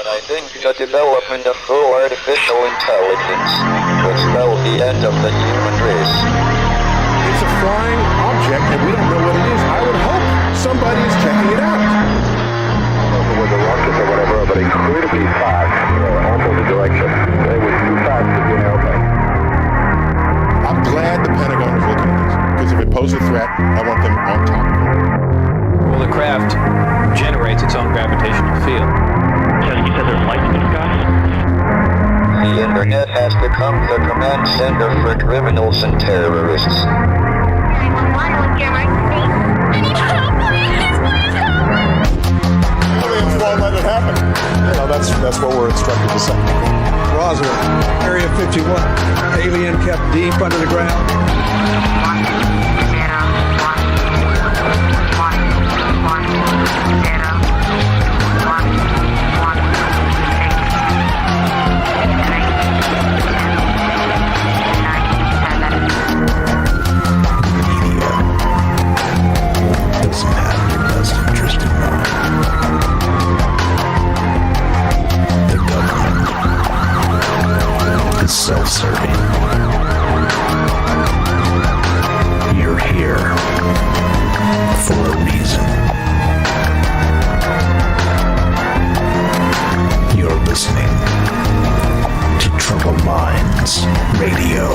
But I think the development of full artificial intelligence could spell the end of the human race. It's a flying object and we don't know what it is. I would hope somebody is checking it out. With a rocket or whatever, but incredibly fast, opposite direction. It was too fast to be an airplane. I'm glad the Pentagon is looking at this, because if it poses a threat, I want them on top of it. Well, the craft generates its own gravitational field. So you said there's lights in the sky? The internet has become the command center for criminals and terrorists. Aliens won't let it happen. You know, that's what we're instructed to say. Roswell, Area 51. Alien kept deep under the ground. Doesn't have your best interest in mind. The government is self-serving. You're here for a reason. You're listening to Troubled Minds Radio.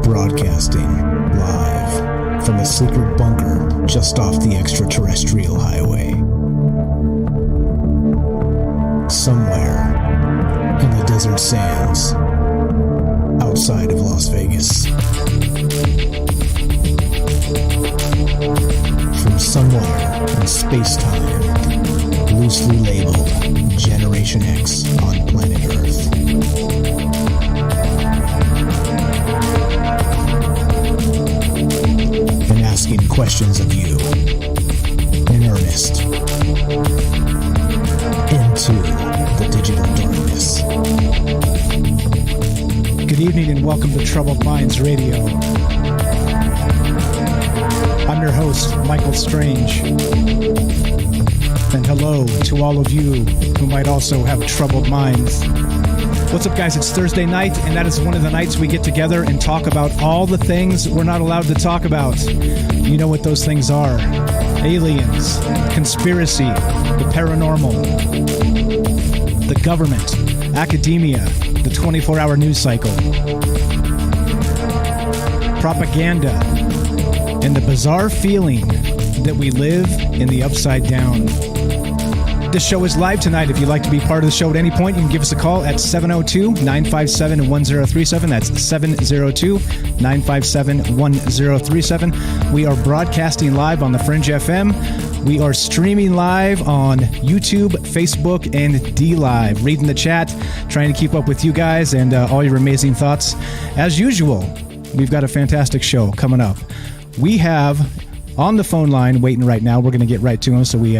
Broadcasting live from a secret bunker just off the extraterrestrial highway. Somewhere in the desert sands outside of Las Vegas. From somewhere in space-time, loosely labeled Generation X on planet Earth. And asking questions of you in earnest into the digital darkness. Good evening and welcome to Troubled Minds Radio. I'm your host, Michael Strange. And hello to all of you who might also have troubled minds. What's up, guys? It's Thursday night, and that is one of the nights we get together and talk about all the things we're not allowed to talk about. You know what those things are. Aliens, conspiracy, the paranormal, the government, academia, the 24-hour news cycle, propaganda, and the bizarre feeling that we live in the upside down. This show is live tonight. If you'd like to be part of the show at any point, you can give us a call at 702-957-1037. That's 702-957-1037. We are broadcasting live on the Fringe FM. We are streaming live on YouTube, Facebook, and D-Live. Reading the chat, trying to keep up with you guys and all your amazing thoughts. As usual, we've got a fantastic show coming up. We have on the phone line waiting right now. We're going to get right to him, so we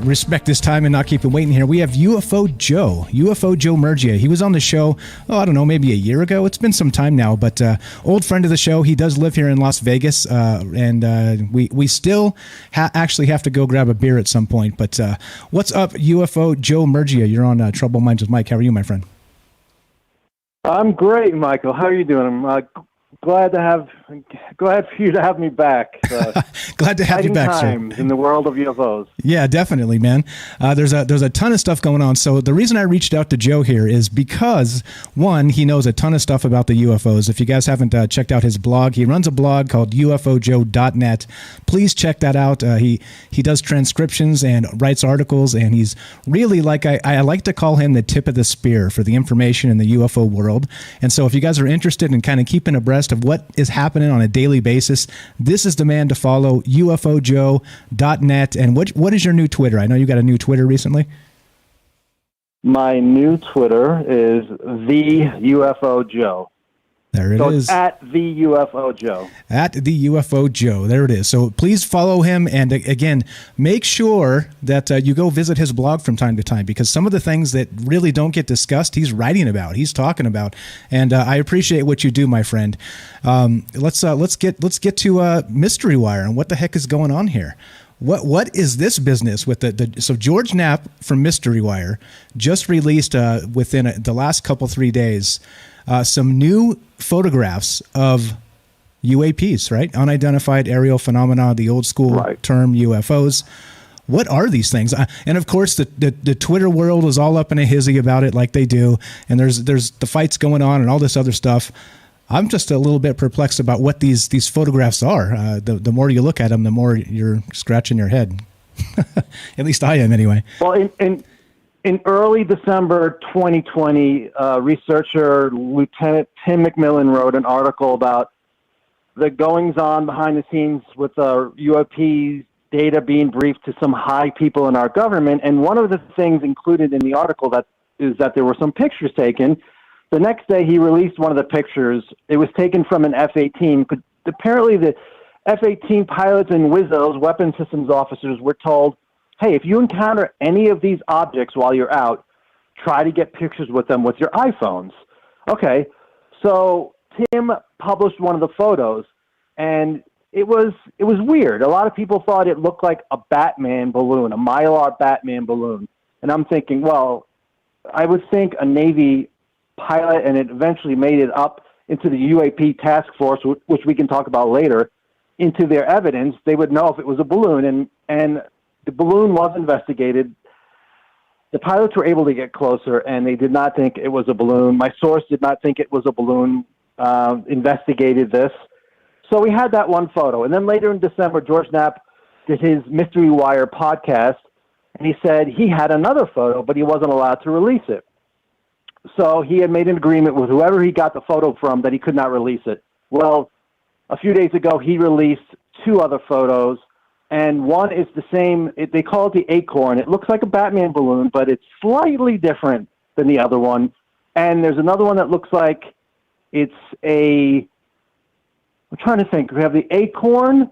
respect this time and not keep him waiting here. We have UFO Joe Murgia. He was on the show, I don't know, maybe a year ago. It's been some time now, but old friend of the show. He does live here in Las Vegas, and we still actually have to go grab a beer at some point. But what's up, UFO Joe Murgia? You're on Troubled Minds with Mike. How are you, my friend? I'm great, Michael. How are you doing? I'm glad for you to have me back. Glad to have you back, sir. In the world of UFOs. Yeah, definitely, man. There's a ton of stuff going on. So the reason I reached out to Joe here is because, one, he knows a ton of stuff about the UFOs. If you guys haven't checked out his blog, he runs a blog called ufojoe.net. Please check that out. He does transcriptions and writes articles, and he's really, like I like to call him, the tip of the spear for the information in the UFO world. And so if you guys are interested in kind of keeping abreast of what is happening on a daily basis, this is the man to follow, ufojoe.net. And what is your new Twitter? I know you got a new Twitter recently. My new Twitter is the UFO Joe. There it so is. It's at the UFO Joe. At the UFO Joe. There it is. So please follow him. And again, make sure that you go visit his blog from time to time, because some of the things that really don't get discussed, he's writing about, he's talking about. And I appreciate what you do, my friend. Let's get to Mystery Wire and what the heck is going on here. What is this business with so George Knapp from Mystery Wire just released within the last 3 days some new photographs of UAPs, right? Unidentified aerial phenomena, the old school term UFOs. What are these things? And of course, the Twitter world is all up in a hizzy about it, like they do. And there's the fights going on and all this other stuff. I'm just a little bit perplexed about what these photographs are. The more you look at them, the more you're scratching your head. At least I am, anyway. Well, in early December 2020, researcher Lieutenant Tim McMillan wrote an article about the goings-on behind the scenes with UAP data being briefed to some high people in our government. And one of the things included in the article is that there were some pictures taken. The next day, he released one of the pictures. It was taken from an F-18. But apparently, the F-18 pilots and WISOs, weapon systems officers, were told, hey, if you encounter any of these objects while you're out, try to get pictures with them with your iPhones. Okay, so Tim published one of the photos, and it was weird. A lot of people thought it looked like a Batman balloon, a Mylar Batman balloon. And I'm thinking, well, I would think a Navy pilot, and it eventually made it up into the UAP task force, which we can talk about later, into their evidence, they would know if it was a balloon. And the balloon was investigated. The pilots were able to get closer, and they did not think it was a balloon. My source did not think it was a balloon, investigated this. So we had that one photo. And then later in December, George Knapp did his Mystery Wire podcast, and he said he had another photo, but he wasn't allowed to release it. So he had made an agreement with whoever he got the photo from that he could not release it. Well, a few days ago, he released two other photos, and one is the same. They call it the Acorn. It looks like a Batman balloon, but it's slightly different than the other one. And there's another one that looks like it's I'm trying to think. We have the Acorn,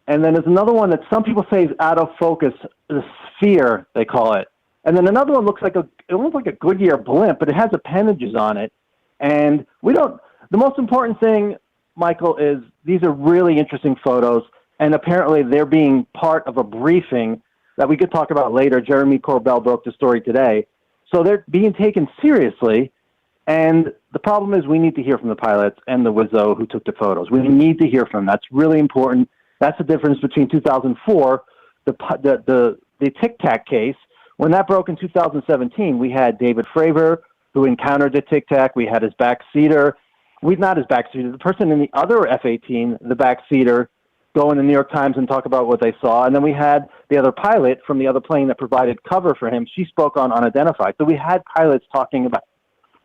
and then there's another one that some people say is out of focus, the Sphere, they call it. And then another one looks like it looks like a Goodyear blimp, but it has appendages on it. And the most important thing, Michael, is these are really interesting photos, and apparently they're being part of a briefing that we could talk about later. Jeremy Corbell broke the story today. So they're being taken seriously, and the problem is we need to hear from the pilots and the WISO who took the photos. We need to hear from them. That's really important. That's the difference between 2004, the Tic Tac case. When that broke in 2017, we had David Fravor, who encountered the Tic Tac. We had his backseater. Not his backseater, the person in the other F-18, the backseater, go in the New York Times and talk about what they saw. And then we had the other pilot from the other plane that provided cover for him. She spoke on unidentified. So we had pilots talking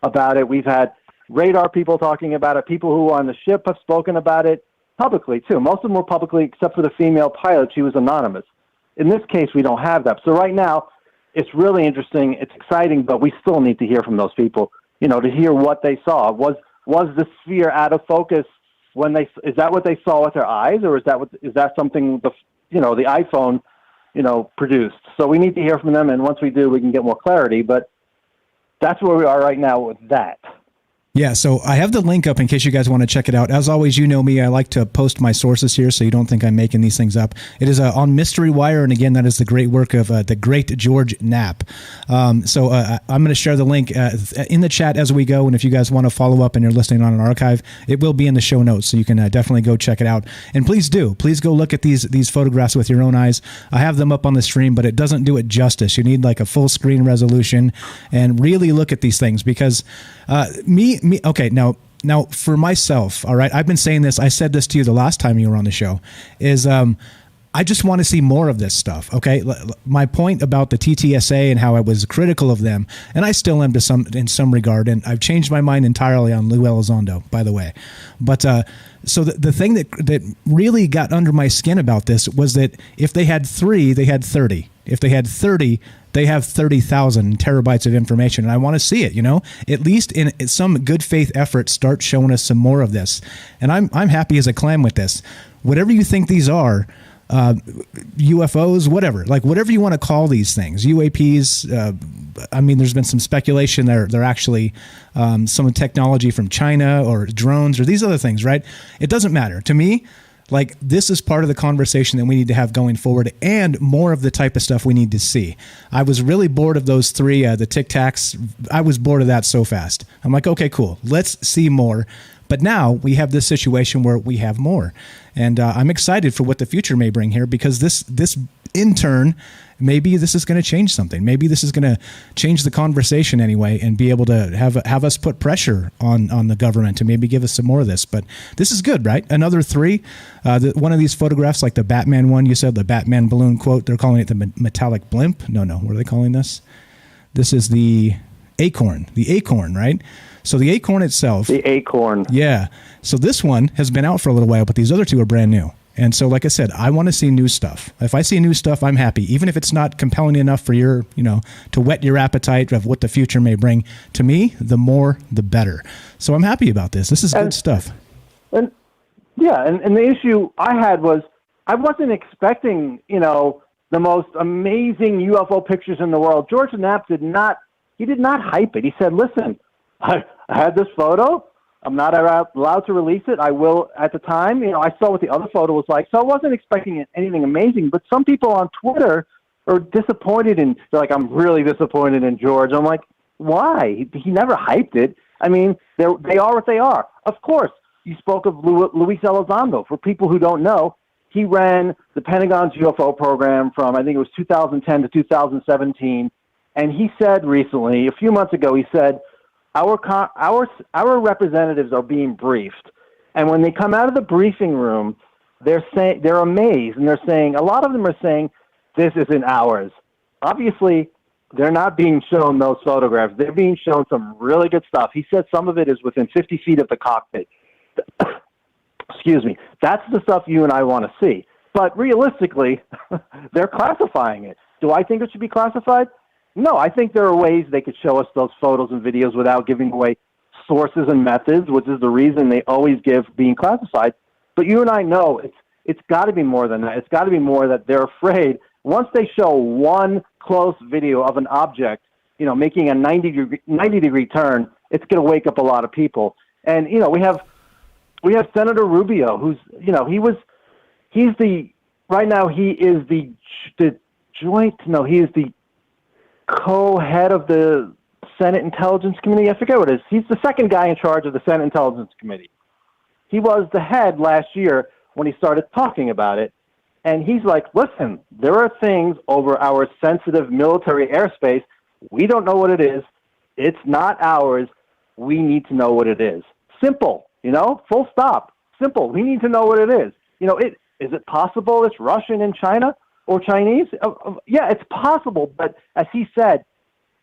about it. We've had radar people talking about it. People who were on the ship have spoken about it publicly, too. Most of them were publicly, except for the female pilot. She was anonymous. In this case, we don't have that. So right now, it's really interesting. It's exciting, but we still need to hear from those people, to hear what they saw. Was the Sphere out of focus is that what they saw with their eyes, or is that something the iPhone, produced? So we need to hear from them, and once we do, we can get more clarity. But that's where we are right now with that. Yeah, so I have the link up in case you guys want to check it out. As always, you know me, I like to post my sources here so you don't think I'm making these things up. It is on Mystery Wire, and again, that is the great work of the great George Knapp. So I'm going to share the link in the chat as we go, and if you guys want to follow up and you're listening on an archive, it will be in the show notes, so you can definitely go check it out. And please go look at these photographs with your own eyes. I have them up on the stream, but it doesn't do it justice. You need like a full screen resolution and really look at these things, because okay, now for myself, all right, I've been saying this, I said this to you the last time you were on the show, is I just want to see more of this stuff, okay? My point about the TTSA and how I was critical of them, and I still am in some regard, and I've changed my mind entirely on Lou Elizondo, by the way. But so the thing that really got under my skin about this was that if they had 3, they had 30. If they had 30, they have 30,000 terabytes of information, and I want to see it. At least in some good faith effort, start showing us some more of this. And I'm happy as a clam with this. Whatever you think these are, UFOs, whatever you want to call these things, UAPs. There's been some speculation they're actually some technology from China or drones or these other things, right? It doesn't matter to me. This is part of the conversation that we need to have going forward, and more of the type of stuff we need to see. I was really bored of those three, the Tic Tacs. I was bored of that so fast. I'm like, okay, cool. Let's see more. But now we have this situation where we have more. And I'm excited for what the future may bring here, because this in turn, maybe this is going to change something. Maybe this is going to change the conversation anyway, and be able to have us put pressure on the government to maybe give us some more of this. But this is good, right? Another three. One of these photographs, like the Batman one, you said, the Batman balloon quote, they're calling it the metallic blimp. No. What are they calling this? This is the acorn. The acorn, right? So the acorn itself. The acorn. Yeah. So this one has been out for a little while, but these other two are brand new. And so, like I said, I want to see new stuff. If I see new stuff, I'm happy, even if it's not compelling enough for your, to whet your appetite of what the future may bring. To me, the more, the better. So I'm happy about this. This is good stuff. And the issue I had was I wasn't expecting, the most amazing UFO pictures in the world. George Knapp did not hype it. He said, listen, I had this photo. I'm not allowed to release it. I will at the time. I saw what the other photo was like, so I wasn't expecting anything amazing. But some people on Twitter are disappointed, and they're like, I'm really disappointed in George. I'm like, why? He never hyped it. I mean, they are what they are. Of course, you spoke of Luis Elizondo. For people who don't know, he ran the Pentagon's UFO program from, I think it was 2010 to 2017. And he said recently, a few months ago, he said, our representatives are being briefed, and when they come out of the briefing room, they're amazed, and they're saying, a lot of them are saying, this isn't ours. Obviously, they're not being shown those photographs. They're being shown some really good stuff. He said some of it is within 50 feet of the cockpit. Excuse me. That's the stuff you and I want to see. But realistically, they're classifying it. Do I think it should be classified? No, I think there are ways they could show us those photos and videos without giving away sources and methods, which is the reason they always give being classified. But you and I know it's got to be more than that. It's got to be more that they're afraid once they show one close video of an object, making a 90-degree turn, it's going to wake up a lot of people. And we have Senator Rubio, who's he is the co-head of the Senate Intelligence Committee. I forget what it is. He's the second guy in charge of the Senate Intelligence Committee. He was the head last year when he started talking about it. And he's like, listen, there are things over our sensitive military airspace. We don't know what it is. It's not ours. We need to know what it is. Simple, full stop. Simple. We need to know what it is. Is it possible it's Russian in China? Or Chinese? Yeah, it's possible, but as he said,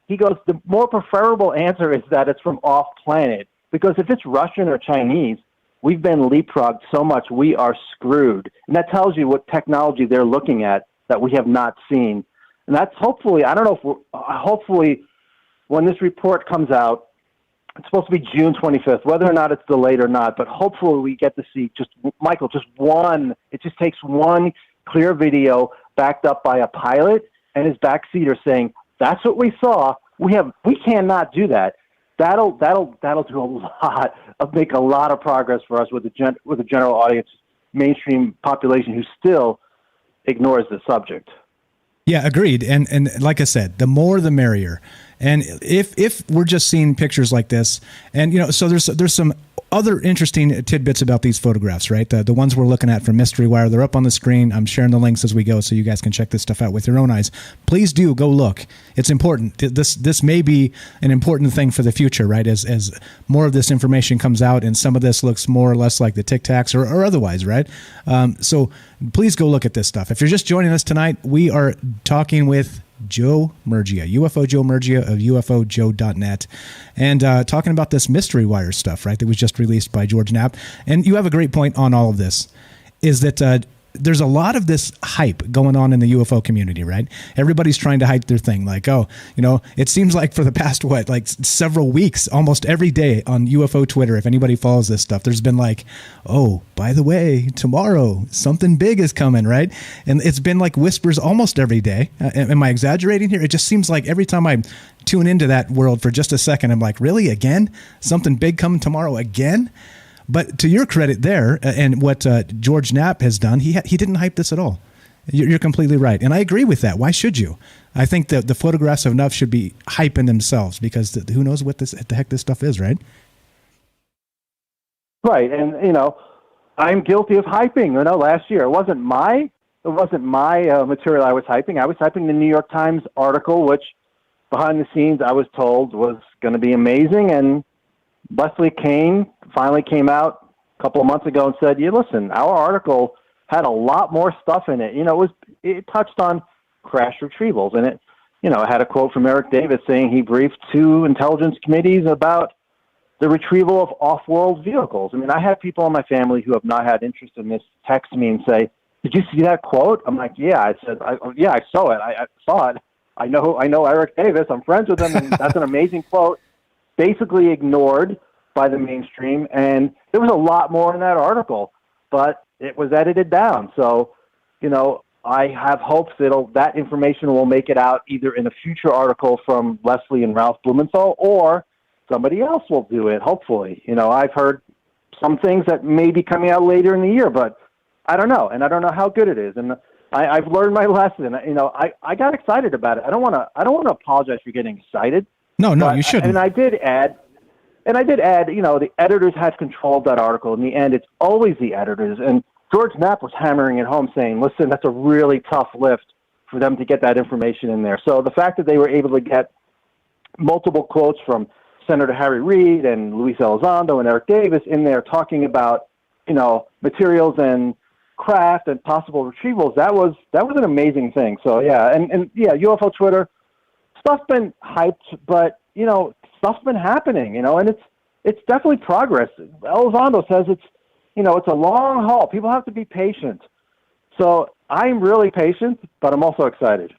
he goes, the more preferable answer is that it's from off-planet, because if it's Russian or Chinese, we've been leapfrogged so much, we are screwed. And that tells you what technology they're looking at that we have not seen. And that's hopefully, I don't know if hopefully when this report comes out, it's supposed to be June 25th, whether or not it's delayed or not, but hopefully we get to see just one, it just takes one clear video backed up by a pilot and his backseater saying, that's what we saw. We cannot do that. That'll do make a lot of progress for us with the general audience, mainstream population who still ignores the subject. Yeah, agreed. And like I said, the more the merrier. And if we're just seeing pictures like this, and so there's some other interesting tidbits about these photographs, right? The ones we're looking at from Mystery Wire, they're up on the screen. I'm sharing the links as we go so you guys can check this stuff out with your own eyes. Please do go look. It's important. This may be an important thing for the future, right? As more of this information comes out and some of this looks more or less like the Tic Tacs or otherwise, right? So please go look at this stuff. If you're just joining us tonight, we are talking with Joe Murgia, UFO Joe Murgia of UFOJoe.net, and talking about this Mystery Wire stuff, right, that was just released by George Knapp. And you have a great point on all of this, is that there's a lot of this hype going on in the UFO community, right? Everybody's trying to hype their thing. Like, oh, it seems like for the past, several weeks, almost every day on UFO Twitter, if anybody follows this stuff, there's been like, oh, by the way, tomorrow, something big is coming, right? And it's been like whispers almost every day. Am I exaggerating here? It just seems like every time I tune into that world for just a second, I'm like, really? Again? Something big coming tomorrow again? But to your credit there, and what George Knapp has done, he didn't hype this at all. You're completely right. And I agree with that. Why should you? I think that the photographs of Knapp should be hyping themselves, because who knows what the heck this stuff is, right? Right. And, I'm guilty of hyping. Last year, it wasn't my material I was hyping. I was hyping the New York Times article, which behind the scenes I was told was going to be amazing. And Leslie Kane finally came out a couple of months ago and said, listen, our article had a lot more stuff in it. It touched on crash retrievals, and it had a quote from Eric Davis saying he briefed 2 intelligence committees about the retrieval of off-world vehicles. I mean, I have people in my family who have not had interest in this text me and say, did you see that quote? I'm like, yeah. I said, I saw it. I saw it. I know Eric Davis. I'm friends with him, and that's an amazing quote. Basically ignored by the mainstream, and there was a lot more in that article, but it was edited down. So, I have hopes that information will make it out either in a future article from Leslie and Ralph Blumenthal, or somebody else will do it, hopefully. I've heard some things that may be coming out later in the year, but I don't know, and I don't know how good it is. And I've learned my lesson. I got excited about it. I don't want to apologize for getting excited. No, you shouldn't. And I did add, the editors had control of that article. In the end, it's always the editors. And George Knapp was hammering it home, saying, listen, that's a really tough lift for them to get that information in there. So the fact that they were able to get multiple quotes from Senator Harry Reid and Luis Elizondo and Eric Davis in there talking about, materials and craft and possible retrievals, that was an amazing thing. So, yeah, and UFO Twitter, stuff's been hyped, but, stuff's been happening, and it's definitely progress. Elizondo says it's a long haul. People have to be patient. So I'm really patient, but I'm also excited.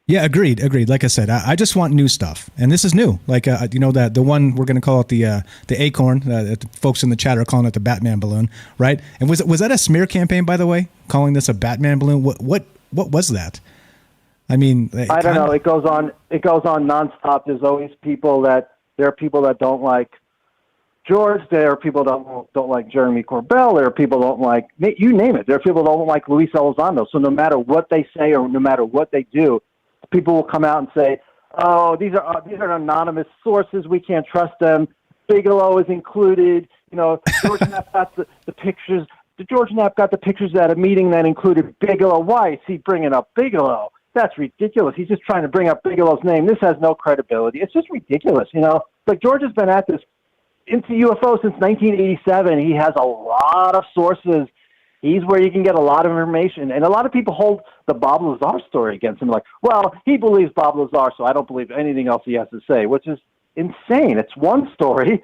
Yeah, agreed. Like I said, I just want new stuff, and this is new. Like that the one we're going to call it the acorn. The folks in the chat are calling it the Batman balloon, right? And was that a smear campaign, by the way, calling this a Batman balloon? What was that? I mean, I don't know. It goes on nonstop. There are people that don't like George. There are people that don't like Jeremy Corbell. There are people that don't like, you name it. There are people that don't like Luis Elizondo. So no matter what they say or no matter what they do, people will come out and say, oh, these are anonymous sources. We can't trust them. Bigelow is included. George Knapp got the pictures. George Knapp got the pictures at a meeting that included Bigelow. Why is he bringing up Bigelow? That's ridiculous. He's just trying to bring up Bigelow's name. This has no credibility. It's just ridiculous. Like George has been at this into UFO since 1987. He has a lot of sources. He's where you can get a lot of information. And a lot of people hold the Bob Lazar story against him. Like, well, he believes Bob Lazar, so I don't believe anything else he has to say, which is insane. It's one story.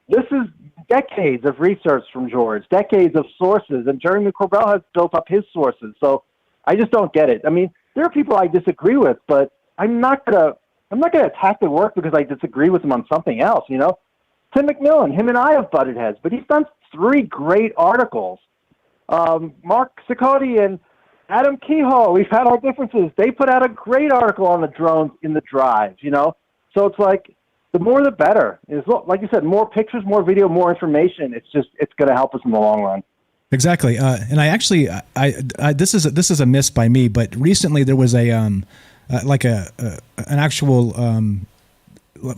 This is decades of research from George, decades of sources, and Jeremy Corbell has built up his sources. So I just don't get it. I mean, there are people I disagree with, but I'm not gonna attack their work because I disagree with them on something else. Tim McMillan, him and I have butted heads, but he's done 3 great articles. Mark Cicotti and Adam Kehoe, we've had our differences. They put out a great article on the drones in the drive. So it's like the more the better. Is like you said, more pictures, more video, more information. It's going to help us in the long run. Exactly. And I actually, this is a miss by me, but recently there was an actual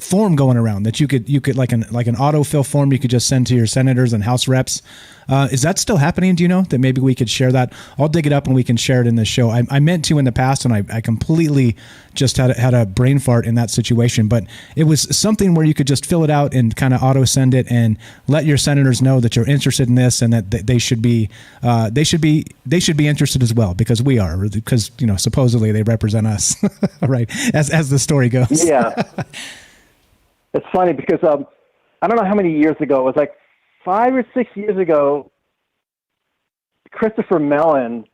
form going around that you could like an autofill form you could just send to your senators and House reps. Is that still happening? Do you know that maybe we could share that? I'll dig it up and we can share it in the show. I meant to in the past, and I completely just had a brain fart in that situation. But it was something where you could just fill it out and kind of auto send it and let your senators know that you're interested in this and that they should be interested as well, because we are, because supposedly they represent us, right? As the story goes. Yeah. It's funny because I don't know how many years ago, it was like 5 or 6 years ago, Christopher Mellon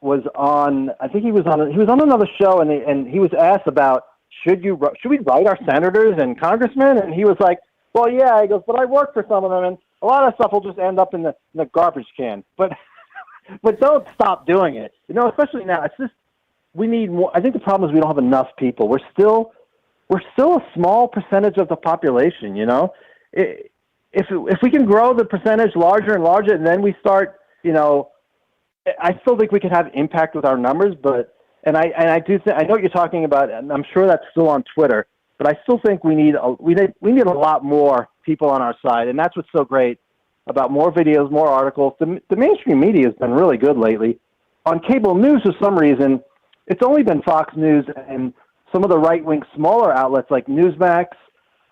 was on. I think he was on another show, and he was asked about should we write our senators and congressmen, and he was like, "Well, yeah." He goes, "But I work for some of them, and a lot of stuff will just end up in the garbage can." But don't stop doing it. Especially now. It's just we need more. I think the problem is we don't have enough people. We're still a small percentage of the population. If we can grow the percentage larger and larger, and then we start, I still think we can have impact with our numbers, and I do think I know what you're talking about, and I'm sure that's still on Twitter. But I still think we need a lot more people on our side, and that's what's so great about more videos, more articles. The mainstream media has been really good lately. On cable news, for some reason, it's only been Fox News and some of the right-wing smaller outlets like Newsmax,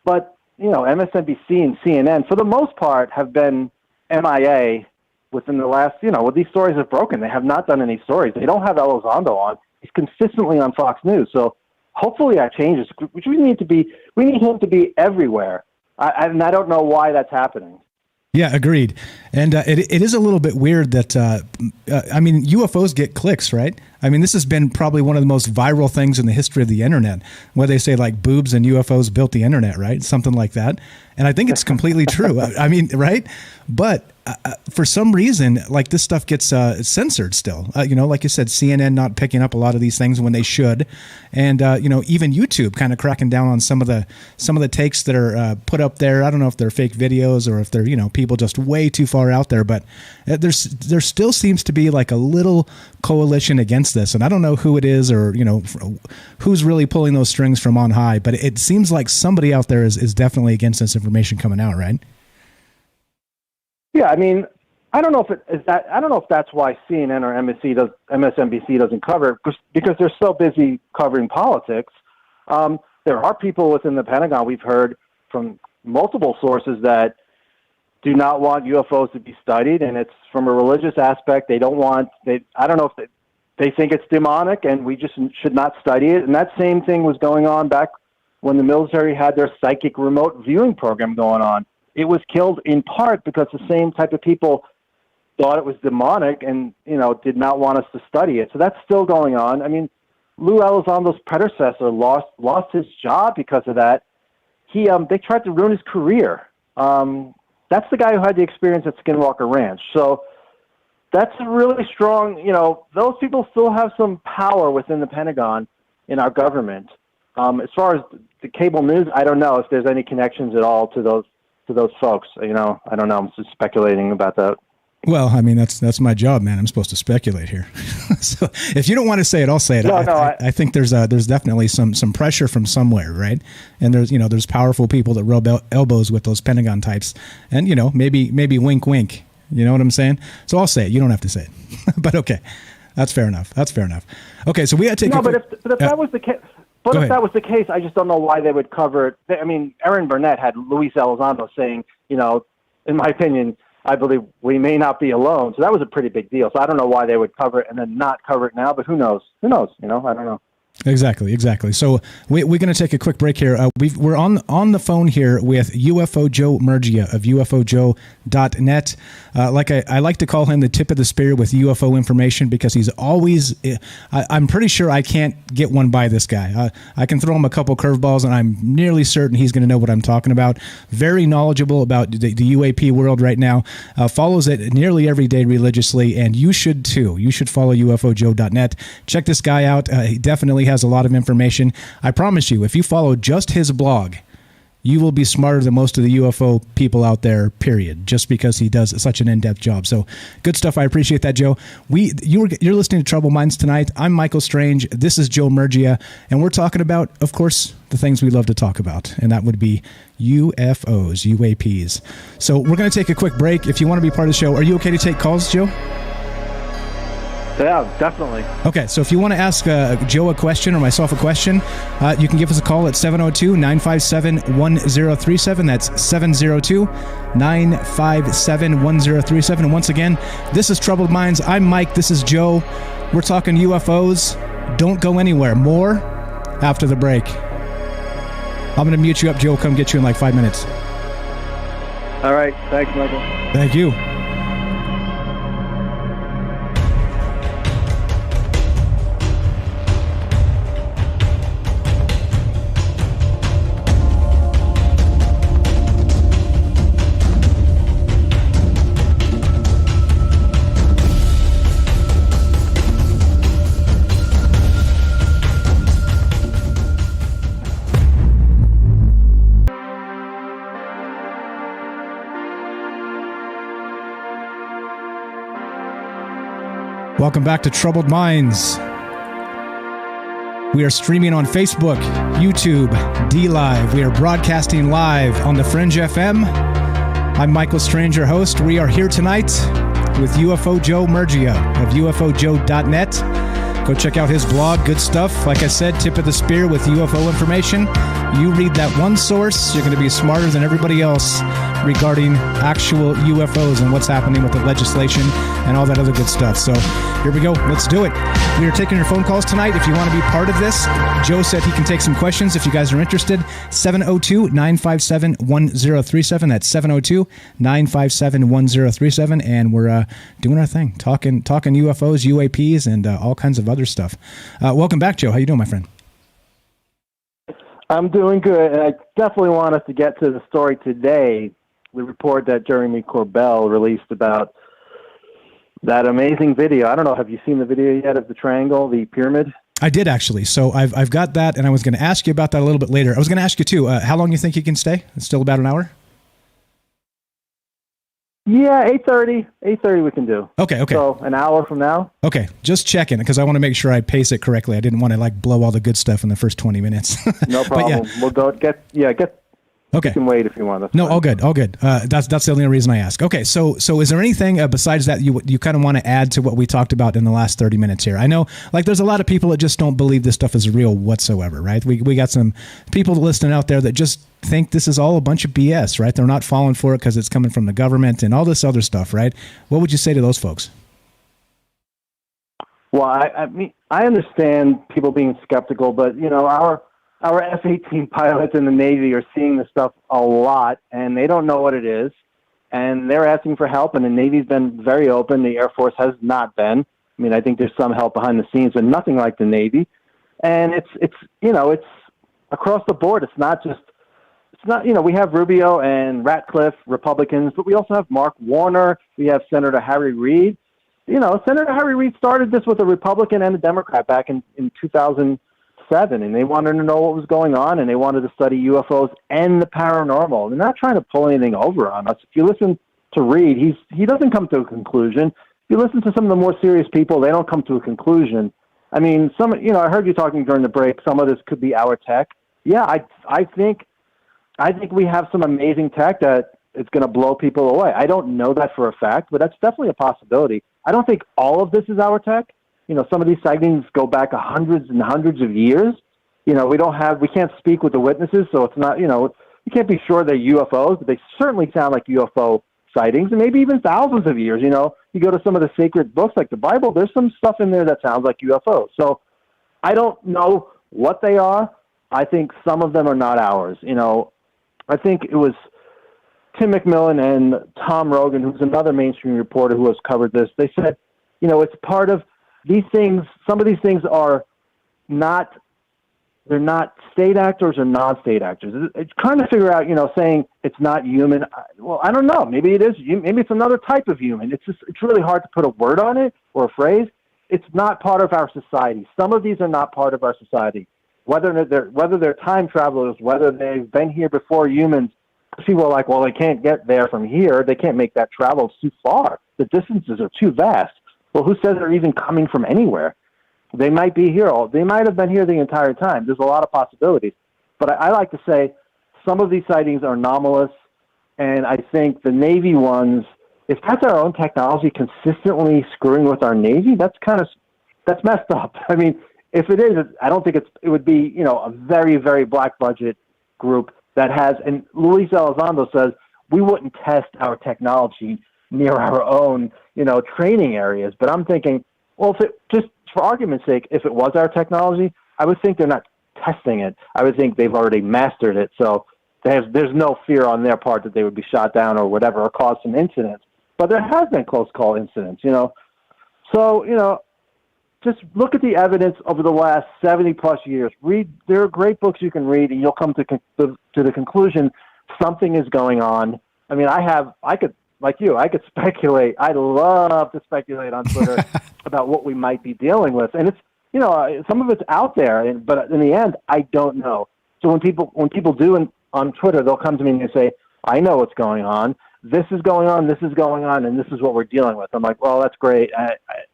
but MSNBC and CNN, for the most part, have been MIA within the last, when these stories have broken. They have not done any stories. They don't have Elizondo on. He's consistently on Fox News. So hopefully that changes, which we need him to be everywhere. And I don't know why that's happening. Yeah, agreed. And it is a little bit weird that, UFOs get clicks, right? I mean, this has been probably one of the most viral things in the history of the internet, where they say like boobs and UFOs built the internet, right? Something like that. And I think it's completely true. I mean, right? But for some reason, like this stuff gets censored still. Like you said, CNN not picking up a lot of these things when they should, and even YouTube kind of cracking down on some of the takes that are put up there. I don't know if they're fake videos or if they're people just way too far out there. But there still seems to be like a little coalition against this, and I don't know who it is or who's really pulling those strings from on high. But it seems like somebody out there is definitely against this information coming out, right? Yeah, I mean, I don't know if it is that. I don't know if that's why CNN or MSNBC doesn't cover it, because they're so busy covering politics. There are people within the Pentagon, we've heard from multiple sources, that do not want UFOs to be studied, and it's from a religious aspect. They don't want. I don't know if they think it's demonic, and we just should not study it. And that same thing was going on back when the military had their psychic remote viewing program going on. It was killed in part because the same type of people thought it was demonic and, did not want us to study it. So that's still going on. I mean, Lou Elizondo's predecessor lost his job because of that. They tried to ruin his career. That's the guy who had the experience at Skinwalker Ranch. So that's a really strong, those people still have some power within the Pentagon in our government. As far as the cable news, I don't know if there's any connections at all to those folks. I don't know. I'm just speculating about that. Well, I mean, that's my job, man. I'm supposed to speculate here. So if you don't want to say it, I'll say it. I think there's definitely some pressure from somewhere, right? And there's powerful people that rub elbows with those Pentagon types, and maybe wink, wink. You know what I'm saying? So I'll say it. You don't have to say it. But okay, that's fair enough. Okay, so we got to take. But if that was the case. But if that was the case, I just don't know why they would cover it. I mean, Erin Burnett had Luis Elizondo saying, in my opinion, I believe we may not be alone. So that was a pretty big deal. So I don't know why they would cover it and then not cover it now, but who knows? I don't know. Exactly. So we're going to take a quick break here. We're on the phone here with UFO Joe Murgia of UFOJoe.net. I like to call him the tip of the spear with UFO information, because he's always. I'm pretty sure I can't get one by this guy. I can throw him a couple curveballs, and I'm nearly certain he's going to know what I'm talking about. Very knowledgeable about the UAP world right now. Follows it nearly every day religiously, and you should too. You should follow UFOJoe.net. Check this guy out. He definitely has a lot of information. I promise you, if you follow just his blog, you will be smarter than most of the UFO people out there, period, just because he does such an in-depth job. So good stuff. I appreciate that, Joe. You're listening to Troubled Minds tonight. I'm Michael Strange. This is Joe Murgia, and we're talking about, of course, the things we love to talk about, and that would be UFOs, UAPs. So we're going to take a quick break. If you want to be part of the show, are you okay to take calls, Joe? Yeah, definitely. Okay, so if you want to ask Joe a question or myself a question, you can give us a call at 702-957-1037. That's 702-957-1037. And once again, this is Troubled Minds. I'm Mike. This is Joe. We're talking UFOs. Don't go anywhere. More after the break. I'm going to mute you up, Joe. Come get you in like 5 minutes. All right. Thanks, Michael. Thank you. Welcome back to Troubled Minds. We are streaming on Facebook, YouTube, D-Live. We are broadcasting live on the Fringe FM. I'm Michael Strange, your host. We are here tonight with UFO Joe Murgia of ufojoe.net. Go check out his blog. Good stuff. Like I said, tip of the spear with UFO information. You read that one source, you're going to be smarter than everybody else regarding actual UFOs and what's happening with the legislation and all that other good stuff. So here we go. Let's do it. We are taking your phone calls tonight. If you want to be part of this, Joe said he can take some questions if you guys are interested. 702-957-1037. That's 702-957-1037. And we're doing our thing, talking UFOs, UAPs, and all kinds of other stuff. Welcome back, Joe. How you doing, my friend? I'm doing good, and I definitely want us to get to the story today, the report that Jeremy Corbell released about that amazing video. I don't know, have you seen the video yet of the triangle, the pyramid? I did, actually. So I've got that, and I was going to ask you about that a little bit later. I was going to ask you, too, how long you think you can stay? It's still about an hour? Yeah, 8:30. 8:30 we can do. Okay. So an hour from now? Okay, just checking, because I want to make sure I pace it correctly. I didn't want to, blow all the good stuff in the first 20 minutes. No problem. We'll go get. Okay. You can wait if you want. That's no, fine. all good. That's the only reason I ask. Okay, so is there anything besides that you kind of want to add to what we talked about in the last 30 minutes here? I know, there's a lot of people that just don't believe this stuff is real whatsoever, right? We got some people listening out there that just think this is all a bunch of BS, right? They're not falling for it because it's coming from the government and all this other stuff, right? What would you say to those folks? Well, I mean, I understand people being skeptical, but our F-18 pilots in the Navy are seeing this stuff a lot, and they don't know what it is, and they're asking for help, and the Navy's been very open. The Air Force has not been. I mean, I think there's some help behind the scenes, but nothing like the Navy. And it's across the board. It's not, we have Rubio and Ratcliffe, Republicans, but we also have Mark Warner. We have Senator Harry Reid. Senator Harry Reid started this with a Republican and a Democrat back in 2007, and they wanted to know what was going on, and they wanted to study UFOs and the paranormal. They're not trying to pull anything over on us. If you listen to Reid, he doesn't come to a conclusion. If you listen to some of the more serious people, they don't come to a conclusion. I mean, I heard you talking during the break. Some of this could be our tech. Yeah, I think we have some amazing tech that is going to blow people away. I don't know that for a fact, but that's definitely a possibility. I don't think all of this is our tech. Some of these sightings go back hundreds and hundreds of years. We can't speak with the witnesses, so it's not, you can't be sure they're UFOs, but they certainly sound like UFO sightings, and maybe even thousands of years. You go to some of the sacred books like the Bible, there's some stuff in there that sounds like UFOs. So I don't know what they are. I think some of them are not ours. I think it was Tim McMillan and Tom Rogan, who's another mainstream reporter who has covered this. They said, it's part of these things. Some of these things are not, they're not state actors or non-state actors. It's trying to figure out, saying it's not human. Well, I don't know. Maybe it is. Maybe it's another type of human. It's really hard to put a word on it or a phrase. It's not part of our society. Some of these are not part of our society. Whether they're time travelers, whether they've been here before humans, people are like, well, they can't get there from here. They can't make that travel. It's too far. The distances are too vast. Well, who says they're even coming from anywhere? They might be here. They might have been here the entire time. There's a lot of possibilities. But I like to say some of these sightings are anomalous, and I think the Navy ones, if that's our own technology consistently screwing with our Navy, that's messed up. I mean, if it is, I don't think it would be, a very, very black budget group that has, and Luis Elizondo says, we wouldn't test our technology near our own, training areas. But I'm thinking, well, just for argument's sake, if it was our technology, I would think they're not testing it. I would think they've already mastered it. So there's no fear on their part that they would be shot down or whatever, or cause some incidents. But there has been close call incidents, So, just look at the evidence over the last 70-plus years. There are great books you can read, and you'll come to the conclusion something is going on. I mean, I could speculate. I love to speculate on Twitter about what we might be dealing with, and it's some of it's out there, but in the end, I don't know. So when people do on Twitter, they'll come to me and they say, "I know what's going on. this is going on, and this is what we're dealing with. I'm like, well, that's great.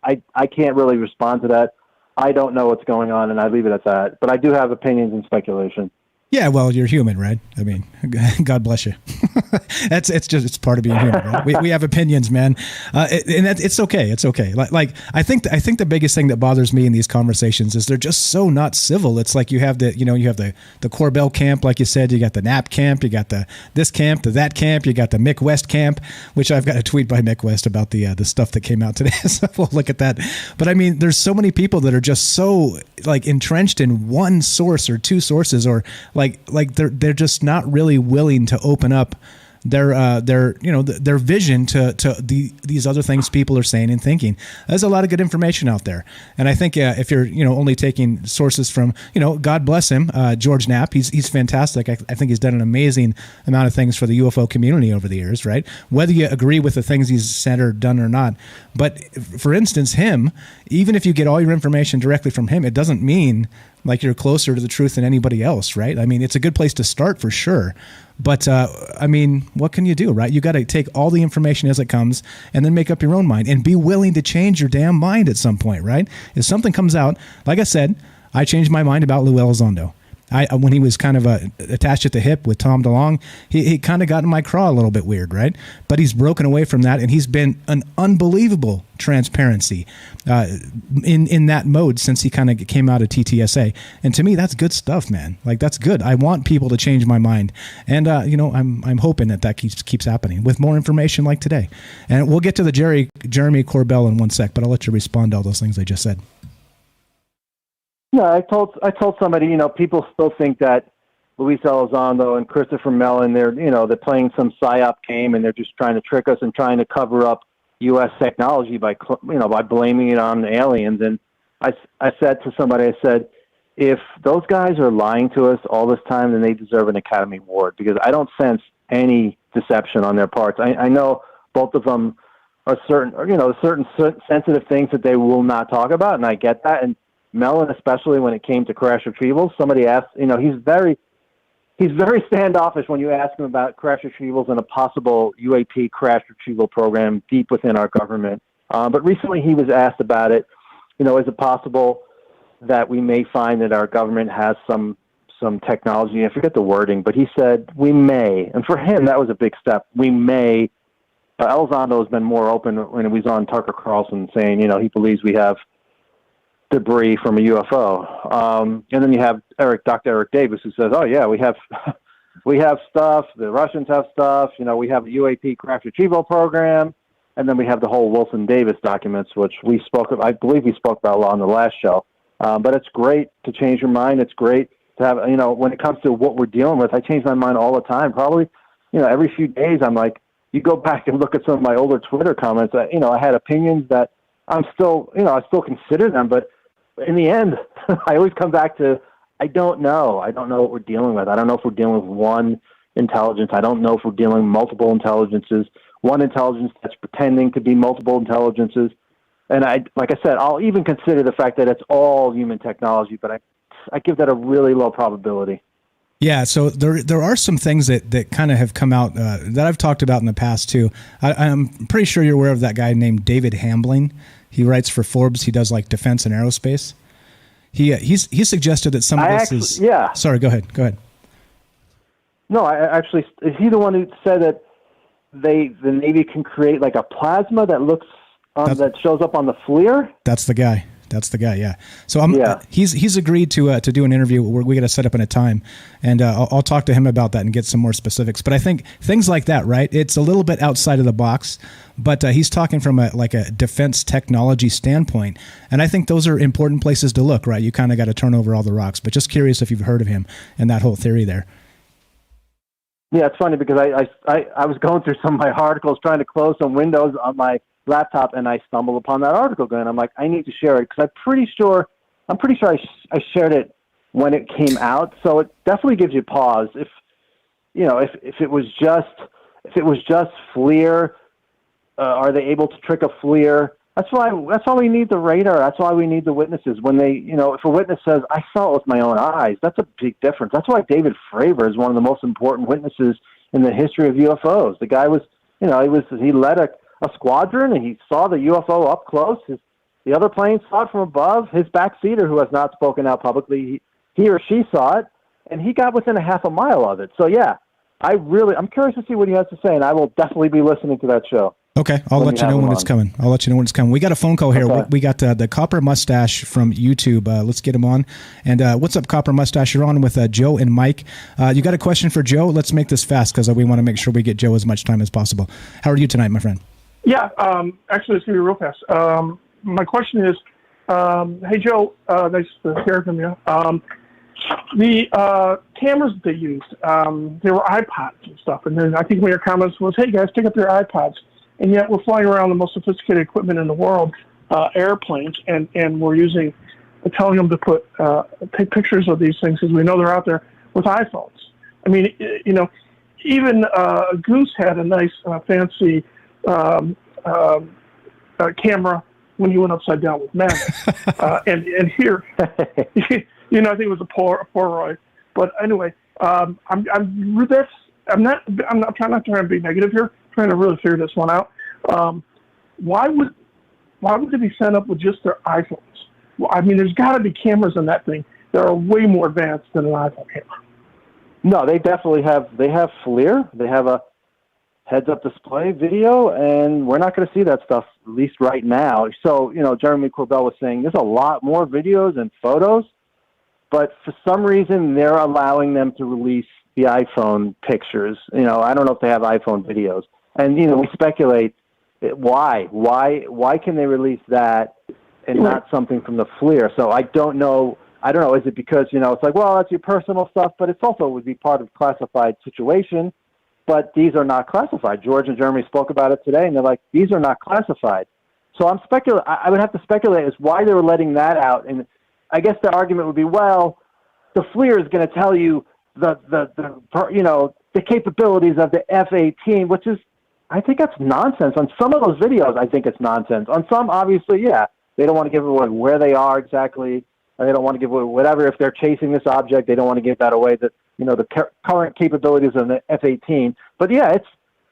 I can't really respond to that. I don't know what's going on, and I leave it at that. But I do have opinions and speculation. Yeah, well, you're human, right? I mean, God bless you. It's part of being human, right? We have opinions, man, it's okay. It's okay. Like I think the biggest thing that bothers me in these conversations is they're just so not civil. It's like you have the Corbell camp, like you said, you got the Knapp camp, you got this camp, that camp, you got the Mick West camp, which I've got a tweet by Mick West about the stuff that came out today. So we'll look at that. But I mean, there's so many people that are just so like entrenched in one source or two sources, or like they're just not really willing to open up their vision to these other things people are saying and thinking. There's a lot of good information out there, and I think if you're only taking sources from God bless him, George Knapp, he's fantastic. I think he's done an amazing amount of things for the UFO community over the years, right? Whether you agree with the things he's said or done or not, but for instance, him, even if you get all your information directly from him, it doesn't mean like you're closer to the truth than anybody else, right? I mean, it's a good place to start for sure. But, I mean, what can you do, right? You got to take all the information as it comes and then make up your own mind and be willing to change your damn mind at some point, right? If something comes out, like I said, I changed my mind about Lou Elizondo. When he was kind of attached at the hip with Tom DeLonge, he kind of got in my craw a little bit weird, right? But he's broken away from that, and he's been an unbelievable transparency in that mode since he kind of came out of TTSA. And to me, that's good stuff, man. Like, that's good. I want people to change my mind, and I'm hoping that keeps happening with more information like today. And we'll get to the Jeremy Corbell in one sec, but I'll let you respond to all those things I just said. No, I told somebody, people still think that Luis Elizondo and Christopher Mellon, they're playing some psyop game, and they're just trying to trick us and trying to cover up U.S. technology by blaming it on the aliens. And I said to somebody, I said, if those guys are lying to us all this time, then they deserve an Academy Award, because I don't sense any deception on their parts. I know both of them are certain sensitive things that they will not talk about, and I get that. And Mellon, especially when it came to crash retrievals, somebody asked, he's very standoffish when you ask him about crash retrievals and a possible UAP crash retrieval program deep within our government. But recently he was asked about it. Is it possible that we may find that our government has some technology? I forget the wording, but he said, we may. And for him, that was a big step. We may. Elizondo has been more open when he was on Tucker Carlson saying, he believes we have debris from a UFO. And then you have Dr. Eric Davis, who says, oh yeah, we have stuff. The Russians have stuff. We have a UAP crash retrieval program. And then we have the whole Wilson Davis documents, which I believe we spoke about a lot on the last show. But it's great to change your mind. It's great to have, when it comes to what we're dealing with, I change my mind all the time. Probably, every few days I'm like, you go back and look at some of my older Twitter comments. I had opinions that I still consider them, but in the end, I always come back to, I don't know. I don't know what we're dealing with. I don't know if we're dealing with one intelligence. I don't know if we're dealing with multiple intelligences, one intelligence that's pretending to be multiple intelligences. And like I said, I'll even consider the fact that it's all human technology, but I give that a really low probability. Yeah, so there are some things that kind of have come out that I've talked about in the past too. I'm pretty sure you're aware of that guy named David Hambling. He writes for Forbes. He does like defense and aerospace. He suggested that some of this is. Yeah. Sorry, go ahead. No, is he the one who said that the Navy can create like a plasma that looks that shows up on the FLIR? That's the guy. Yeah. So he's agreed to do an interview. We got to set up in a time, and I'll talk to him about that and get some more specifics. But I think things like that, right? It's a little bit outside of the box, but he's talking from a defense technology standpoint, and I think those are important places to look, right? You kind of got to turn over all the rocks. But just curious if you've heard of him and that whole theory there. Yeah, it's funny because I was going through some of my articles trying to close some windows on my laptop, and I stumbled upon that article again. I'm like, I need to share it because I'm pretty sure I shared it when it came out. So it definitely gives you pause. If it was just FLIR, are they able to trick a FLIR? That's why we need the radar. That's why we need the witnesses. When they, if a witness says, I saw it with my own eyes, that's a big difference. That's why David Fravor is one of the most important witnesses in the history of UFOs. The guy was he led a squadron, and he saw the UFO up close. The other plane saw it from above. His backseater, who has not spoken out publicly, he or she saw it, and he got within a half a mile of it. So yeah, I'm curious to see what he has to say, and I will definitely be listening to that show. Okay, I'll let you know when it's coming. We got a phone call here. Okay. We got the Copper Mustache from YouTube. Let's get him on. And what's up, Copper Mustache? You're on with Joe and Mike. You got a question for Joe? Let's make this fast because we want to make sure we get Joe as much time as possible. How are you tonight, my friend? Yeah, actually, it's going to be real fast. My question is, hey, Joe, nice to hear from you. The cameras that they used, they were iPods and stuff. And then I think one of your comments was, hey, guys, pick up your iPods. And yet we're flying around the most sophisticated equipment in the world, airplanes, and we're telling them to take pictures of these things because we know they're out there with iPhones. I mean, even Goose had a nice fancy camera when he went upside down with Matt. and here, I think it was a Polaroid. But anyway, I'm trying not to be negative here. Trying to really figure this one out. Why would they be sent up with just their iPhones? Well, I mean, there's got to be cameras in that thing that are way more advanced than an iPhone camera. No, they definitely have. They have FLIR. They have a heads-up display video, and we're not going to see that stuff, at least right now. So, Jeremy Corbell was saying there's a lot more videos and photos, but for some reason they're allowing them to release the iPhone pictures. I don't know if they have iPhone videos. And, we speculate why can they release that and not something from the FLIR? So I don't know. Is it because, it's like, well, that's your personal stuff, but it's also would be part of classified situation, but these are not classified. George and Jeremy spoke about it today, and they're like, these are not classified. So I would have to speculate as why they were letting that out. And I guess the argument would be, well, the FLIR is going to tell you the capabilities of the F-18, which is, I think that's nonsense. On some of those videos, I think it's nonsense. On some, obviously, yeah, they don't want to give away where they are exactly, and they don't want to give away whatever. If they're chasing this object, they don't want to give that away. That the current capabilities of the F-18. But yeah,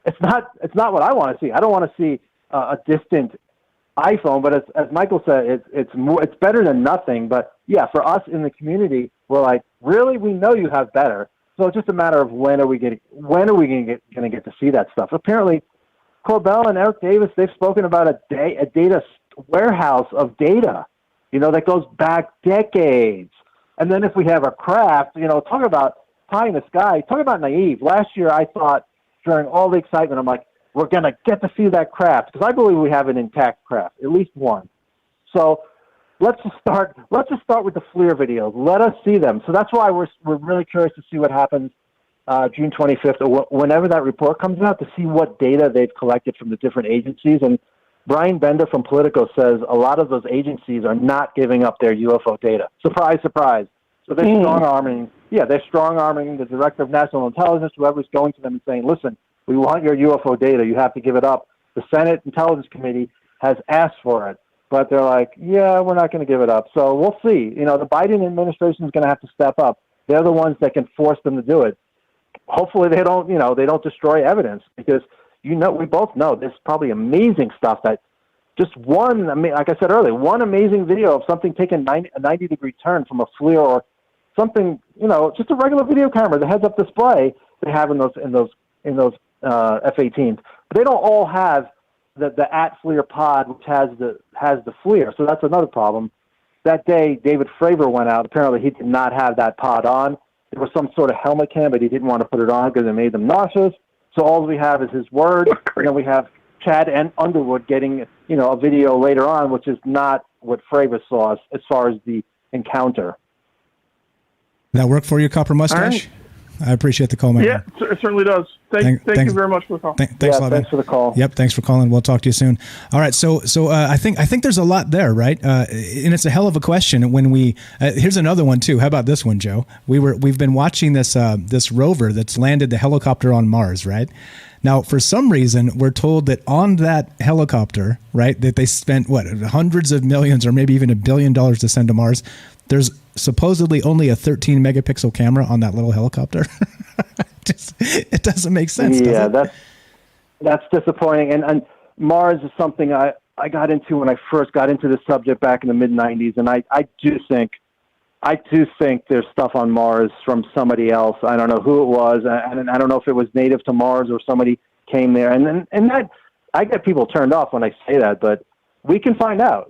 it's not what I want to see. I don't want to see a distant iPhone. But as Michael said, it's better than nothing. But yeah, for us in the community, we're like, really, we know you have better. So it's just a matter of when are we going to get to see that stuff? Apparently, Corbell and Eric Davis, they've spoken about a data warehouse of data, that goes back decades. And then if we have a craft, talk about pie in the sky, talk about naive. Last year, I thought during all the excitement, I'm like, we're going to get to see that craft because I believe we have an intact craft, at least one. So let's just start with the FLIR videos. Let us see them. So that's why we're really curious to see what happens June 25th or whenever that report comes out, to see what data they've collected from the different agencies. And Brian Bender from Politico says a lot of those agencies are not giving up their UFO data. Surprise, surprise. So they're strong-arming. Yeah, they're strong-arming the Director of National Intelligence, whoever's going to them and saying, listen, we want your UFO data. You have to give it up. The Senate Intelligence Committee has asked for it. But they're like, yeah, we're not going to give it up. So we'll see. The Biden administration is going to have to step up. They're the ones that can force them to do it. Hopefully they don't destroy evidence because, we both know there's probably amazing stuff that just one, like I said earlier, one amazing video of something taking a 90-degree turn from a FLIR or something, just a regular video camera, the heads-up display they have in those F-18s. But they don't all have the @FLIR pod, which has the FLIR. So that's another problem. That day, David Fravor went out. Apparently, he did not have that pod on. There was some sort of helmet cam, but he didn't want to put it on because it made them nauseous. So all we have is his word, and then we have Chad and Underwood getting, a video later on, which is not what Fravor saw as far as the encounter. That work for you, Copper Mustache? I appreciate the call, man. Yeah, it certainly does. Thank you very much for the call. Thanks a lot, thanks for the call. Yep, thanks for calling. We'll talk to you soon. All right, so I think there's a lot there, right? And it's a hell of a question. When here's another one too. How about this one, Joe? We've been watching this rover that's landed the helicopter on Mars, right? Now, for some reason, we're told that on that helicopter, right, that they spent hundreds of millions or maybe even $1 billion to send to Mars. There's supposedly only a 13 megapixel camera on that little helicopter. It doesn't make sense. Yeah, does That's disappointing. And Mars is something I got into when I first got into the subject back in the mid-'90s, and I do think there's stuff on Mars from somebody else. I don't know who it was, and I don't know if it was native to Mars or somebody came there. And that, I get people turned off when I say that, but we can find out.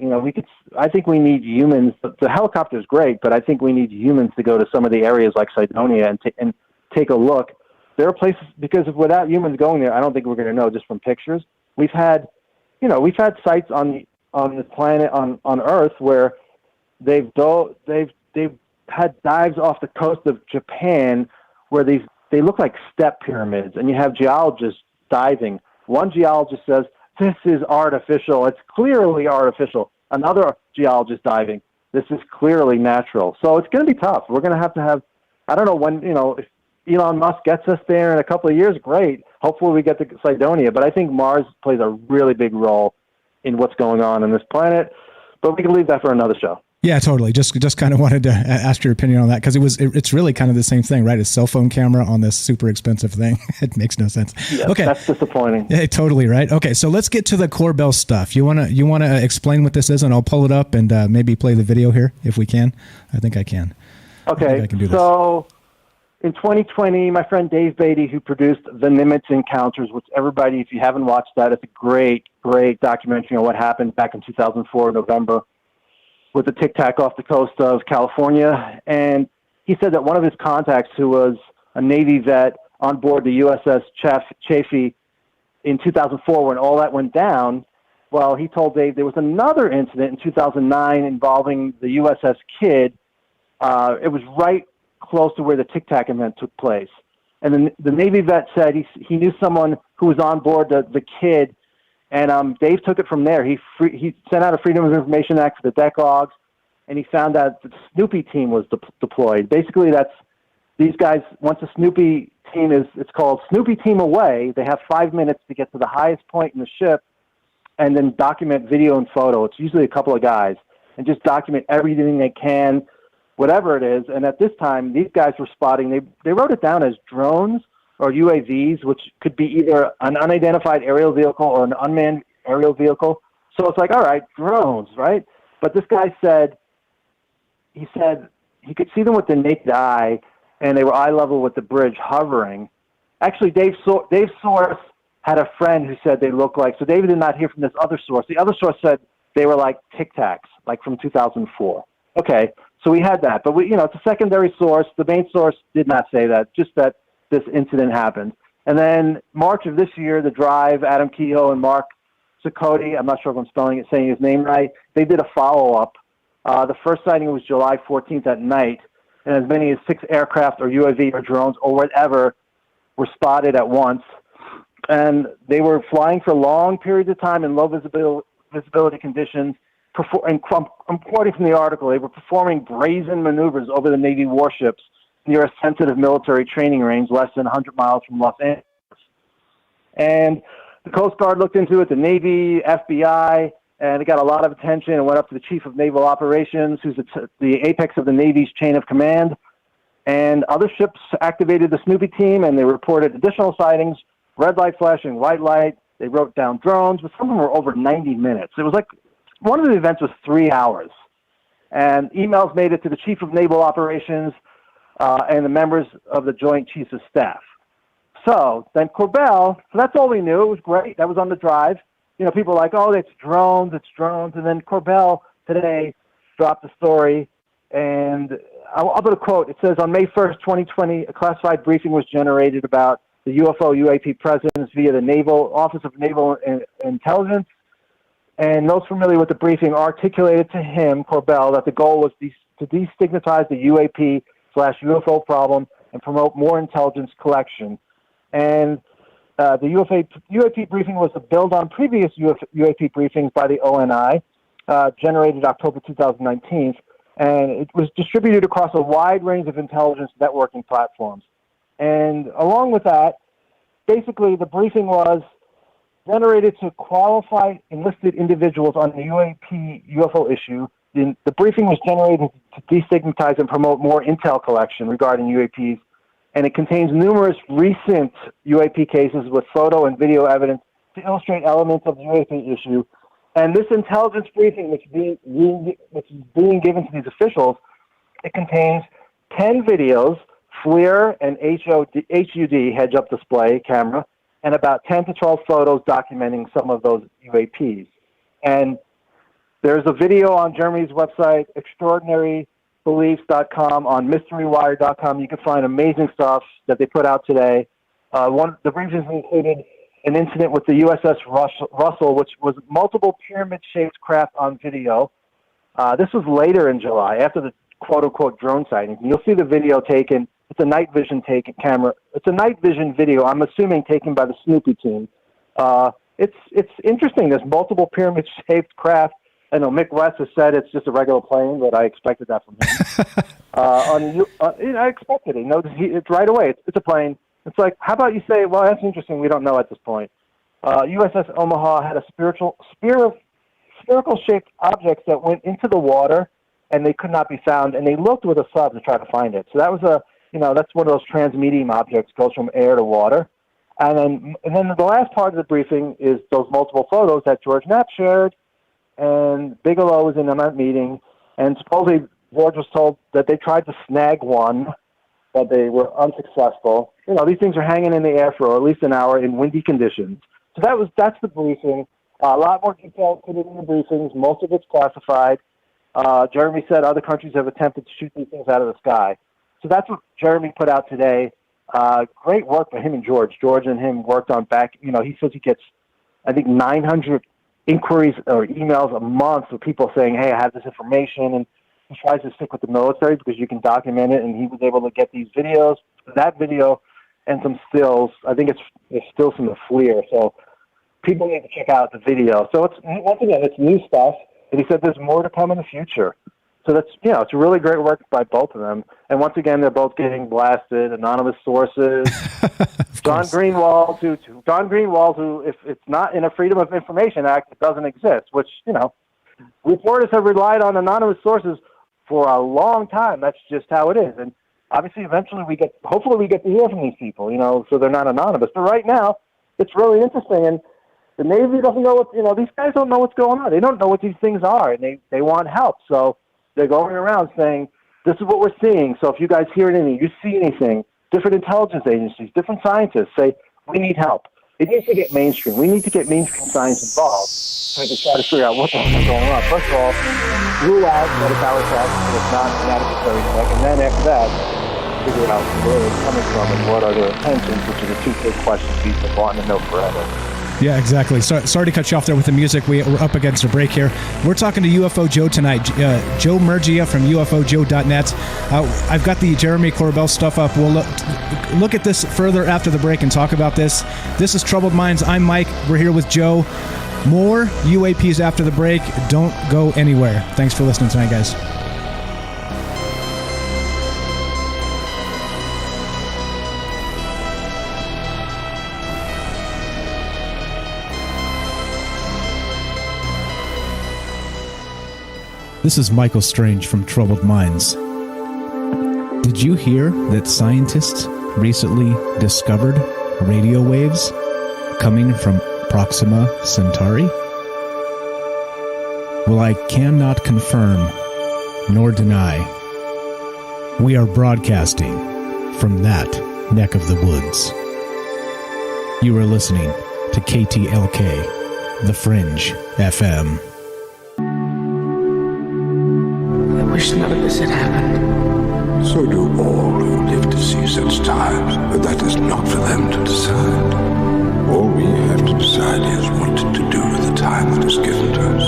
I think we need humans. The helicopter is great, but I think we need humans to go to some of the areas like Cydonia and take a look. There are places, because without humans going there, I don't think we're going to know just from pictures. We've had sites on the planet on Earth where they've had dives off the coast of Japan where they look like step pyramids, and you have geologists diving. One geologist says, "This is artificial. It's clearly artificial." Another geologist diving, "This is clearly natural." So it's going to be tough. We're going to have, I don't know when, if Elon Musk gets us there in a couple of years, great. Hopefully we get to Cydonia. But I think Mars plays a really big role in what's going on this planet. But we can leave that for another show. Yeah, totally. Just kind of wanted to ask your opinion on that, because it's really kind of the same thing, right? A cell phone camera on this super expensive thing. It makes no sense. Yeah, okay, that's disappointing. Yeah, totally right. Okay, so let's get to the Corbell stuff. You wanna explain what this is, and I'll pull it up and maybe play the video here if we can. I think I can. Okay, I can do this. So in 2020, my friend Dave Beatty, who produced The Nimitz Encounters, which everybody, if you haven't watched that, it's a great documentary on what happened back in 2004, November, with the Tic Tac off the coast of California. And he said that one of his contacts, who was a Navy vet on board the USS Chaffee in 2004, when all that went down, well, he told Dave there was another incident in 2009 involving the USS Kidd. It was right close to where the Tic Tac event took place. And then the Navy vet said he knew someone who was on board the Kidd. And Dave took it from there. He sent out a Freedom of Information Act for the deck logs, and he found out that the Snoopy team was deployed. Basically, that's these guys, once a Snoopy team it's called Snoopy Team Away, they have 5 minutes to get to the highest point in the ship and then document video and photo. It's usually a couple of guys, and just document everything they can, whatever it is. And at this time, these guys were spotting, they wrote it down as drones or UAVs, which could be either an unidentified aerial vehicle or an unmanned aerial vehicle. So it's like, all right, drones, right? But this guy said he could see them with the naked eye, and they were eye level with the bridge hovering. Actually, Dave's source had a friend who said they looked like, so David did not hear from this other source. The other source said they were like Tic Tacs, like from 2004. Okay, so we had that. But it's a secondary source. The main source did not say that, just that this incident happened. And then March of this year, The Drive, Adam Kehoe and Mark Cicotti, I'm not sure if I'm saying his name right, they did a follow-up. The first sighting was July 14th at night, and as many as 6 aircraft or UAV or drones or whatever were spotted at once. And they were flying for long periods of time in low visibility conditions. And I'm quoting from the article, they were performing brazen maneuvers over the Navy warships near a sensitive military training range less than 100 miles from Los Angeles. And the Coast Guard looked into it, the Navy, FBI, and it got a lot of attention and went up to the Chief of Naval Operations, who's the apex of the Navy's chain of command. And other ships activated the Snoopy team, and they reported additional sightings, red light flashing, white light. They wrote down drones, but some of them were over 90 minutes. It was like, one of the events was 3 hours. And emails made it to the Chief of Naval Operations, and the members of the Joint Chiefs of Staff. So then Corbell, so that's all we knew. It was great. That was on The Drive. People were like, oh, it's drones. And then Corbell today dropped the story, and I'll put a quote. It says, on May 1st, 2020, a classified briefing was generated about the UFO UAP presence via the Naval Office of Naval Intelligence. And those familiar with the briefing articulated to him, Corbell, that the goal was to destigmatize the UAP/UFO problem and promote more intelligence collection. And the UAP briefing was to build on previous UAP briefings by the ONI, generated October 2019, and it was distributed across a wide range of intelligence networking platforms. And along with that, basically the briefing was generated to qualify enlisted individuals on the UFO issue. The briefing was generated to destigmatize and promote more intel collection regarding UAPs and it contains numerous recent UAP cases with photo and video evidence to illustrate elements of the UAP issue. And this intelligence briefing, which is being given to these officials, it contains 10 videos, FLIR and HUD, heads-up display camera, and about 10 to 12 photos documenting some of those UAPs. And there's a video on Jeremy's website, extraordinarybeliefs.com, on mysterywire.com. You can find amazing stuff that they put out today. The briefings included an incident with the USS Russell, which was multiple pyramid-shaped craft on video. This was later in July, after the quote-unquote drone sightings. You'll see the video taken. It's a night vision camera. It's a night vision video, I'm assuming, taken by the Snoopy team. It's interesting. There's multiple pyramid-shaped craft. I know Mick West has said it's just a regular plane, but I expected that from him. I expected it. It's right away. It's a plane. It's like, how about you say, well, that's interesting. We don't know at this point. USS Omaha had a spherical-shaped objects that went into the water, and they could not be found. And they looked with a sub to try to find it. So that was that's one of those transmedium objects, goes from air to water. And then the last part of the briefing is those multiple photos that George Knapp shared, and Bigelow was in on that meeting, and supposedly George was told that they tried to snag one, but they were unsuccessful. These things are hanging in the air for at least an hour in windy conditions. So that's the briefing. A lot more detail put in the briefings. Most of it's classified. Jeremy said other countries have attempted to shoot these things out of the sky. So that's what Jeremy put out today. Great work by him and George. George and him worked on he says he gets, I think, 900 inquiries or emails a month of people saying, hey, I have this information, and he tries to stick with the military because you can document it, and he was able to get these videos, that video, and some stills. I think it's stills from the FLIR, so people need to check out the video. So once again, it's new stuff, and he said there's more to come in the future. So that's, it's really great work by both of them. And once again, they're both getting blasted, anonymous sources. Don Greenwald, who, if it's not in a Freedom of Information Act, it doesn't exist, which, reporters have relied on anonymous sources for a long time. That's just how it is. And obviously, eventually hopefully we get to hear from these people, so they're not anonymous. But right now, it's really interesting. And the Navy doesn't know these guys don't know what's going on. They don't know what these things are, and they want help. So they're going around saying, this is what we're seeing. So if you guys hear anything, you see anything, different intelligence agencies, different scientists say, we need help. It needs to get mainstream. We need to get mainstream science involved so we can try to figure out what the hell is going on. First of all, rule out that it's our test, that it's not an adversary tech, and then after that, figure out where it's coming from and what are their intentions, which are the two big questions people want to know forever. Yeah, exactly. Sorry to cut you off there with the music. We're up against a break here. We're talking to UFO Joe tonight. Joe Murgia from UFOJoe.net. I've got the Jeremy Corbell stuff up. We'll look at this further after the break and talk about this. This is Troubled Minds. I'm Mike. We're here with Joe. More UAPs after the break. Don't go anywhere. Thanks for listening tonight, guys. This is Michael Strange from Troubled Minds. Did you hear that scientists recently discovered radio waves coming from Proxima Centauri? Well, I cannot confirm nor deny. We are broadcasting from that neck of the woods. You are listening to KTLK, The Fringe FM. I wish none of this had happened. So do all who live to see such times, but that is not for them to decide. All we have to decide is what to do with the time that is given to us.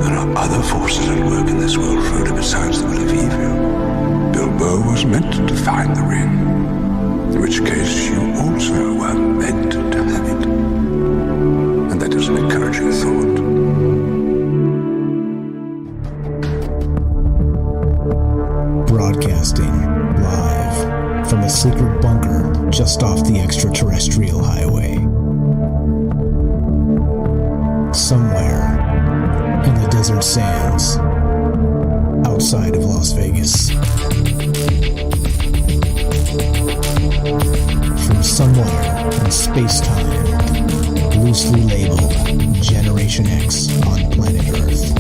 There are other forces at work in this world, Frodo, besides the will of evil. Bilbo was meant to find the ring, in which case you also were meant to have it. And that is an encouraging thought. Broadcasting live from a secret bunker just off the extraterrestrial highway. Somewhere in the desert sands outside of Las Vegas. from somewhere in space-time, loosely labeled Generation X on planet Earth.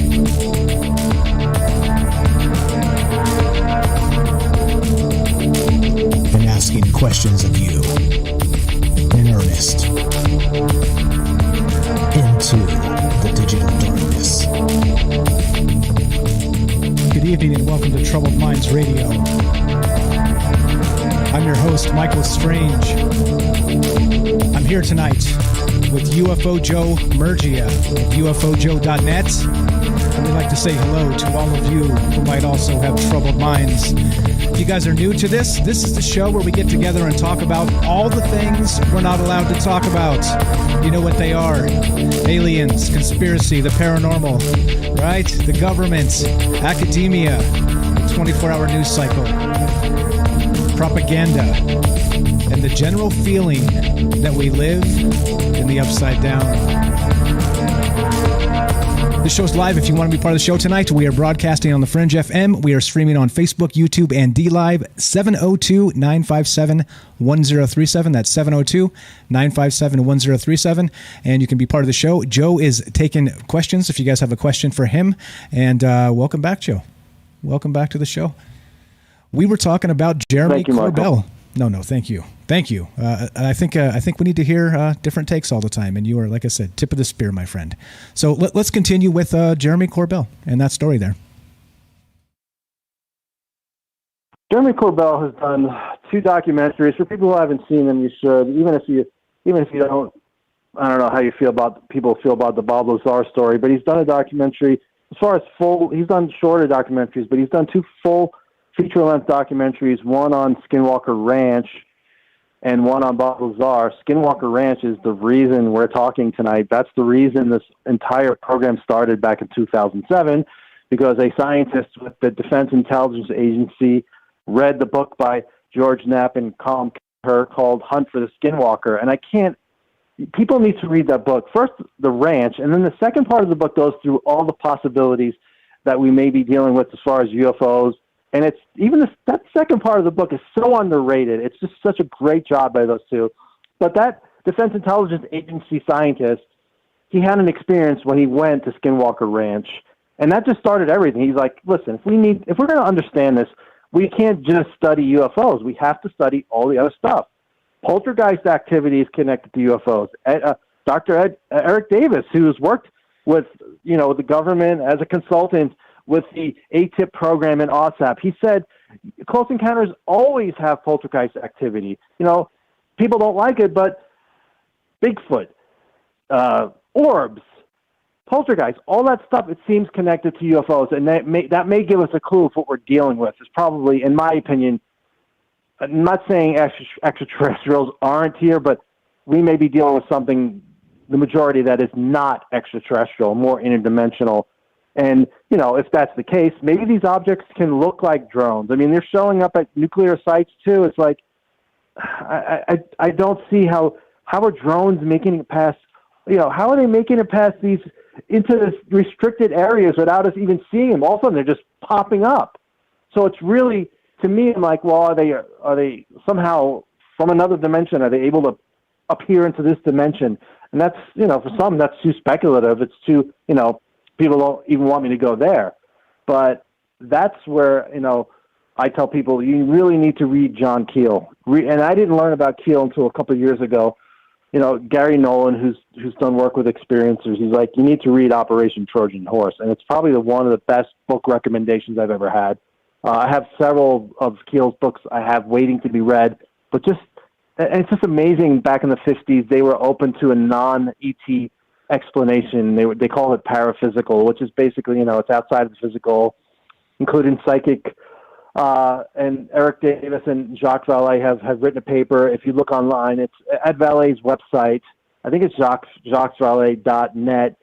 And asking questions of you in earnest into the digital darkness. Good evening and welcome to Troubled Minds Radio. I'm your host, Michael Strange. I'm here tonight with UFO Joe Murgia of UFOJoe.net. And we'd like to say hello to all of you who might also have troubled minds. If you guys are new to this is the show where we get together and talk about all the things we're not allowed to talk about. You know what they are. Aliens, conspiracy, the paranormal, right? The government, academia, the 24-hour news cycle, propaganda, and the general feeling that we live in the upside down. This show's live. If you want to be part of the show tonight, we are broadcasting on the Fringe FM. We are streaming on Facebook, YouTube, and DLive. 702-957-1037. That's 702-957-1037. And you can be part of the show. Joe is taking questions if you guys have a question for him. And welcome back, Joe. Welcome back to the show. We were talking about Jeremy Corbell. No, thank you. I think we need to hear different takes all the time, and you are, like I said, tip of the spear, my friend. So let's continue with Jeremy Corbell and that story there. Jeremy Corbell has done 2 documentaries. For people who haven't seen them, you should. Even if you don't, I don't know how you feel about the Bob Lazar story, but he's done a documentary. As far as he's done shorter documentaries, but he's done 2 full feature-length documentaries, one on Skinwalker Ranch and one on Bob Lazar. Skinwalker Ranch is the reason we're talking tonight. That's the reason this entire program started back in 2007, because a scientist with the Defense Intelligence Agency read the book by George Knapp and Colin Kerr called Hunt for the Skinwalker. And people need to read that book. First, the ranch, and then the second part of the book goes through all the possibilities that we may be dealing with as far as UFOs. And it's even that second part of the book is so underrated. It's just such a great job by those 2. But that Defense Intelligence Agency scientist, he had an experience when he went to Skinwalker Ranch, and that just started everything. He's like, listen, if we're going to understand this, we can't just study UFOs. We have to study all the other stuff. Poltergeist activity is connected to UFOs. Dr. Eric Davis, who's worked with the government as a consultant with the ATIP program in OSAP. He said close encounters always have poltergeist activity. People don't like it, but Bigfoot, orbs, poltergeist, all that stuff, it seems connected to UFOs, and that may give us a clue of what we're dealing with. It's probably, in my opinion, I'm not saying extraterrestrials aren't here, but we may be dealing with something, the majority that is not extraterrestrial, more interdimensional. And, if that's the case, maybe these objects can look like drones. I mean, they're showing up at nuclear sites, too. It's like, I don't see how are drones making it past, how are they making it past these, into this restricted areas without us even seeing them? All of a sudden, they're just popping up. So it's really, to me, I'm like, well, are they somehow from another dimension? Are they able to appear into this dimension? And that's, for some, that's too speculative. It's too, people don't even want me to go there. But that's where, I tell people you really need to read John Keel. And I didn't learn about Keel until a couple of years ago. Gary Nolan, who's done work with experiencers, he's like, you need to read Operation Trojan Horse. And it's probably one of the best book recommendations I've ever had. I have several of Keel's books I have waiting to be read. But it's just amazing, back in the 50s, they were open to a non-ET explanation. They call it paraphysical, which is basically, it's outside of the physical, including psychic. And Eric Davis and Jacques Vallée have written a paper. If you look online, it's at Vallee's website. I think it's jacquesvallée.net.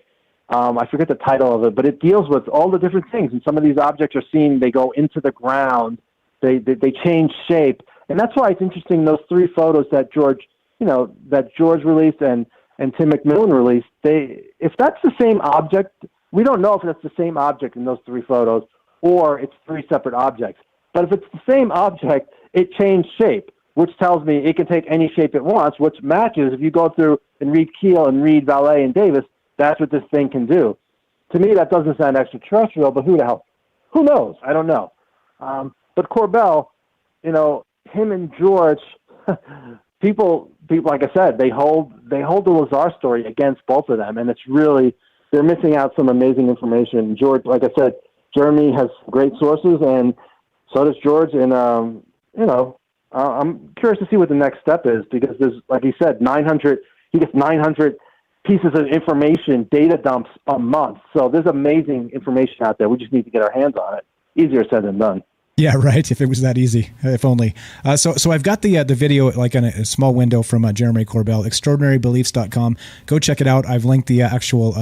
I forget the title of it, but it deals with all the different things. And some of these objects are seen, they go into the ground, they change shape. And that's why it's interesting, those 3 photos that George released and Tim McMillan released, if that's the same object, we don't know if that's the same object in those 3 photos or it's 3 separate objects. But if it's the same object, it changed shape. which tells me it can take any shape it wants, which matches, if you go through and read Keel and read Vallée and Davis, that's what this thing can do. To me, that doesn't sound extraterrestrial, but who the hell? Who knows? I don't know. But Corbell, you know, him and George, people, like I said, they hold the Lazar story against both of them, and it's really, they're missing out some amazing information. George, like I said, Jeremy has great sources, and so does George, and you know, I'm curious to see what the next step is, because there's, like he said, 900. He gets 900 pieces of information, data dumps a month. So there's amazing information out there. We just need to get our hands on it. Easier said than done. Yeah, right. If it was that easy, if only. So I've got the video like in a small window from Jeremy Corbell, extraordinarybeliefs.com. Go check it out. I've linked the actual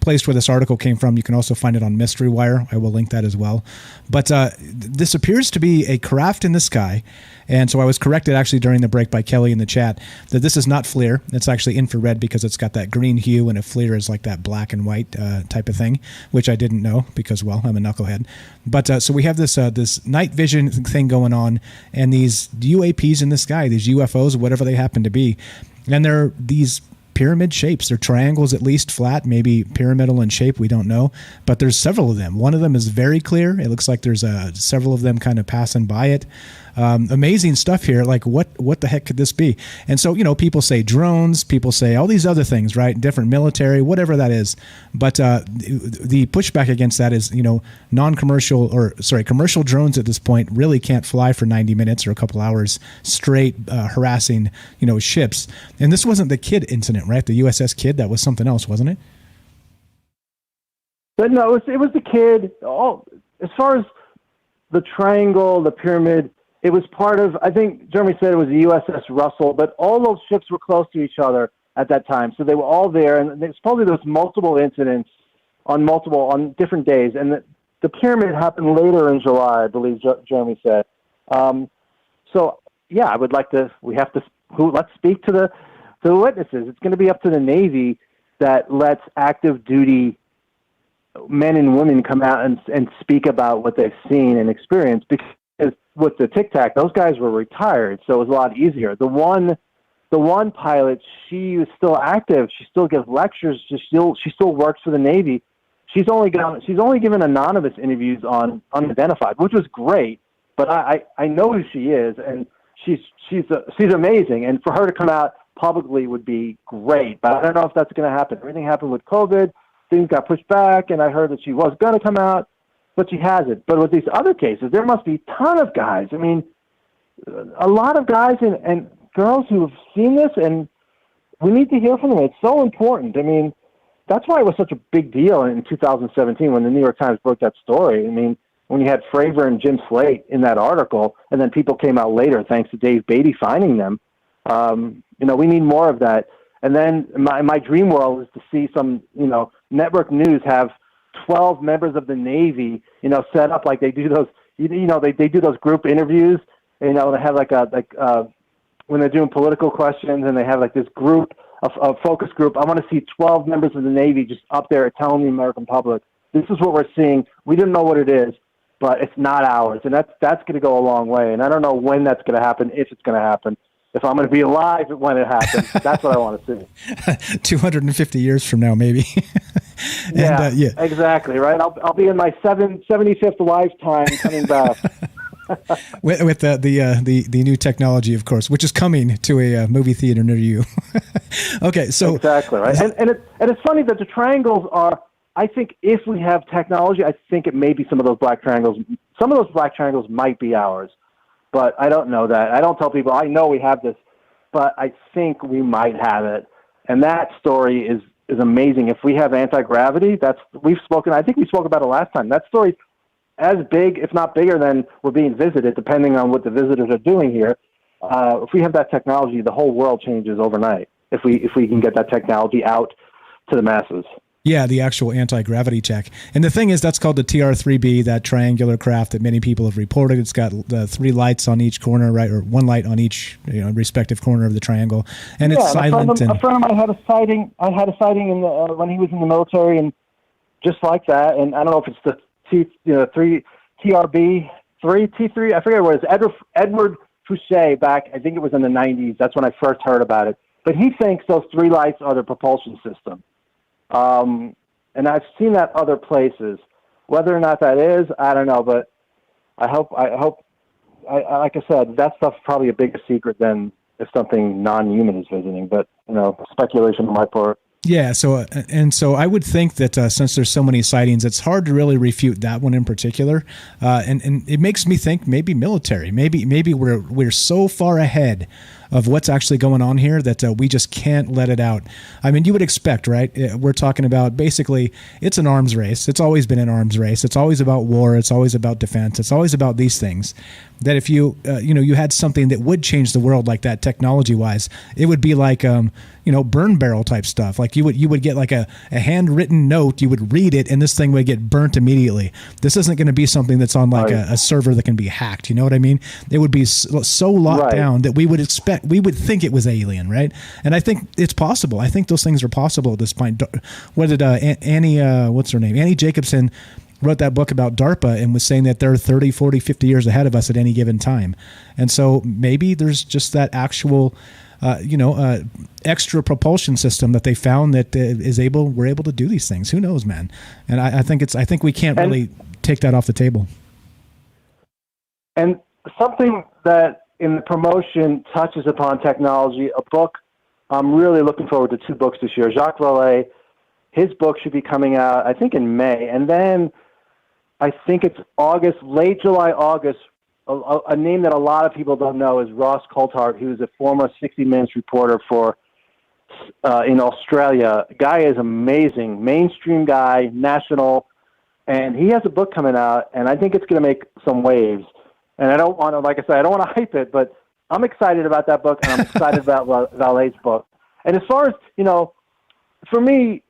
place where this article came from. You can also find it on Mystery Wire. I will link that as well. But this appears to be a craft in the sky. And so I was corrected actually during the break by Kelly in the chat that this is not FLIR. It's actually infrared because it's got that green hue, and a FLIR is like that black and white type of thing, which I didn't know because, well, I'm a knucklehead. But so we have this this night vision thing going on, and these UAPs in the sky, these UFOs, whatever they happen to be. And they're these pyramid shapes. They're triangles, at least flat, maybe pyramidal in shape. We don't know, but there's several of them. One of them is very clear. It looks like there's several of them kind of passing by it. Amazing stuff here. Like what the heck could this be? And so, you know, people say drones, people say all these other things, right? Different military, whatever that is. But the pushback against that is, you know, commercial drones at this point really can't fly for 90 minutes or a couple hours straight, harassing, you know, ships. And this wasn't the Kidd incident, right? The USS Kidd, that was something else, wasn't it? But no, it was the Kidd. As far as the triangle, the pyramid, it was part of, I think Jeremy said it was the USS Russell, but all those ships were close to each other at that time. So they were all there, and supposedly there was multiple incidents on different days. And the pyramid happened later in July, I believe Jeremy said. So, yeah, I would like to, let's speak to the witnesses. It's going to be up to the Navy that lets active duty men and women come out and speak about what they've seen and experienced, because with the Tic Tac, those guys were retired, so it was a lot easier. The one pilot, she was still active. She still gives lectures. She still works for the Navy. She's only given anonymous interviews on unidentified, which was great. But I know who she is, and she's amazing. And for her to come out publicly would be great. But I don't know if that's going to happen. Everything happened with COVID. Things got pushed back, and I heard that she was going to come out, but she hasn't. But with these other cases, there must be a ton of guys. I mean, a lot of guys and girls who have seen this, and we need to hear from them. It's so important. I mean, that's why it was such a big deal in 2017 when the New York Times broke that story. I mean, when you had Fravor and Jim Slate in that article, and then people came out later thanks to Dave Beatty finding them. You know, we need more of that. And then my dream world is to see some, you know, network news have 12 members of the Navy, you know, set up like they do those, you know, they do those group interviews. You know, they have when they're doing political questions, and they have like this group, a focus group. I want to see 12 members of the Navy just up there telling the American public, this is what we're seeing. We didn't know what it is, but it's not ours. And that's going to go a long way. And I don't know when that's going to happen, if it's going to happen. If I'm going to be alive when it happens, that's what I want to see. 250 years from now, maybe. And, yeah, exactly, right? I'll be in my 75th lifetime coming back. with the new technology, of course, which is coming to a movie theater near you. Okay, so exactly right, and it's funny that the triangles are. I think if we have technology, I think it may be some of those black triangles. Some of those black triangles might be ours. But I don't know that. I don't tell people, I know we have this, but I think we might have it. And that story is amazing. If we have anti-gravity, I think we spoke about it last time. That story's as big, if not bigger, than we're being visited, depending on what the visitors are doing here. If we have that technology, the whole world changes overnight, if we can get that technology out to the masses. Yeah, the actual anti-gravity tech. And the thing is, that's called the TR-3B, that triangular craft that many people have reported. It's got the 3 lights on each corner, right, or 1 light on each, you know, respective corner of the triangle, and it's silent. A friend of mine had a sighting. I had a sighting in when he was in the military, and just like that. And I don't know if it's the TRB 3 T3. I forget what it is. Edward Fouché back, I think it was in the 90s. That's when I first heard about it. But he thinks those three lights are the propulsion system. And I've seen that other places. Whether or not that is, I don't know. But I hope, like I said, that stuff's probably a bigger secret than if something non-human is visiting. But, speculation on my part. Yeah, so I would think that since there's so many sightings, it's hard to really refute that one in particular, and it makes me think maybe military, maybe we're so far ahead of what's actually going on here that we just can't let it out. I mean, you would expect, right? We're talking about basically it's an arms race. It's always been an arms race. It's always about war. It's always about defense. It's always about these things. That if you you had something that would change the world like that technology wise, it would be like burn barrel type stuff. Like you would get like a handwritten note, you would read it, and this thing would get burnt immediately. This isn't going to be something that's on like a server that can be hacked. You know what I mean? It would be so locked down that we would think it was alien, right? And I think it's possible. I think those things are possible at this point. What did Annie, what's her name? Annie Jacobson wrote that book about DARPA and was saying that they're 30, 40, 50 years ahead of us at any given time. And so maybe there's just that actual, extra propulsion system that they found that we're able to do these things. Who knows, man? And I think we can't really take that off the table. And something that in the promotion touches upon technology, a book, I'm really looking forward to 2 books this year. Jacques Vallée, his book should be coming out, I think, in May. And then I think it's August, late July, August. A name that a lot of people don't know is Ross Coulthart, who's a former 60 Minutes reporter in Australia. Guy is amazing, mainstream guy, national, and he has a book coming out, and I think it's going to make some waves. And I don't want to, like I said, I don't want to hype it, but I'm excited about that book, and I'm excited about Vallée's book. And as far as, for me,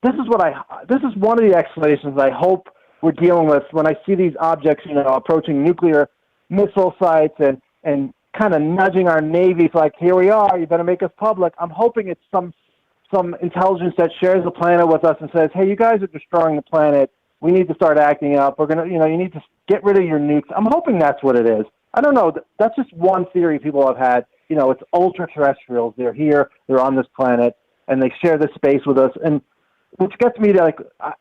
this is one of the explanations I hope we're dealing with when I see these objects, approaching nuclear missile sites and kind of nudging our Navy, like, here we are, you better make us public. I'm hoping it's some intelligence that shares the planet with us and says, hey, you guys are destroying the planet. We need to start acting up. We're going to, you need to get rid of your nukes. I'm hoping that's what it is. I don't know. That's just one theory people have had. It's ultra-terrestrials. They're here. They're on this planet, and they share this space with us. And which gets me to,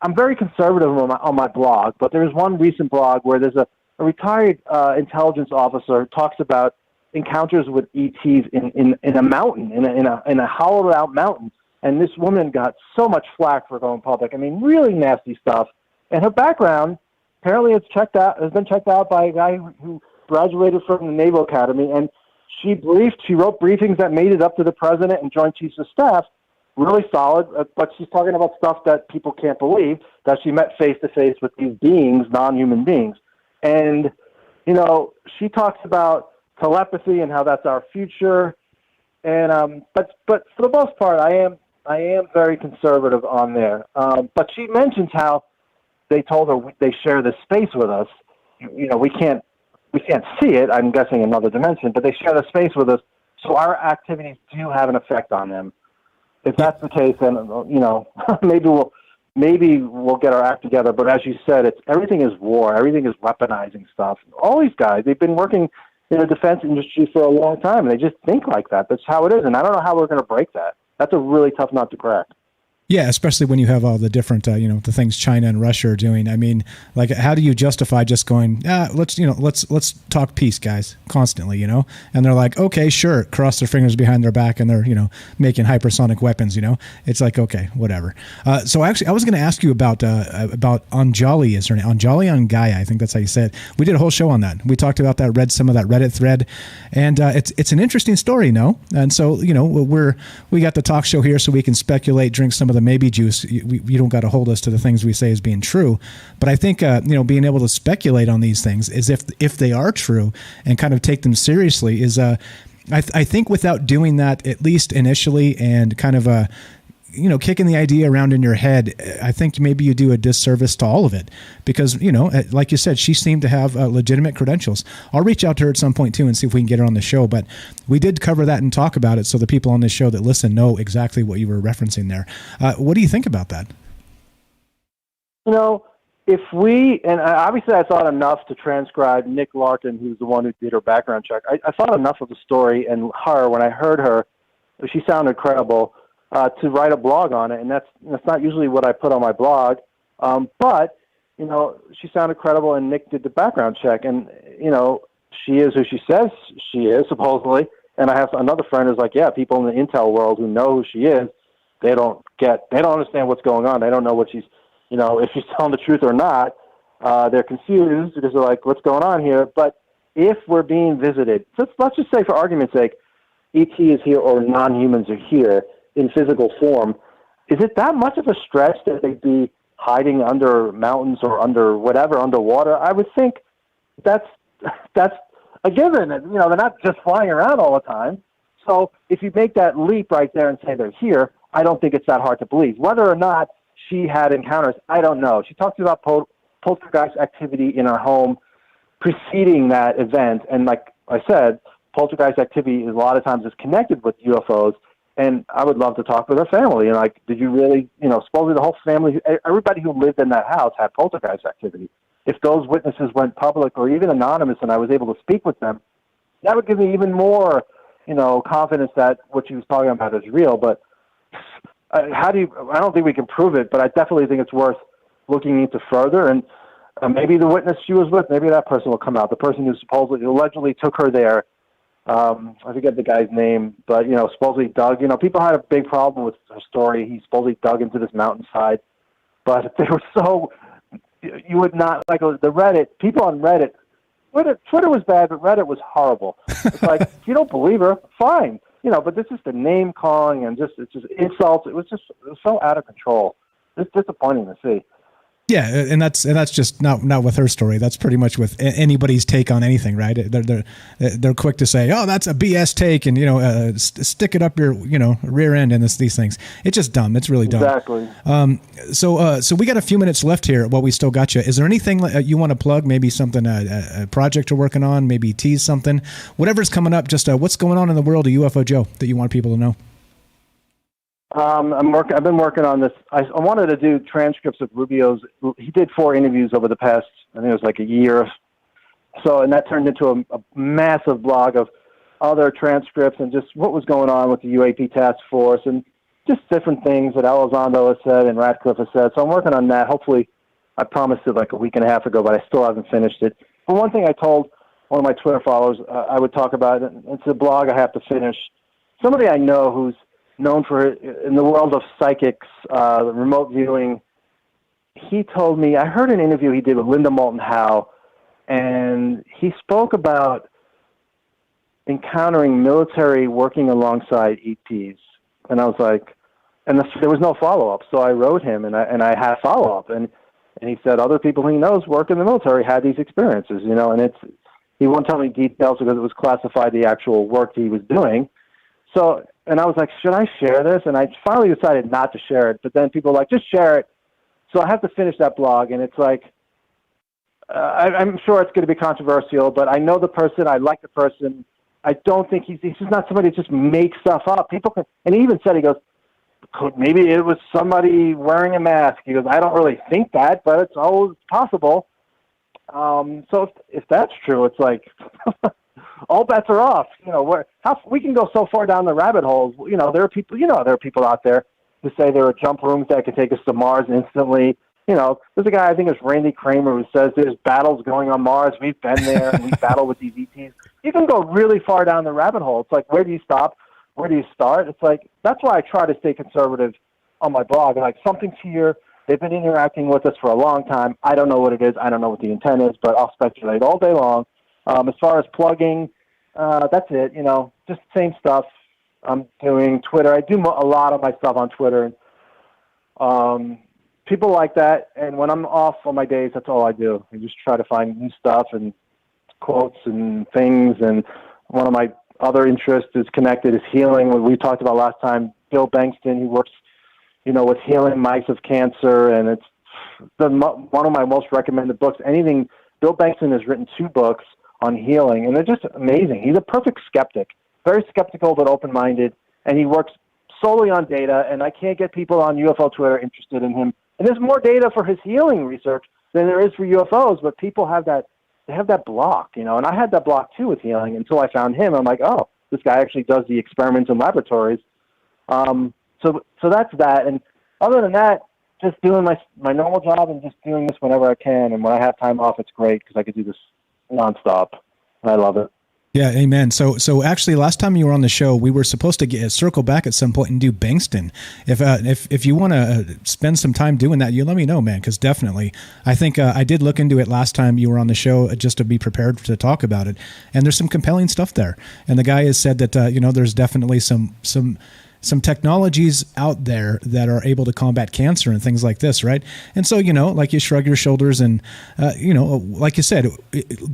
I'm very conservative on my blog, but there's one recent blog where there's a retired intelligence officer who talks about encounters with ETs in a mountain, in a hollowed-out mountain. And this woman got so much flack for going public. I mean, really nasty stuff. And her background, apparently has been checked out by a guy who graduated from the Naval Academy, and she wrote briefings that made it up to the President and Joint Chiefs of Staff. Really solid, but she's talking about stuff that people can't believe, that she met face-to-face with these beings, non-human beings. And, she talks about telepathy and how that's our future. And but for the most part, I am very conservative on there. But she mentions how they told her they share this space with us. We can't see it. I'm guessing another dimension, but they share the space with us. So our activities do have an effect on them. If that's the case, then maybe we'll get our act together. But as you said, everything is war. Everything is weaponizing stuff. All these guys, they've been working in the defense industry for a long time, and they just think like that. That's how it is, and I don't know how we're going to break that. That's a really tough nut to crack. Yeah, especially when you have all the different, the things China and Russia are doing. I mean, like, how do you justify just going, let's talk peace, guys, constantly, And they're like, okay, sure, cross their fingers behind their back, and they're, making hypersonic weapons, It's like, okay, whatever. So actually, I was going to ask you about Anjali, is her name? Anjali Angaya, I think that's how you say it. We did a whole show on that. We talked about that, read some of that Reddit thread, and it's an interesting story, no? And so, we got the talk show here so we can speculate, drink some of the maybe juice. You don't got to hold us to the things we say as being true, but I think being able to speculate on these things is if they are true and kind of take them seriously is I think without doing that at least initially and kind of kicking the idea around in your head, I think maybe you do a disservice to all of it because, like you said, she seemed to have legitimate credentials. I'll reach out to her at some point too and see if we can get her on the show, but we did cover that and talk about it so the people on this show that listen know exactly what you were referencing there. What do you think about that? if we, and obviously I thought enough to transcribe Nick Larkin, who's the one who did her background check. I thought enough of the story and her, when I heard her, she sounded credible, to write a blog on it. And that's not usually what I put on my blog. But, you know, she sounded credible, and Nick did the background check. And, you know, she is who she says she is, supposedly. And I have another friend who's like, yeah, people in the intel world who know who she is, they don't understand what's going on. They don't know what she's, you know, if she's telling the truth or not. They're confused because they're like, what's going on here? But if we're being visited, let's just say for argument's sake, ET is here or non-humans are here in physical form, is it that much of a stretch that they'd be hiding under mountains or under whatever, underwater? I would think that's a given. You know, they're not just flying around all the time. So if you make that leap right there and say they're here, I don't think it's that hard to believe. Whether or not she had encounters, I don't know. She talks about poltergeist activity in her home preceding that event. And like I said, poltergeist activity a lot of times is connected with UFOs. And I would love to talk with her family. And like, did you really, you know, supposedly the whole family, everybody who lived in that house had poltergeist activity. If those witnesses went public or even anonymous and I was able to speak with them, that would give me even more, you know, confidence that what she was talking about is real. But I don't think we can prove it, but I definitely think it's worth looking into further. And maybe the witness she was with, maybe that person will come out. The person who supposedly, allegedly took her there, I forget the guy's name, but, you know, supposedly dug, you know, people had a big problem with her story. He supposedly dug into this mountainside, but they were so, you would not, like the Reddit, people on Reddit, Twitter was bad, but Reddit was horrible. It's like, if you don't believe her, fine. You know, but this is the name calling and it's just insults. It was so out of control. It's disappointing to see. Yeah, and that's just not with her story. That's pretty much with anybody's take on anything, right? They're quick to say, "Oh, that's a BS take," and you know, stick it up your rear end and these things. It's just dumb. It's really dumb. Exactly. So we got a few minutes left here. While we still got you, is there anything you want to plug? Maybe something, a project you're working on? Maybe tease something. Whatever's coming up. Just what's going on in the world of UFO Joe that you want people to know? I've been working on this. I wanted to do transcripts of Rubio's. He did 4 interviews over the past, I think it was like a year. So, and that turned into a massive blog of other transcripts and just what was going on with the UAP task force and just different things that Elizondo has said and Ratcliffe has said. So I'm working on that. Hopefully, I promised it like a week and a half ago, but I still haven't finished it. But one thing I told one of my Twitter followers I would talk about, it's a blog I have to finish. Somebody I know who's known for, in the world of psychics, remote viewing, he told me, I heard an interview he did with Linda Moulton Howe, and he spoke about encountering military working alongside ETs. And I was like, and there was no follow-up. So I wrote him, and I had follow-up. And he said other people he knows work in the military had these experiences, you know, and he won't tell me details because it was classified, the actual work he was doing. So, and I was like, should I share this? And I finally decided not to share it. But then people were like, just share it. So I have to finish that blog. And it's like, I'm sure it's going to be controversial, but I know the person. I like the person. I don't think he's just not somebody that just makes stuff up. People can, and he even said, he goes, maybe it was somebody wearing a mask. He goes, I don't really think that, but it's always possible. So if that's true, it's like, all bets are off. You know, we can go so far down the rabbit holes. You know, there are people out there who say there are jump rooms that can take us to Mars instantly. You know, there's a guy, I think it's Randy Kramer, who says there's battles going on Mars. We've been there and we battle with these ETs. You can go really far down the rabbit hole. It's like, where do you stop? Where do you start? It's like, that's why I try to stay conservative on my blog. Like, something's here. They've been interacting with us for a long time. I don't know what it is. I don't know what the intent is, but I'll speculate all day long. As far as plugging, that's it. You know, just the same stuff I'm doing. Twitter, I do a lot of my stuff on Twitter. People like that, and when I'm off on my days, that's all I do. I just try to find new stuff and quotes and things. And one of my other interests is connected is healing. What we talked about last time, Bill Bankston, he works, you know, with healing mice of cancer, and it's one of my most recommended books. Anything, Bill Bankston has written 2 books on healing, and they're just amazing. He's a perfect skeptic, very skeptical but open-minded, and he works solely on data, and I can't get people on UFO Twitter interested in him. And there's more data for his healing research than there is for UFOs. But people have that, they have that block, and I had that block too with healing until I found him. I'm like, oh, this guy actually does the experiments in laboratories. So that's that. And other than that, just doing my normal job and just doing this whenever I can. And when I have time off, it's great because I could do this nonstop. And I love it. Yeah, amen. So actually, last time you were on the show, we were supposed to circle back at some point and do Bankston. If you want to spend some time doing that, you let me know, man, because definitely, I think I did look into it last time you were on the show just to be prepared to talk about it, and there's some compelling stuff there. And the guy has said that there's definitely some technologies out there that are able to combat cancer and things like this, right? And so, like you shrug your shoulders and, like you said,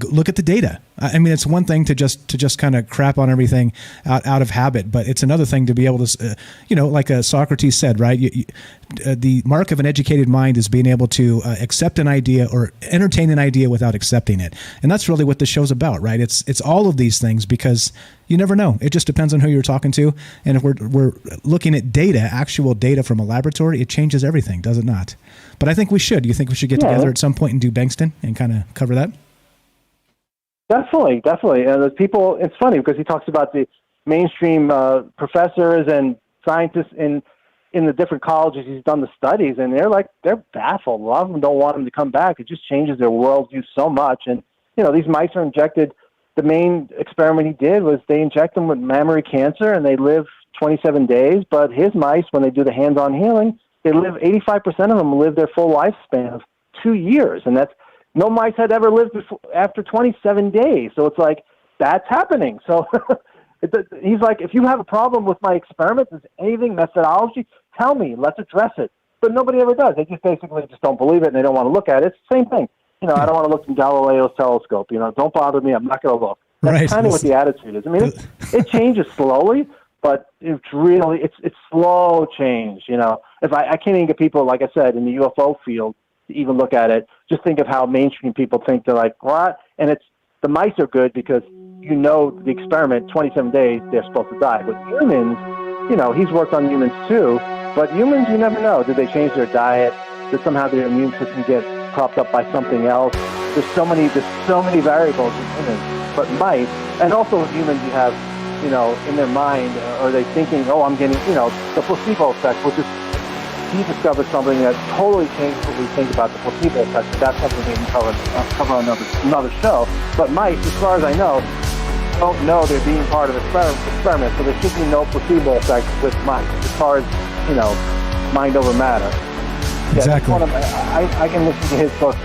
look at the data. I mean, it's one thing to just kind of crap on everything out of habit, but it's another thing to be able to, like Socrates said, right? The mark of an educated mind is being able to accept an idea or entertain an idea without accepting it. And that's really what the show's about, right? It's all of these things because you never know. It just depends on who you're talking to. And if we're looking at data, actual data from a laboratory, it changes everything, does it not? But I think we should. You think we should get together at some point and do Bankston and kind of cover that? Definitely. And the people, it's funny because he talks about the mainstream professors and scientists in the different colleges he's done the studies, and they're baffled. A lot of them don't want him to come back. It just changes their worldview so much. And, these mice are injected. The main experiment he did was they inject them with mammary cancer, and they live 27 days. But his mice, when they do the hands-on healing, they live 85% of them live their full lifespan of 2 years, and no mice had ever lived after 27 days. So it's like that's happening. So he's like, if you have a problem with my experiments, is anything methodology, tell me. Let's address it. But nobody ever does. They just basically don't believe it, and they don't want to look at it. It's the same thing. I don't want to look in Galileo's telescope. Don't bother me. I'm not going to look. That's kind of what the attitude is. I mean, it changes slowly, but it's slow change. If I can't even get people, like I said, in the UFO field to even look at it. Just think of how mainstream people think. They're like, what? And the mice are good because the experiment, 27 days, they're supposed to die. But humans, he's worked on humans too. But humans, you never know. Did they change their diet? Did somehow their immune system get propped up by something else? There's so many variables in humans. But mice, and also with humans, you have, in their mind, are they thinking, oh, I'm getting, the placebo effect, which is, he discovered something that totally changed what we think about the placebo effect. That's something we can cover on another show. But mice, as far as I know, don't know they're being part of the experiment, so there should be no placebo effect with mice, as far as, mind over matter. Exactly. I can listen to his book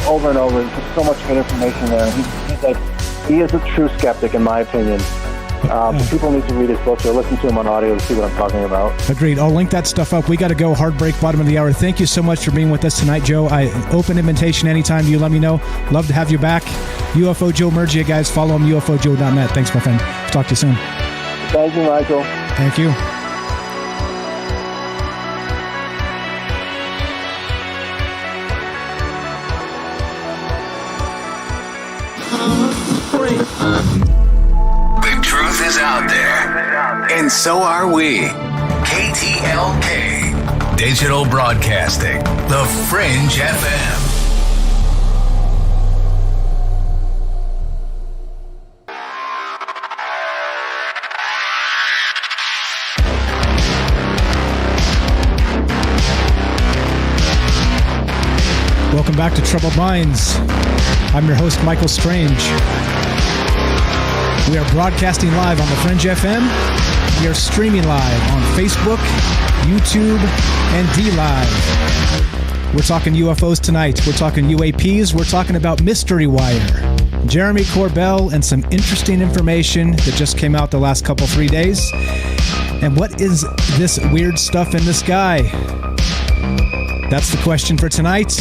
over and over. There's so much good information there. He is a true skeptic, in my opinion. People need to read his books or listen to him on audio to see what I'm talking about. Agreed. I'll link that stuff up. We got to go. Hard break, bottom of the hour. Thank you so much for being with us tonight, Joe. Open invitation anytime. You let me know. Love to have you back. UFO Joe Murgia, guys. Follow him, ufojoe.net. Thanks, my friend. Talk to you soon. Thank you, Michael. Thank you. The truth is out there, and so are we. KTLK, Digital Broadcasting, The Fringe FM. Welcome back to Troubled Minds. I'm your host, Michael Strange. We are broadcasting live on the Fringe FM. We are streaming live on Facebook, YouTube, and DLive. We're talking UFOs tonight. We're talking UAPs. We're talking about Mystery Wire, Jeremy Corbell, and some interesting information that just came out the last 3 days. And what is this weird stuff in the sky? That's the question for tonight.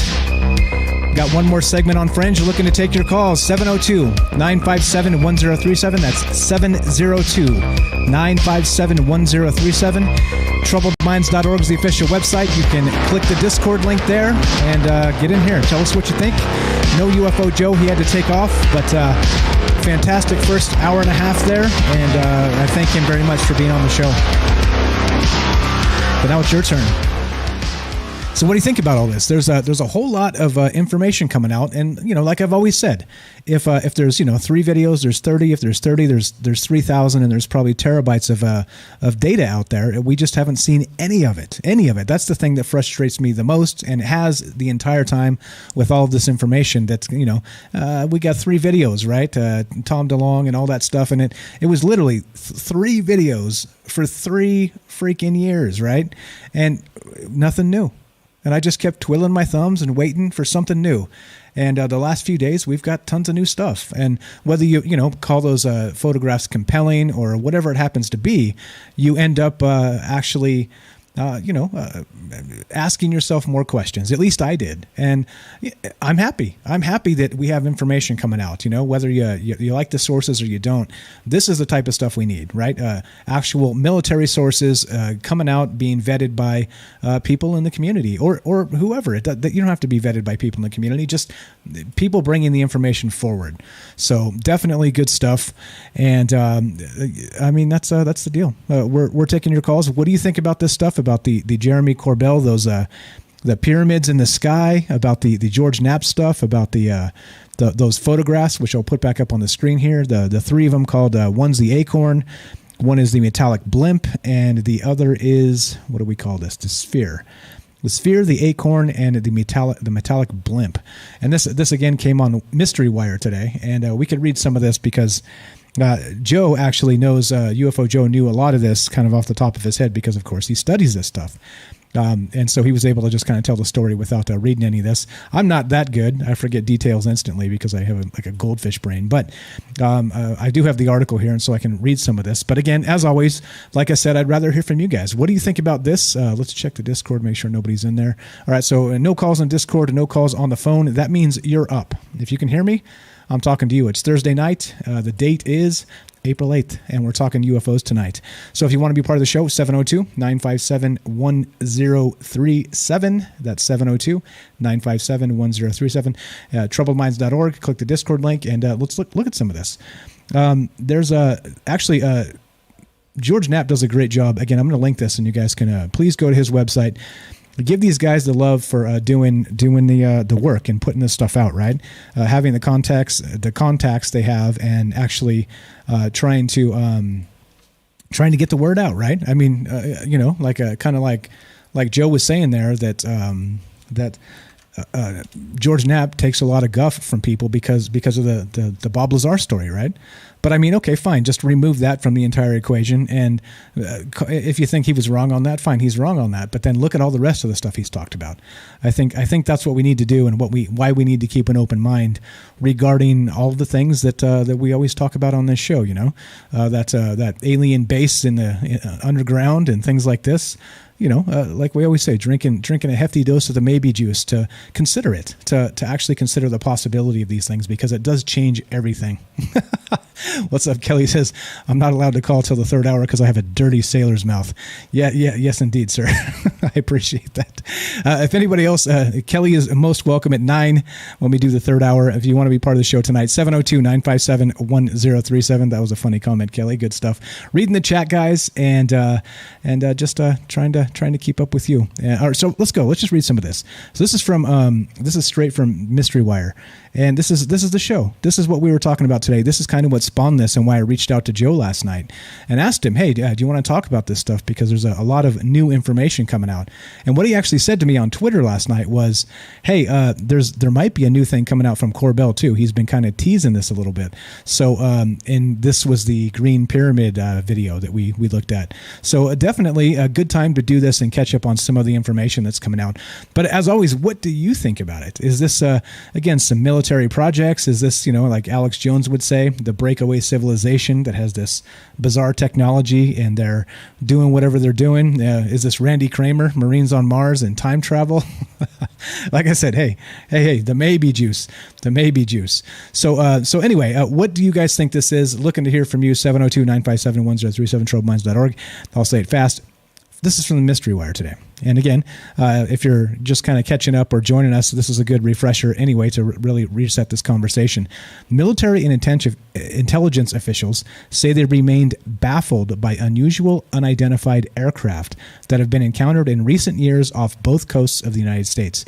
Got one more segment on Fringe. You're looking to take your calls. 702-957-1037. That's 702-957-1037. TroubledMinds.org is the official website. You can click the Discord link there and get in here. Tell us what you think. No UFO Joe. He had to take off, but fantastic first hour and a half there. And I thank him very much for being on the show. But now it's your turn. So what do you think about all this? There's a whole lot of information coming out, and like I've always said, if there's 3 videos, there's 30. If there's 30, there's 3,000, and there's probably terabytes of data out there. We just haven't seen any of it. That's the thing that frustrates me the most, and it has the entire time with all of this information. That's we got 3 videos, right? Tom DeLonge and all that stuff, and it was literally 3 videos for 3 freaking years, right? And nothing new. And I just kept twiddling my thumbs and waiting for something new. And the last few days, we've got tons of new stuff. And whether you call those photographs compelling or whatever it happens to be, you end up actually asking yourself more questions. At least I did. And I'm happy. I'm happy that we have information coming out, whether you like the sources or you don't. This is the type of stuff we need, right? Actual military sources coming out, being vetted by people in the community or whoever. You don't have to be vetted by people in the community, just people bringing the information forward. So definitely good stuff. And I mean, that's the deal. We're taking your calls. What do you think about this stuff? About the Jeremy Corbell, those the pyramids in the sky, about the George Knapp stuff, about those photographs, which I'll put back up on the screen here. The 3 of them called one's the acorn, one is the metallic blimp, and the other is, what do we call this? The sphere. The sphere, the acorn, and the metallic blimp. And this again came on Mystery Wire today, and we could read some of this because Joe actually knows, UFO Joe knew a lot of this kind of off the top of his head because, of course, he studies this stuff. And so he was able to just kind of tell the story without reading any of this. I'm not that good. I forget details instantly because I have a goldfish brain. But I do have the article here, and so I can read some of this. But again, as always, like I said, I'd rather hear from you guys. What do you think about this? Let's check the Discord, make sure nobody's in there. All right, so no calls on Discord and no calls on the phone. That means you're up. If you can hear me, I'm talking to you. It's Thursday night. The date is April 8th, and we're talking UFOs tonight. So if you want to be part of the show, 702-957-1037. That's 702-957-1037. Troubledminds.org. Click the Discord link, and let's look at some of this. There's actually George Knapp does a great job. Again, I'm going to link this, and you guys can please go to his website. Give these guys the love for doing the work and putting this stuff out, right? Having the contacts they have, and actually trying to get the word out, right? I mean, like kind of like Joe was saying there, that George Knapp takes a lot of guff from people because of the Bob Lazar story, right? But I mean, okay, fine, just remove that from the entire equation. And if you think he was wrong on that, fine, he's wrong on that. But then look at all the rest of the stuff he's talked about. I think that's what we need to do, and why we need to keep an open mind regarding all the things that we always talk about on this show. That alien base in the underground and things like this. Like we always say, drinking a hefty dose of the maybe juice to consider it, to actually consider the possibility of these things, because it does change everything. What's up? Kelly says, I'm not allowed to call till the 3rd hour because I have a dirty sailor's mouth. Yes, indeed, sir. I appreciate that. If anybody else, Kelly is most welcome at 9 when we do the 3rd hour. If you want to be part of the show tonight, 702-957-1037. That was a funny comment, Kelly. Good stuff. Reading the chat, guys, and just trying to keep up with you. All right, so let's go. Let's just read some of this. So this is straight from Mystery Wire. And this is the show. This is what we were talking about today. This is kind of what spawned this, and why I reached out to Joe last night and asked him, hey, do you want to talk about this stuff? Because there's a lot of new information coming out. And what he actually said to me on Twitter last night was, hey, there might be a new thing coming out from Corbell too. He's been kind of teasing this a little bit. So, and this was the Green Pyramid video that we looked at. So definitely a good time to do this and catch up on some of the information that's coming out. But as always, what do you think about it? Is this, again, some military projects? Is this, like Alex Jones would say, the breakaway civilization that has this bizarre technology and they're doing whatever they're doing? Is this Randy Kramer, Marines on Mars and time travel? Like I said, hey, the maybe juice. So anyway, what do you guys think this is? Looking to hear from you, 702-957-1037, troubleminds.org. I'll say it fast. This is from the Mystery Wire today. And again, if you're just kind of catching up or joining us, this is a good refresher anyway to really reset this conversation. Military and intelligence officials say they remained baffled by unusual, unidentified aircraft that have been encountered in recent years off both coasts of the United States.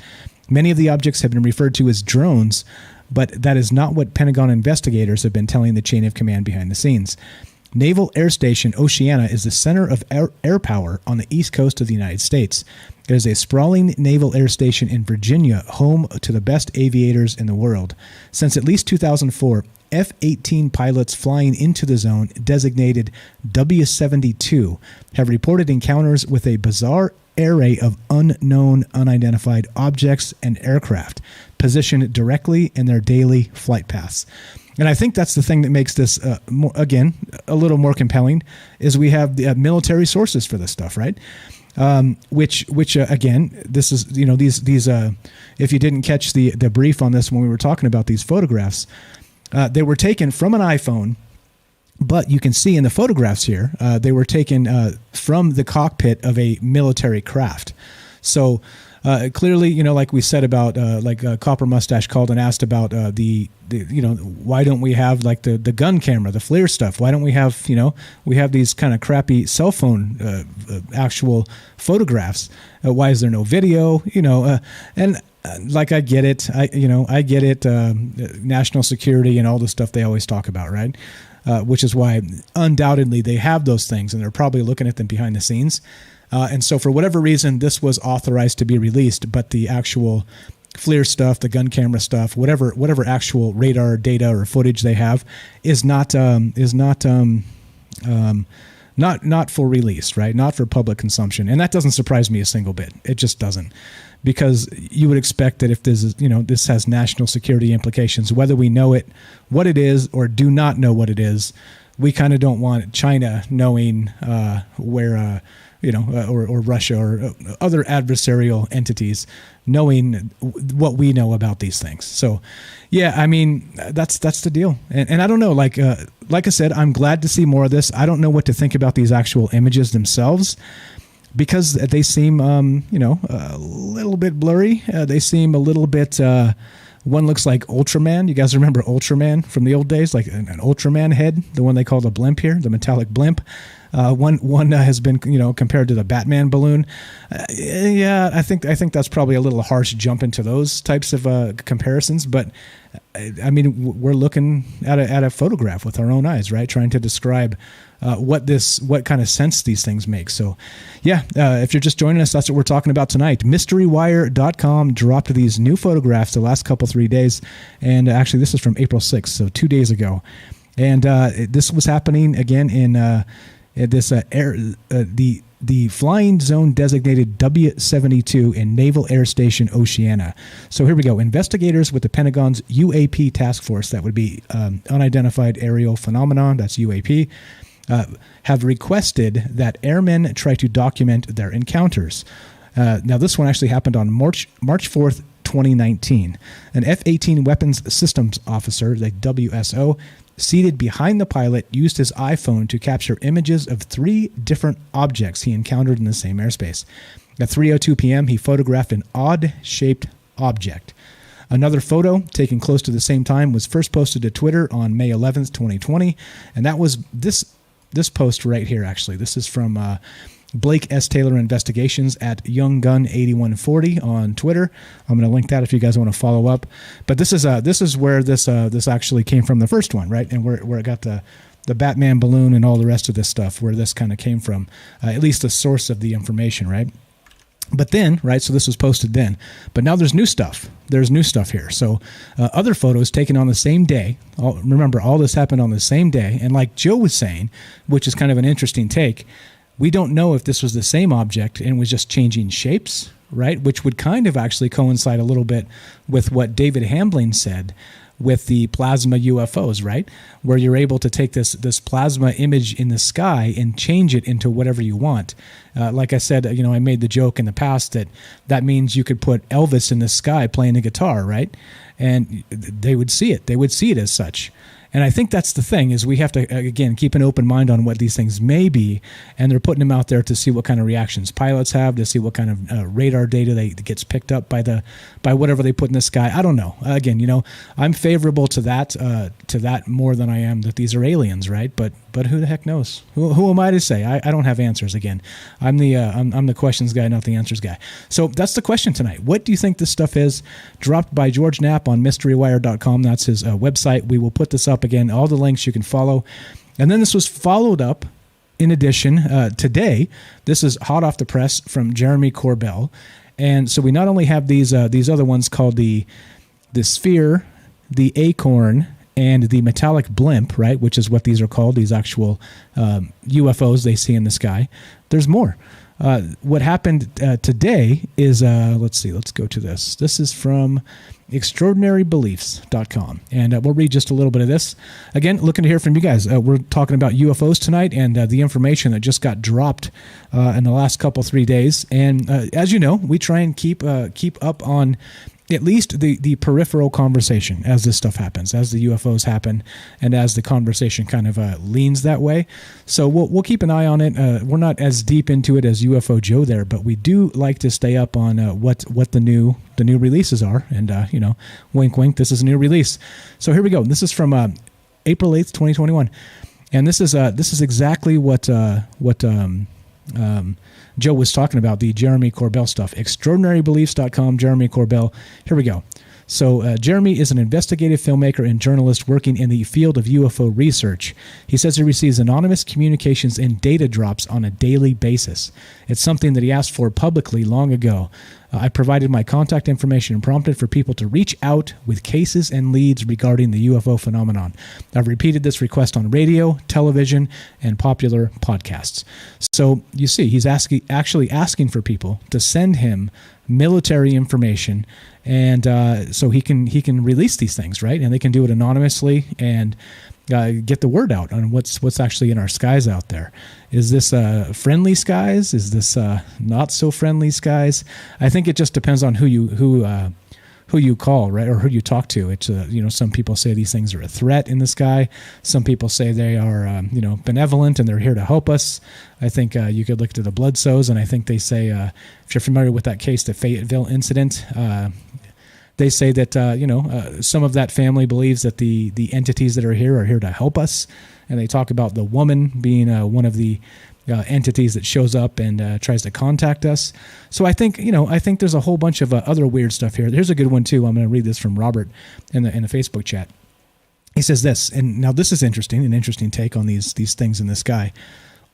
Many of the objects have been referred to as drones, but that is not what Pentagon investigators have been telling the chain of command behind the scenes. Naval Air Station Oceana is the center of air power on the east coast of the United States. It is a sprawling naval air station in Virginia, home to the best aviators in the world. Since at least 2004, F-18 pilots flying into the zone, designated W-72, have reported encounters with a bizarre array of unknown, unidentified objects and aircraft positioned directly in their daily flight paths. And I think that's the thing that makes this, again, a little more compelling, is we have the military sources for this stuff, right? Which again, this is, these if you didn't catch the brief on this when we were talking about these photographs, they were taken from an iPhone, but you can see in the photographs here, they were taken from the cockpit of a military craft. So clearly, like we said about, Copper Mustache called and asked about the why don't we have like the gun camera, the FLIR stuff? Why don't we have, we have these kind of crappy cell phone actual photographs? Why is there no video? And like I get it, I get it. National security and all the stuff they always talk about, right? Which is why undoubtedly they have those things and they're probably looking at them behind the scenes. And so for whatever reason, this was authorized to be released, but the actual FLIR stuff, the gun camera stuff, whatever actual radar data or footage they have is not for release, right? Not for public consumption. And that doesn't surprise me a single bit. It just doesn't. Because you would expect that if this is, this has national security implications, whether we know it, what it is, or do not know what it is, we kind of don't want China knowing where, or Russia or other adversarial entities knowing what we know about these things. So, yeah, I mean, that's the deal. And I don't know, like I said, I'm glad to see more of this. I don't know what to think about these actual images themselves, because they seem, a little bit blurry. They seem a little bit, one looks like Ultraman. You guys remember Ultraman from the old days? Like an Ultraman head, the one they called a blimp here, the metallic blimp. One has been, compared to the Batman balloon. Yeah, I think that's probably a little harsh jump into those types of comparisons. But I mean, we're looking at a photograph with our own eyes, right? Trying to describe what kind of sense these things make. So, yeah, if you're just joining us, that's what we're talking about tonight. MysteryWire.com dropped these new photographs the last 3 days, and actually this is from April 6th, so 2 days ago. And this was happening again in this the flying zone designated W-72 in Naval Air Station Oceana. So here we go. Investigators with the Pentagon's UAP task force, that would be unidentified aerial phenomenon, that's UAP, have requested that airmen try to document their encounters. Now, this one actually happened on March 4th, 2019. An F-18 weapons systems officer, the WSO, seated behind the pilot, used his iPhone to capture images of 3 different objects he encountered in the same airspace. At 3:02 p.m., he photographed an odd-shaped object. Another photo, taken close to the same time, was first posted to Twitter on May 11th, 2020, and that was this post right here, actually. This is from Blake S. Taylor Investigations at YoungGun8140 on Twitter. I'm going to link that if you guys want to follow up. But this is where this actually came from, the first one, right? And where it got the Batman balloon and all the rest of this stuff, where this kind of came from, at least the source of the information, right? But then, right, so this was posted then. But now there's new stuff. There's new stuff here. So other photos taken on the same day. Remember, all this happened on the same day. And like Joe was saying, which is kind of an interesting take, we don't know if this was the same object and was just changing shapes, right? Which would kind of actually coincide a little bit with what David Hambling said with the plasma UFOs, right? Where you're able to take this plasma image in the sky and change it into whatever you want. Like I said, I made the joke in the past that means you could put Elvis in the sky playing a guitar, right? And they would see it. They would see it as such. And I think that's the thing, is we have to, again, keep an open mind on what these things may be, and they're putting them out there to see what kind of reactions pilots have, to see what kind of radar data that gets picked up by whatever they put in the sky. I don't know. Again, I'm favorable to that more than I am that these are aliens, right? But who the heck knows? Who am I to say? I don't have answers. Again, I'm the questions guy, not the answers guy. So that's the question tonight. What do you think this stuff is? Dropped by George Knapp on MysteryWire.com. That's his website. We will put this up again. All the links you can follow. And then this was followed up, in addition, today. This is hot off the press from Jeremy Corbell. And so we not only have these other ones called the Sphere, the Acorn, and the Metallic Blimp, right, which is what these are called, these actual UFOs they see in the sky. There's more. What happened today is, let's go to this. This is from extraordinarybeliefs.com. And we'll read just a little bit of this. Again, looking to hear from you guys. We're talking about UFOs tonight and the information that just got dropped in the last 3 days. And as you know, we try and keep up on at least the peripheral conversation as this stuff happens, as the UFOs happen, and as the conversation kind of leans that way. So we'll keep an eye on it. We're not as deep into it as UFO Joe there, but we do like to stay up on what the new releases are. And wink, wink. This is a new release. So here we go. This is from April 8th, 2021, and this is exactly what Joe was talking about, the Jeremy Corbell stuff. Extraordinarybeliefs.com, Jeremy Corbell. Here we go. So Jeremy is an investigative filmmaker and journalist working in the field of UFO research. He says he receives anonymous communications and data drops on a daily basis. It's something that he asked for publicly long ago. I provided my contact information and prompted for people to reach out with cases and leads regarding the UFO phenomenon. I've repeated this request on radio, television, and popular podcasts. So you see, he's actually asking for people to send him military information, and so he can release these things, right? And they can do it anonymously and get the word out on what's actually in our skies out there. Is this friendly skies? Is this not so friendly skies? I think it just depends on who you call, right, or who you talk to. It's some people say these things are a threat in the sky. Some people say they are benevolent and they're here to help us. I think you could look to the Bloodsoes, and I think they say, if you're familiar with that case, the Fayetteville incident, they say that some of that family believes that the entities that are here to help us, and they talk about the woman being one of the entities that shows up and tries to contact us. So I think there's a whole bunch of other weird stuff here. Here's a good one too. I'm going to read this from Robert in the Facebook chat. He says this, and now this is interesting, an interesting take on these things in the sky.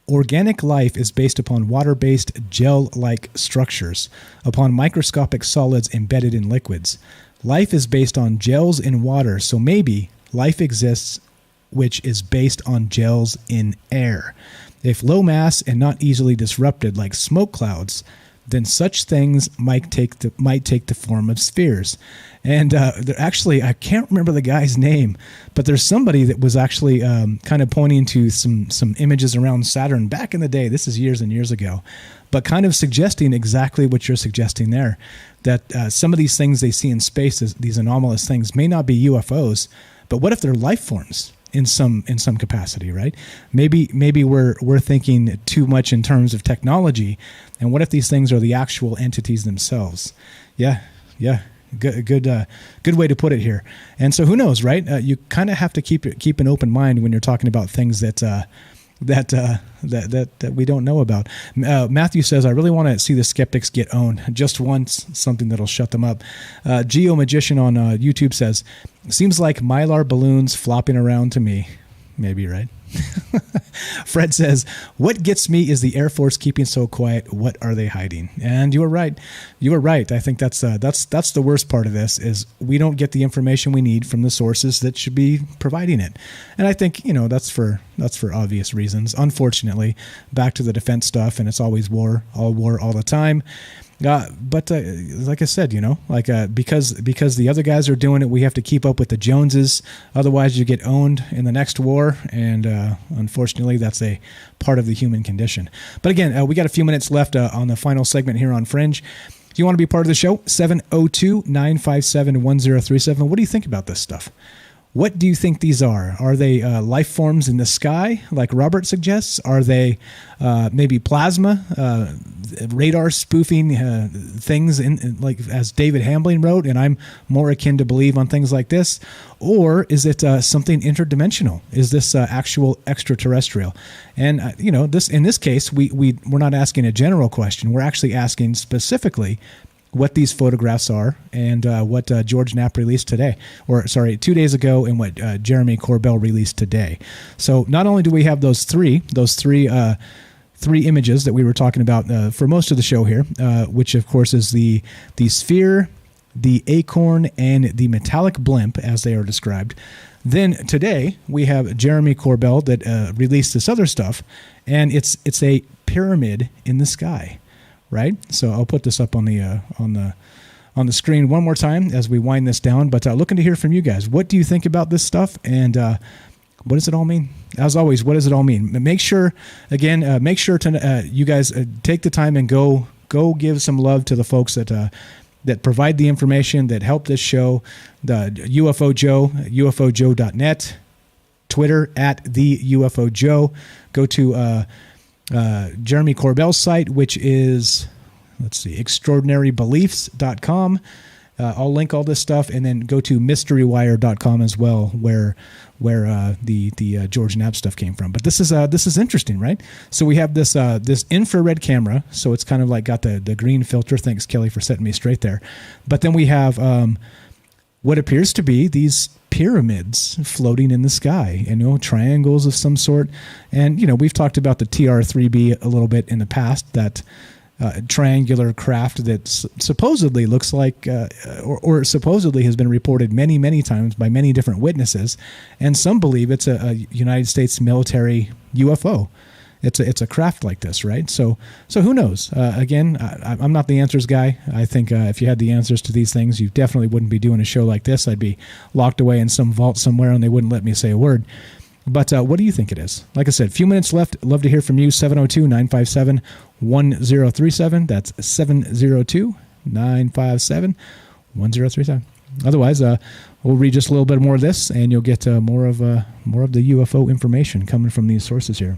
Organic life is based upon water-based gel-like structures, upon microscopic solids embedded in liquids. Life is based on gels in water, so maybe life exists which is based on gels in air. If low mass and not easily disrupted like smoke clouds, then such things might take the form of spheres. And actually, I can't remember the guy's name, but there's somebody that was actually kind of pointing to some images around Saturn back in the day. This is years and years ago, but kind of suggesting exactly what you're suggesting there, that some of these things they see in space, these anomalous things, may not be UFOs, but what if they're life forms? In some capacity, right? Maybe we're thinking too much in terms of technology, and what if these things are the actual entities themselves? Yeah, good way to put it here. And so who knows, right? You kind of have to keep an open mind when you're talking about things that we don't know about. Matthew says, I really want to see the skeptics get owned just once, something that'll shut them up. Geo Magician on YouTube says, seems like Mylar balloons flopping around to me. Maybe, right? Fred says, what gets me is the Air Force keeping so quiet. What are they hiding? And you were right. I think that's the worst part of this, is we don't get the information we need from the sources that should be providing it. And I think, that's for obvious reasons. Unfortunately, back to the defense stuff, and it's always war all the time. But like I said, because the other guys are doing it, we have to keep up with the Joneses. Otherwise, you get owned in the next war. And unfortunately, that's a part of the human condition. But again, we got a few minutes left on the final segment here on Fringe. If you want to be part of the show, 702-957-1037. What do you think about this stuff? What do you think these are? Are they life forms in the sky, like Robert suggests? Are they maybe plasma, radar spoofing things, like as David Hambling wrote, and I'm more akin to believe on things like this? Or is it something interdimensional? Is this actual extraterrestrial? And this in this case, we're not asking a general question. We're actually asking specifically what these photographs are, and what George Knapp released today, 2 days ago, and what Jeremy Corbell released today. So not only do we have those three images that we were talking about for most of the show here, which of course is the sphere, the acorn, and the metallic blimp as they are described. Then today we have Jeremy Corbell that released this other stuff, and it's a pyramid in the sky. Right, so I'll put this up on the screen one more time as we wind this down. But looking to hear from you guys. What do you think about this stuff, and what does it all mean? As always, what does it all mean? Make sure to you guys take the time and go give some love to the folks that provide the information, that help this show. The UFO Joe, UFOJoe.net, Twitter @the UFO Joe. Go to Jeremy Corbell's site, which is, extraordinarybeliefs.com. I'll link all this stuff, and then go to mysterywire.com as well, where the George Knapp stuff came from. But this is interesting, right? So we have this infrared camera, so it's kind of like got the green filter. Thanks, Kelly, for setting me straight there. But then we have what appears to be these pyramids floating in the sky, and triangles of some sort. And we've talked about the TR-3B a little bit in the past, that triangular craft that supposedly looks like or supposedly has been reported many times by many different witnesses, and some believe it's a United States military UFO. It's a craft like this, right? So who knows? Again, I'm not the answers guy. I think if you had the answers to these things, you definitely wouldn't be doing a show like this. I'd be locked away in some vault somewhere, and they wouldn't let me say a word. But what do you think it is? Like I said, a few minutes left. Love to hear from you. 702-957-1037. That's 702-957-1037. Otherwise, we'll read just a little bit more of this, and you'll get more of the UFO information coming from these sources here.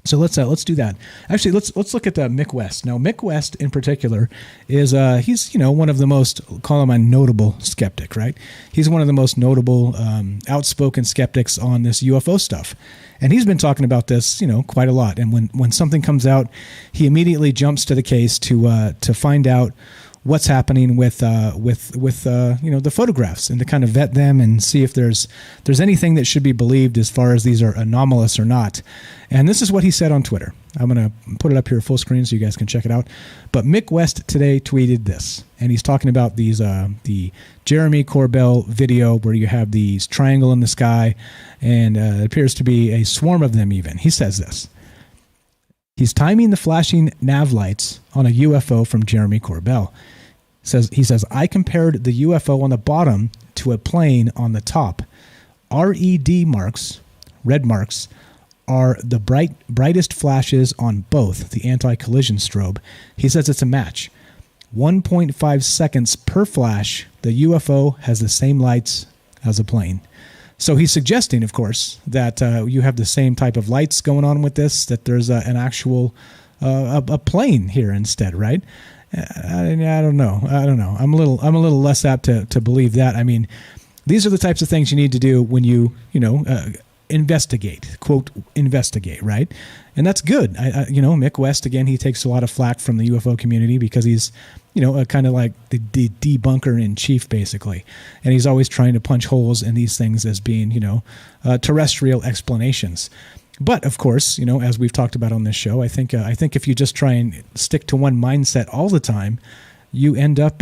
So let's do that. Actually, let's look at Mick West. Now, Mick West in particular is he's one of the most, call him a notable skeptic, right? He's one of the most notable outspoken skeptics on this UFO stuff, and he's been talking about this quite a lot. And when something comes out, he immediately jumps to the case to find out what's happening with the photographs, and to kind of vet them and see if there's anything that should be believed as far as these are anomalous or not. And this is what he said on Twitter. I'm going to put it up here full screen so you guys can check it out. But Mick West today tweeted this, and he's talking about these the Jeremy Corbell video where you have these triangle in the sky, and it appears to be a swarm of them even. He says this. He's timing the flashing nav lights on a UFO from Jeremy Corbell. He says, I compared the UFO on the bottom to a plane on the top. RED marks, red marks, are the brightest flashes on both, the anti-collision strobe. He says it's a match. 1.5 seconds per flash, the UFO has the same lights as a plane. So he's suggesting, of course, that you have the same type of lights going on with this, that there's an actual a plane here instead, right? I don't know. I'm a little less apt to believe that. I mean, these are the types of things you need to do when you investigate, quote, investigate, right? And that's good. Mick West, again, he takes a lot of flack from the UFO community because he's, kind of like the debunker in chief, basically. And he's always trying to punch holes in these things as being, terrestrial explanations. But of course, as we've talked about on this show, I think if you just try and stick to one mindset all the time, you end up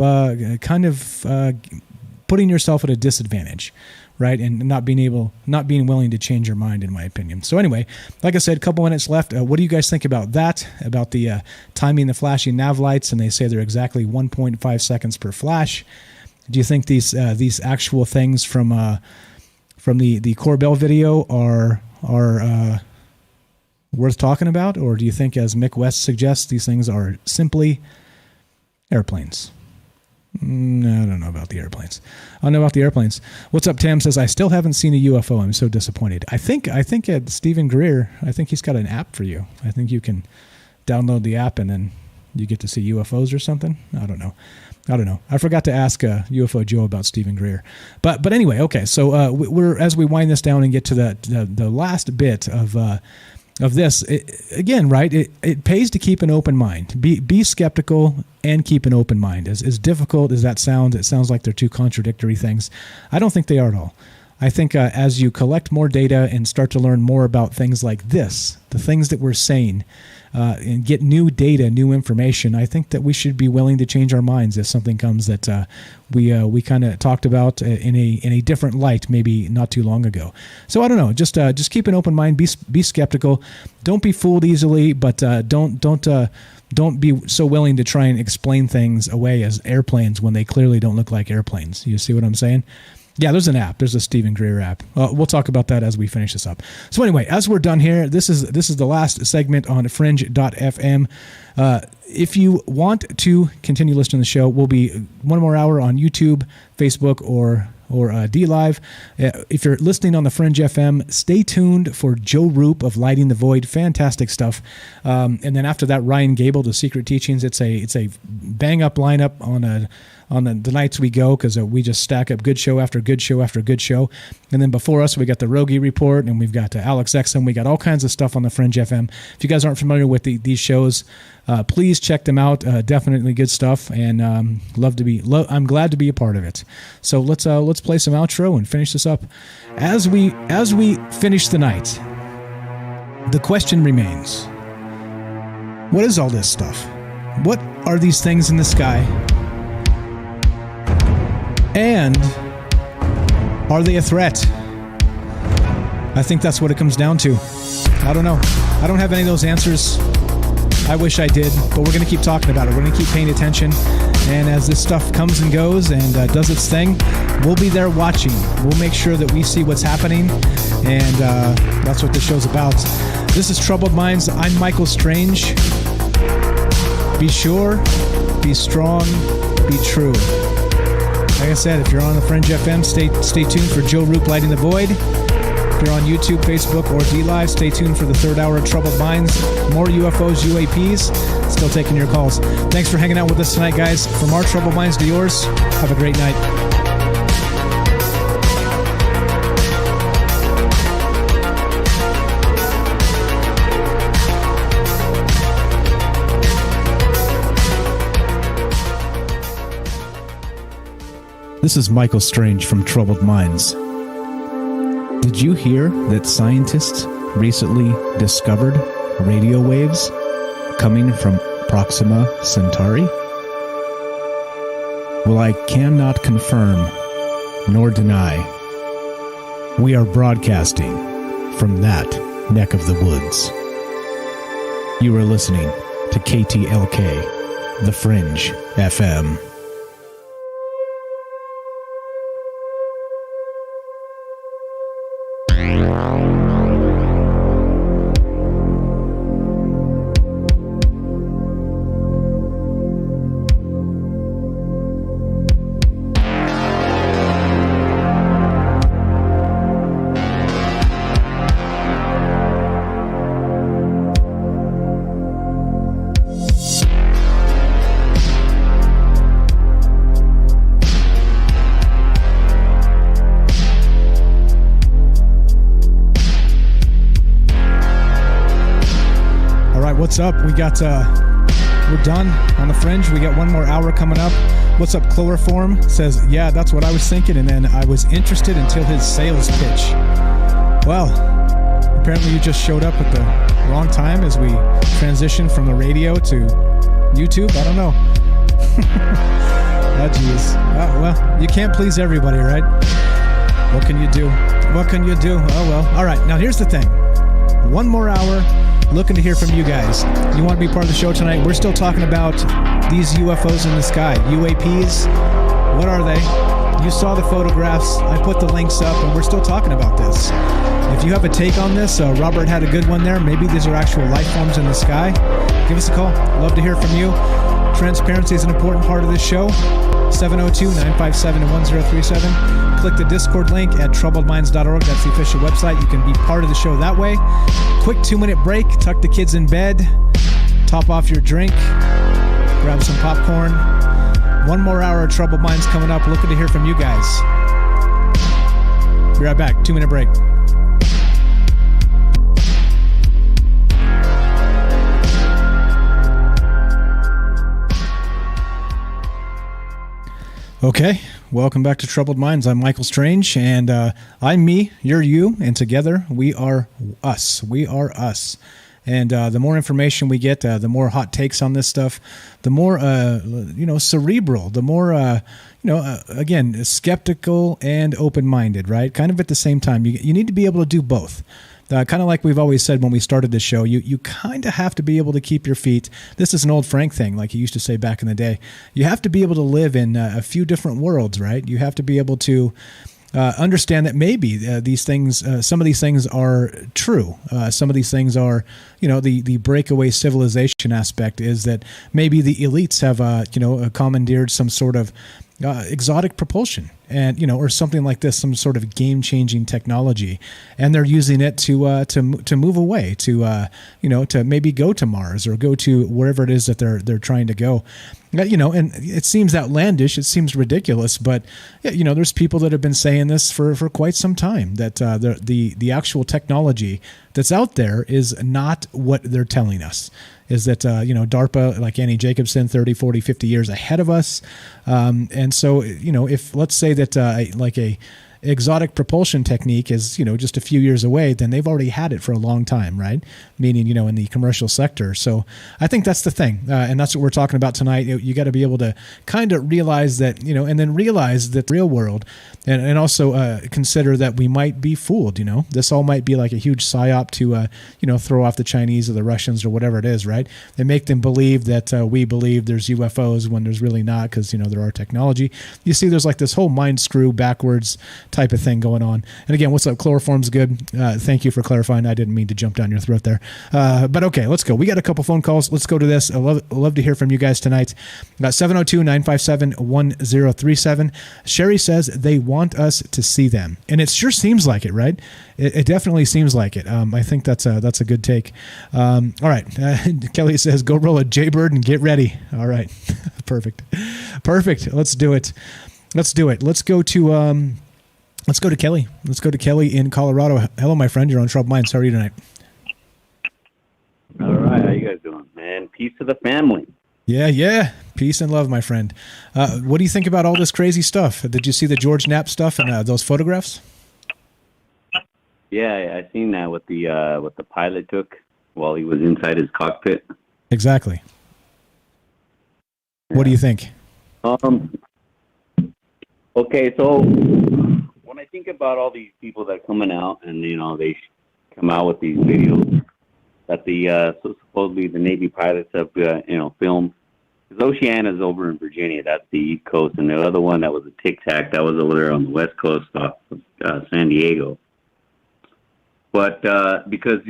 putting yourself at a disadvantage, right? And not being willing to change your mind, in my opinion. So anyway, like I said, a couple minutes left. What do you guys think about that? About the timing the flashing nav lights, and they say they're exactly 1.5 seconds per flash. Do you think these actual things from the Corbell video are worth talking about, or do you think, as Mick West suggests, these things are simply airplanes? I don't know about the airplanes. I don't know about the airplanes. What's up, Tam says, I still haven't seen a UFO. I'm so disappointed. I think Stephen Greer, I think he's got an app for you. I think you can download the app and then you get to see UFOs or something. I don't know. I forgot to ask UFO Joe about Stephen Greer. But anyway, okay. So we're as we wind this down and get to the last bit of this, again, right? It pays to keep an open mind. Be skeptical and keep an open mind. As difficult as that sounds, it sounds like they're two contradictory things. I don't think they are at all. I think as you collect more data and start to learn more about things like this, the things that we're saying, and get new data, new information, I think that we should be willing to change our minds if something comes that we kind of talked about in a different light, maybe not too long ago. So I don't know, just keep an open mind, be skeptical, don't be fooled easily, but don't be so willing to try and explain things away as airplanes when they clearly don't look like airplanes. You see what I'm saying? Yeah, there's an app. There's a Stephen Greer app. We'll talk about that as we finish this up. So anyway, as we're done here, this is the last segment on Fringe.fm. If you want to continue listening to the show, we'll be 1 more hour on YouTube, Facebook, or D-Live. If you're listening on the Fringe FM, stay tuned for Joe Roop of Lighting the Void. Fantastic stuff. And then after that, Ryan Gable, The Secret Teachings. It's a bang-up lineup on the nights we go, because we just stack up good show after good show after good show. And then before us, we got the Rogie Report, and we've got Alex Exum. We got all kinds of stuff on the Fringe FM. If you guys aren't familiar with these shows, please check them out. Definitely good stuff, and I'm glad to be a part of it. So let's play some outro and finish this up. As we finish the night, the question remains: what is all this stuff? What are these things in the sky? And are they a threat? I think that's what it comes down to. I don't know. I don't have any of those answers. I wish I did, but we're going to keep talking about it. We're going to keep paying attention. And as this stuff comes and goes and does its thing, we'll be there watching. We'll make sure that we see what's happening. And that's what this show's about. This is Troubled Minds. I'm Michael Strange. Be sure, be strong, be true. Like I said, if you're on the Fringe FM, stay tuned for Joe Roop Lighting the Void. If you're on YouTube, Facebook, or D-Live, stay tuned for the third hour of Troubled Minds. More UFOs, UAPs. Still taking your calls. Thanks for hanging out with us tonight, guys. From our Troubled Minds to yours, have a great night. This is Michael Strange from Troubled Minds. Did you hear that scientists recently discovered radio waves coming from Proxima Centauri? Well, I cannot confirm nor deny. We are broadcasting from that neck of the woods. You are listening to KTLK, The Fringe FM. What's up? We got, we're done on the Fringe. We got 1 more hour coming up. What's up? Chloroform says, yeah, that's what I was thinking. And then I was interested until his sales pitch. Well, apparently you just showed up at the wrong time as we transition from the radio to YouTube. I don't know. Oh, geez. Well, you can't please everybody, right? What can you do? What can you do? Oh, well. All right. Now, here's the thing. 1 more hour. Looking to hear from you guys. You want to be part of the show tonight? We're still talking about these UFOs in the sky. UAPs, what are they? You saw the photographs. I put the links up, and we're still talking about this. If you have a take on this, Robert had a good one there. Maybe these are actual life forms in the sky. Give us a call. Love to hear from you. Transparency is an important part of this show. 702-957-1037. Click the Discord link at troubledminds.org. That's the official website. You can be part of the show that way. Quick 2-minute break. Tuck the kids in bed. Top off your drink. Grab some popcorn. One more hour of Troubled Minds coming up. Looking to hear from you guys. Be right back. 2-minute break. Okay, welcome back to Troubled Minds. I'm Michael Strange, and I'm me, you're you, and together we are us. We are us. And the more information we get, the more hot takes on this stuff, the more, cerebral, the more, again, skeptical and open-minded, right? Kind of at the same time. You need to be able to do both. Kind of like we've always said when we started this show, you kind of have to be able to keep your feet. This is an old Frank thing, like he used to say back in the day. You have to be able to live in a few different worlds, right? You have to be able to understand that maybe these things, some of these things are true. Some of these things are, the breakaway civilization aspect is that maybe the elites have, commandeered some sort of exotic propulsion and, or something like this, some sort of game-changing technology. And they're using it to move away, to maybe go to Mars or go to wherever it is that they're trying to go. And it seems outlandish, it seems ridiculous, but there's people that have been saying this for quite some time, that the actual technology that's out there is not what they're telling us. Is that, DARPA, like Annie Jacobson, 30, 40, 50 years ahead of us. And so, if let's say that like a exotic propulsion technique is, just a few years away, then they've already had it for a long time, right? Meaning, in the commercial sector. So I think that's the thing. And that's what we're talking about tonight. You got to be able to kind of realize that, and then realize that the real world and also consider that we might be fooled, This all might be like a huge psyop to, throw off the Chinese or the Russians or whatever it is, right? They make them believe that we believe there's UFOs when there's really not because, there are technology. You see, there's like this whole mind screw backwards type of thing going on. And again, what's up? Chloroform's good. Thank you for clarifying. I didn't mean to jump down your throat there. But okay, let's go. We got a couple phone calls. Let's go to this. I love to hear from you guys tonight. 702-957-1037. Sherry says they want us to see them. And it sure seems like it, right? It definitely seems like it. I think that's a good take. All right. Kelly says, go roll a Jaybird and get ready. All right. Perfect. Let's do it. Let's go to Kelly. Let's go to Kelly in Colorado. Hello, my friend. You're on Troubled Minds. How are you tonight? All right. How you guys doing, man? Peace to the family. Yeah. Peace and love, my friend. What do you think about all this crazy stuff? Did you see the George Knapp stuff and those photographs? Yeah, I seen that what the pilot took while he was inside his cockpit. Exactly. Yeah. What do you think? Okay, so when I think about all these people that are coming out and, they come out with these videos that so supposedly the Navy pilots have, filmed. Because Oceana's over in Virginia, that's the East Coast, and the other one that was a Tic Tac, that was over there on the West Coast off of San Diego. But because,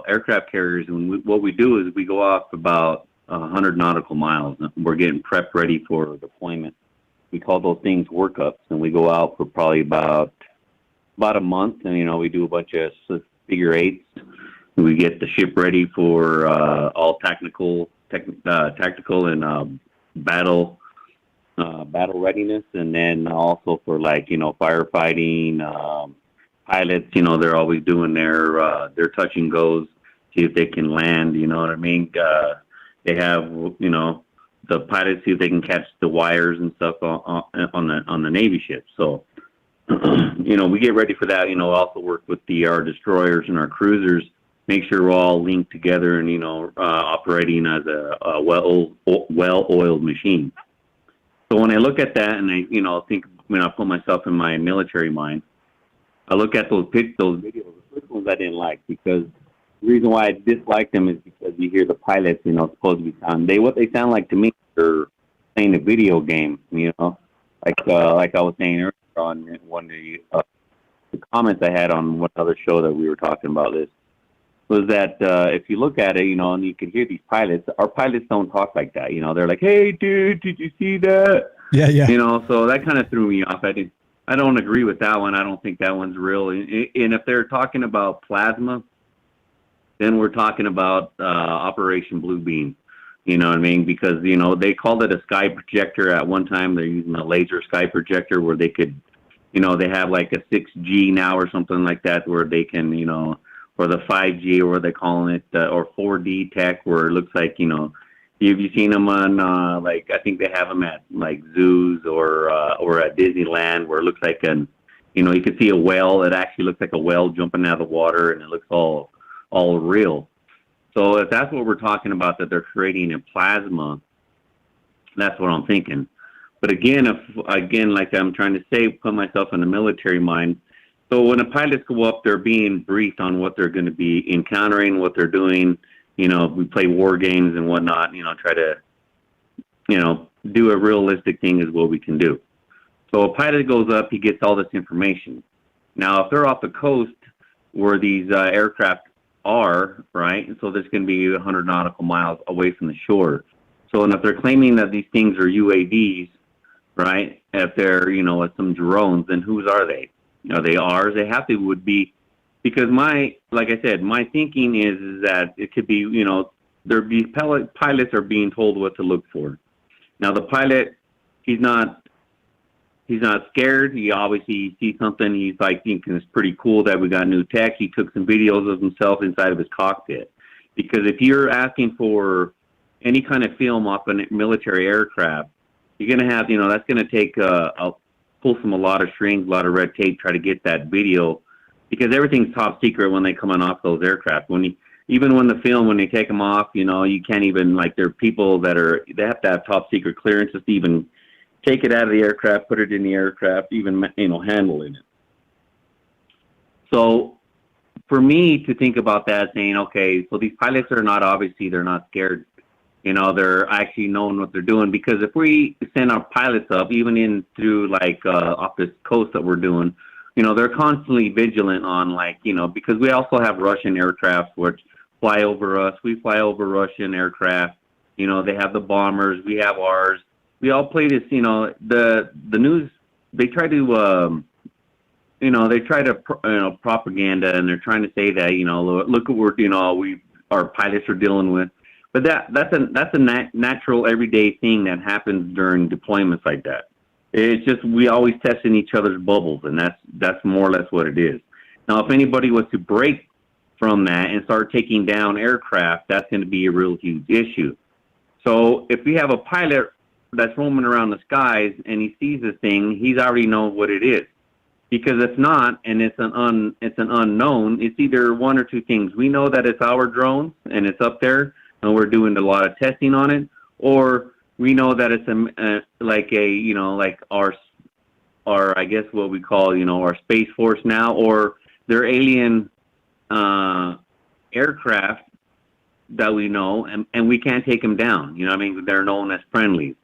aircraft carriers, and what we do is we go off about 100 nautical miles, and we're getting prepped ready for deployment. We call those things workups, and we go out for probably about a month, and we do a bunch of figure eights. And we get the ship ready for all tactical and battle readiness, and then also for firefighting. Pilots, they're always doing their touch and goes, see if they can land. You know what I mean? They have the pilots see if they can catch the wires and stuff on the Navy ships. So, we get ready for that. Also work with our destroyers and our cruisers, make sure we're all linked together and, operating as a well-oiled machine. So when I look at that and I, think when I put myself in my military mind, I look at those videos. The first ones I didn't like because the reason why I dislike them is because you hear the pilots, supposed to be sound. What they sound like to me, they're playing a video game, like I was saying earlier on one of the comments I had on one other show that we were talking about this, was that if you look at it, and you can hear these pilots, our pilots don't talk like that. They're like, hey, dude, did you see that? Yeah, yeah. You know, so that kind of threw me off. I don't agree with that one. I don't think that one's real. And if they're talking about plasma, then we're talking about Operation Blue Beam. You know what I mean? Because, you know, they called it a sky projector at one time. They're using a laser sky projector where they could, you know, they have like a 6G now or something like that where they can, you know, or the 5G or what they're calling it, or 4D tech where it looks like, you know, have you seen them on, like, I think they have them at, like, zoos or at Disneyland where it looks like you know, you can see a whale. It actually looks like a whale jumping out of the water, and it looks all real. So if that's what we're talking about, that they're creating in plasma, that's what I'm thinking. But again, like I'm trying to say, put myself in the military mind. So when the pilots go up, they're being briefed on what they're going to be encountering, what they're doing. You know, we play war games and whatnot, you know, try to, you know, do a realistic thing is what we can do. So a pilot goes up, he gets all this information. Now, if they're off the coast where these aircraft are, right, and so there's going to be 100 nautical miles away from the shore. So, and if they're claiming that these things are UAVs, right, if they're, you know, some drones, then whose are they? Are they ours? They have to would be. Because like I said, my thinking is that it could be, you know, pilots are being told what to look for. Now the pilot, he's not scared. He obviously sees something. He's like thinking it's pretty cool that we got new tech. He took some videos of himself inside of his cockpit. Because if you're asking for any kind of film off a military aircraft, you're going to have, you know, that's going to take pull a lot of strings, a lot of red tape, try to get that video. Because everything's top secret when they come on off those aircraft. Even when they take them off, you know, you can't even, like, there are people they have to have top secret clearances to even take it out of the aircraft, put it in the aircraft, even, you know, handling it. So for me to think about that, saying, okay, so these pilots are not, obviously, they're not scared. You know, they're actually knowing what they're doing. Because if we send our pilots up, even in through, like, off this coast that we're doing, you know, they're constantly vigilant on, like, you know, because we also have Russian aircraft which fly over us. We fly over Russian aircraft. You know, they have the bombers. We have ours. We all play this, you know, the news, they try to, you know, propaganda, and they're trying to say that, you know, look at what, you know, our pilots are dealing with. But that's a natural everyday thing that happens during deployments like that. It's just we always testing each other's bubbles, and that's more or less what it is. Now, if anybody was to break from that and start taking down aircraft, that's going to be a real huge issue. So if we have a pilot that's roaming around the skies and he sees this thing, he's already known what it is. Because if not, and it's an unknown, it's either one or two things. We know that it's our drone and it's up there, and we're doing a lot of testing on it, or we know that it's you know, like our I guess what we call, you know, our Space Force now, or they're alien aircraft that we know, and we can't take them down. You know what I mean? They're known as friendlies.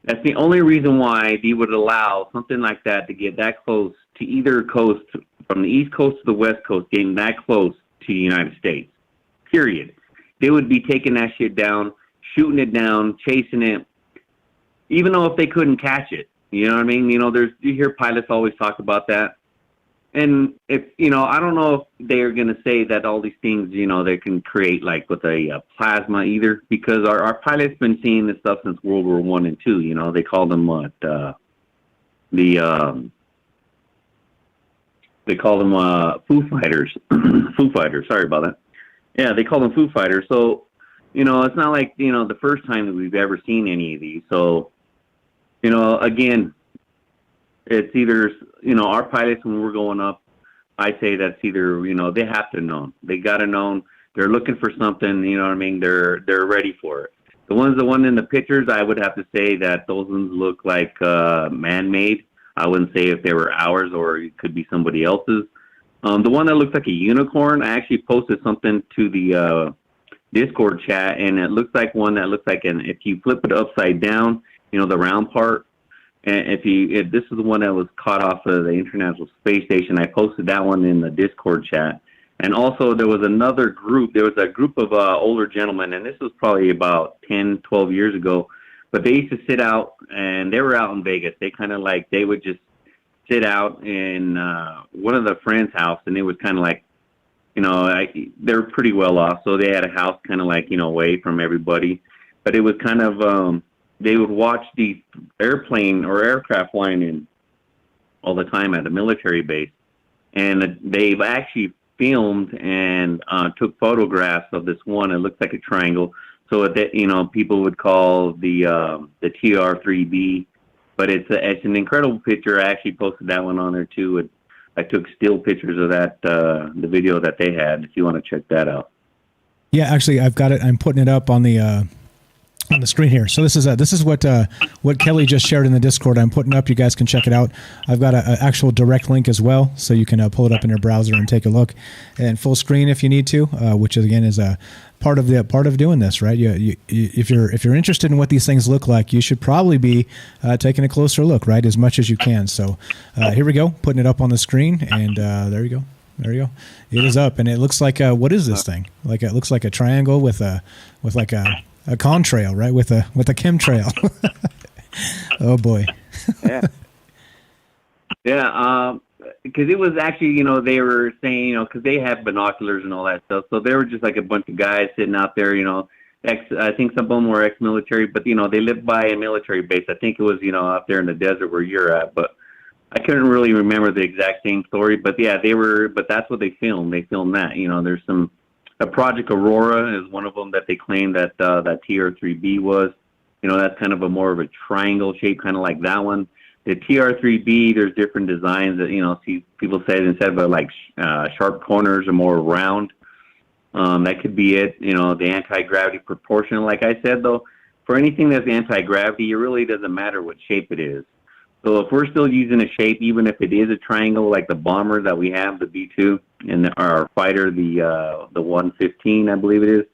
That's the only reason why they would allow something like that to get that close to either coast, from the East Coast to the West Coast, getting that close to the United States. Period. They would be taking that shit down, shooting it down, chasing it, even though if they couldn't catch it. You know what I mean? You know, you hear pilots always talk about that. And if, you know, I don't know if they're going to say that all these things, you know, they can create like with a plasma either, because our pilots been seeing this stuff since World War I and II. You know, they call them they call them Foo Fighters. Foo Fighters. Sorry about that. Yeah, they call them Foo Fighters. So, you know, it's not like, you know, the first time that we've ever seen any of these. So, you know, again, it's either, you know, our pilots, when we're going up, I say that's either, you know, they have to know. They got to know. They're looking for something, you know what I mean? They're ready for it. The one in the pictures, I would have to say that those ones look like man-made. I wouldn't say if they were ours or it could be somebody else's. The one that looks like a unicorn, I actually posted something to the Discord chat, and it looks like one that looks like if you flip it upside down, you know, the round part, and if this is the one that was caught off of the International Space Station, I posted that one in the Discord chat. And also there was another group, there was a group of older gentlemen, and this was probably about 10, 12 years ago, But they used to sit out, and they were out in Vegas. They kind of like, they would just sit out in one of the friends' house, and it was kind of like, you know, they're pretty well off, so they had a house kind of like, you know, away from everybody. But it was kind of, they would watch these airplane or aircraft flying in all the time at a military base. And they've actually filmed and took photographs of this one. It looks like a triangle. So that, you know, people would call the TR-3B, but it's an incredible picture. I actually posted that one on there too. I took still pictures of that, the video that they had, if you want to check that out. Yeah, actually, I've got it. I'm putting it up on the screen here. So this is what Kelly just shared in the Discord. I'm putting up. You guys can check it out. I've got an actual direct link as well, so you can pull it up in your browser and take a look, and full screen if you need to, which again is a part of doing this, right? If you're interested in what these things look like, you should probably be taking a closer look, right, as much as you can. So here we go, putting it up on the screen, and there you go. There you go. It is up, and it looks like what is this thing? Like it looks like a triangle with like a contrail, right? With a chemtrail. Oh boy. Yeah. Because it was actually, you know, they were saying, you know, because they have binoculars and all that stuff, so they were just like a bunch of guys sitting out there, you know. I think some of them were ex-military, but you know, they lived by a military base. I think it was, you know, out there in the desert where you're at, but I couldn't really remember the exact same story. But yeah, but that's what they filmed. They filmed that. You know, there's a Project Aurora is one of them that they claim that that TR-3B was. You know, that's kind of a more of a triangle shape, kind of like that one. The TR-3B, there's different designs that, you know, see people say instead of like sharp corners or more round. That could be it. You know, the anti-gravity proportion. Like I said, though, for anything that's anti-gravity, it really doesn't matter what shape it is. So if we're still using a shape, even if it is a triangle, like the bomber that we have, the B-2, and our fighter, the 115, I believe it is,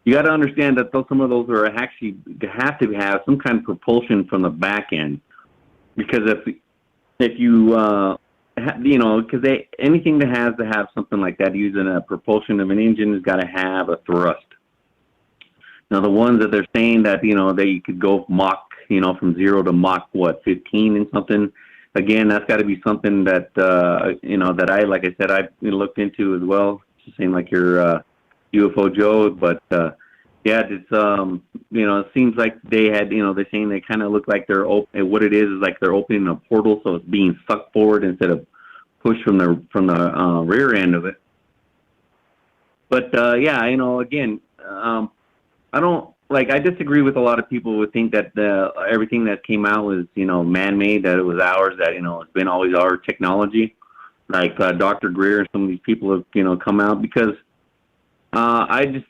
you got to understand that some of those are actually have to have some kind of propulsion from the back end, because if you you know, because anything that has to have something like that using a propulsion of an engine has got to have a thrust. Now the ones that they're saying that, you know, that you could go Mach, you know, from 0 to Mach 15 and something. Again, that's got to be something that you know, that like I said, I looked into as well. It's the same like your UFO Joe, but yeah, it's you know, it seems like they had, you know, they're saying they kind of look like they're what it is like they're opening a portal, so it's being sucked forward instead of pushed from the rear end of it. But yeah, you know, again, I disagree with a lot of people who would think that everything that came out was, you know, man-made, that it was ours, that, you know, it's been always our technology. Like Dr. Greer and some of these people have, you know, come out, because I just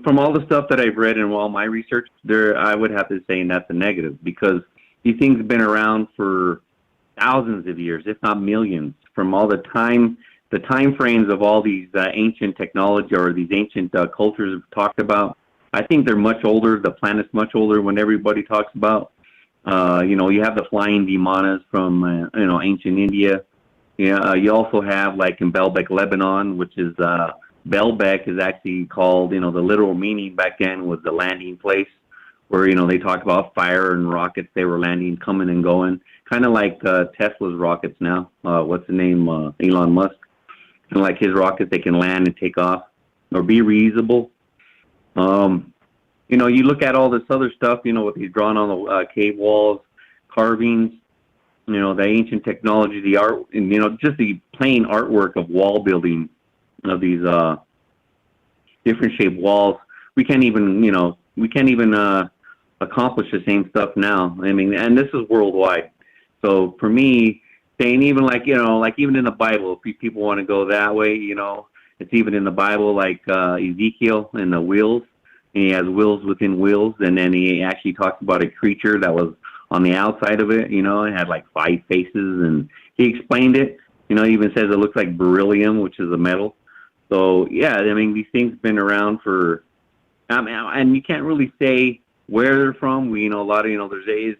from all the stuff that I've read and all my research, I would have to say that's a negative, because these things have been around for thousands of years, if not millions, from all the time frames of all these ancient technology or these ancient cultures have talked about. I think they're much older. The planet's much older when everybody talks about. You know, you have the flying vimanas from, you know, ancient India. Yeah, you also have, like, in Baalbek, Lebanon, which is, Baalbek is actually called, you know, the literal meaning back then was the landing place, where, you know, they talk about fire and rockets. They were landing, coming and going, kind of like Tesla's rockets now. What's the name? Elon Musk. And like his rockets, they can land and take off or be reusable. You know, you look at all this other stuff, you know, what he's drawn on the cave walls, carvings, you know, the ancient technology, the art, and, you know, just the plain artwork of wall building of these different shaped walls. We can't even accomplish the same stuff now. I mean, and this is worldwide. So for me, saying even like, you know, like even in the Bible, if people want to go that way, you know, it's even in the Bible, like Ezekiel and the wheels, and he has wheels within wheels, and then he actually talks about a creature that was on the outside of it, you know, it had like 5 faces, and he explained it. You know, he even says it looks like beryllium, which is a metal. So yeah, I mean, these things have been around for, and you can't really say where they're from. We, you know, a lot of, you know, there's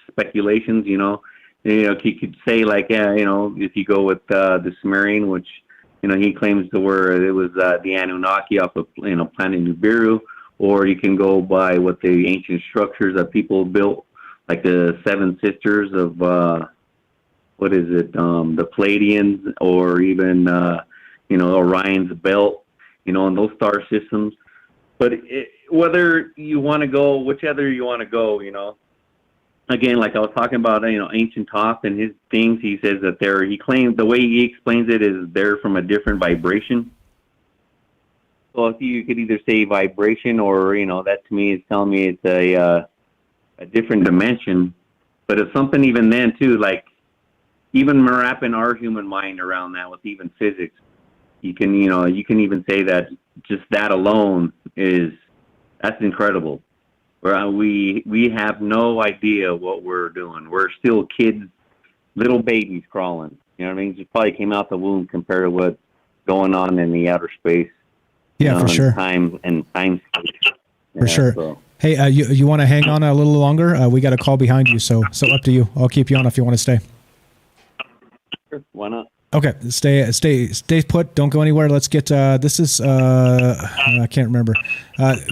speculations, you know, you could say like, yeah, you know, if you go with the Sumerian, which, you know, he claims to where it was the Anunnaki off of, you know, planet Nibiru, or you can go by what the ancient structures that people built, like the Seven Sisters of, the Pleiadians, or even, Orion's belt, and those star systems. But whether you want to go, whichever you want to go, again, like I was talking about, ancient talk and his things, he says that he claims, the way he explains it is they're from a different vibration. So if you could either say vibration or, that to me is telling me it's a different dimension. But it's something even then too, like even wrapping our human mind around that with even physics, you can even say that just that alone that's incredible. We have no idea what we're doing. We're still kids, little babies crawling. You know what I mean? Just probably came out the womb compared to what's going on in the outer space. Yeah, for sure. Time space. For sure. So. Hey, you want to hang on a little longer? We got a call behind you, so up to you. I'll keep you on if you want to stay. Sure. Why not? Okay, stay put. Don't go anywhere. Let's get. This is. I can't remember.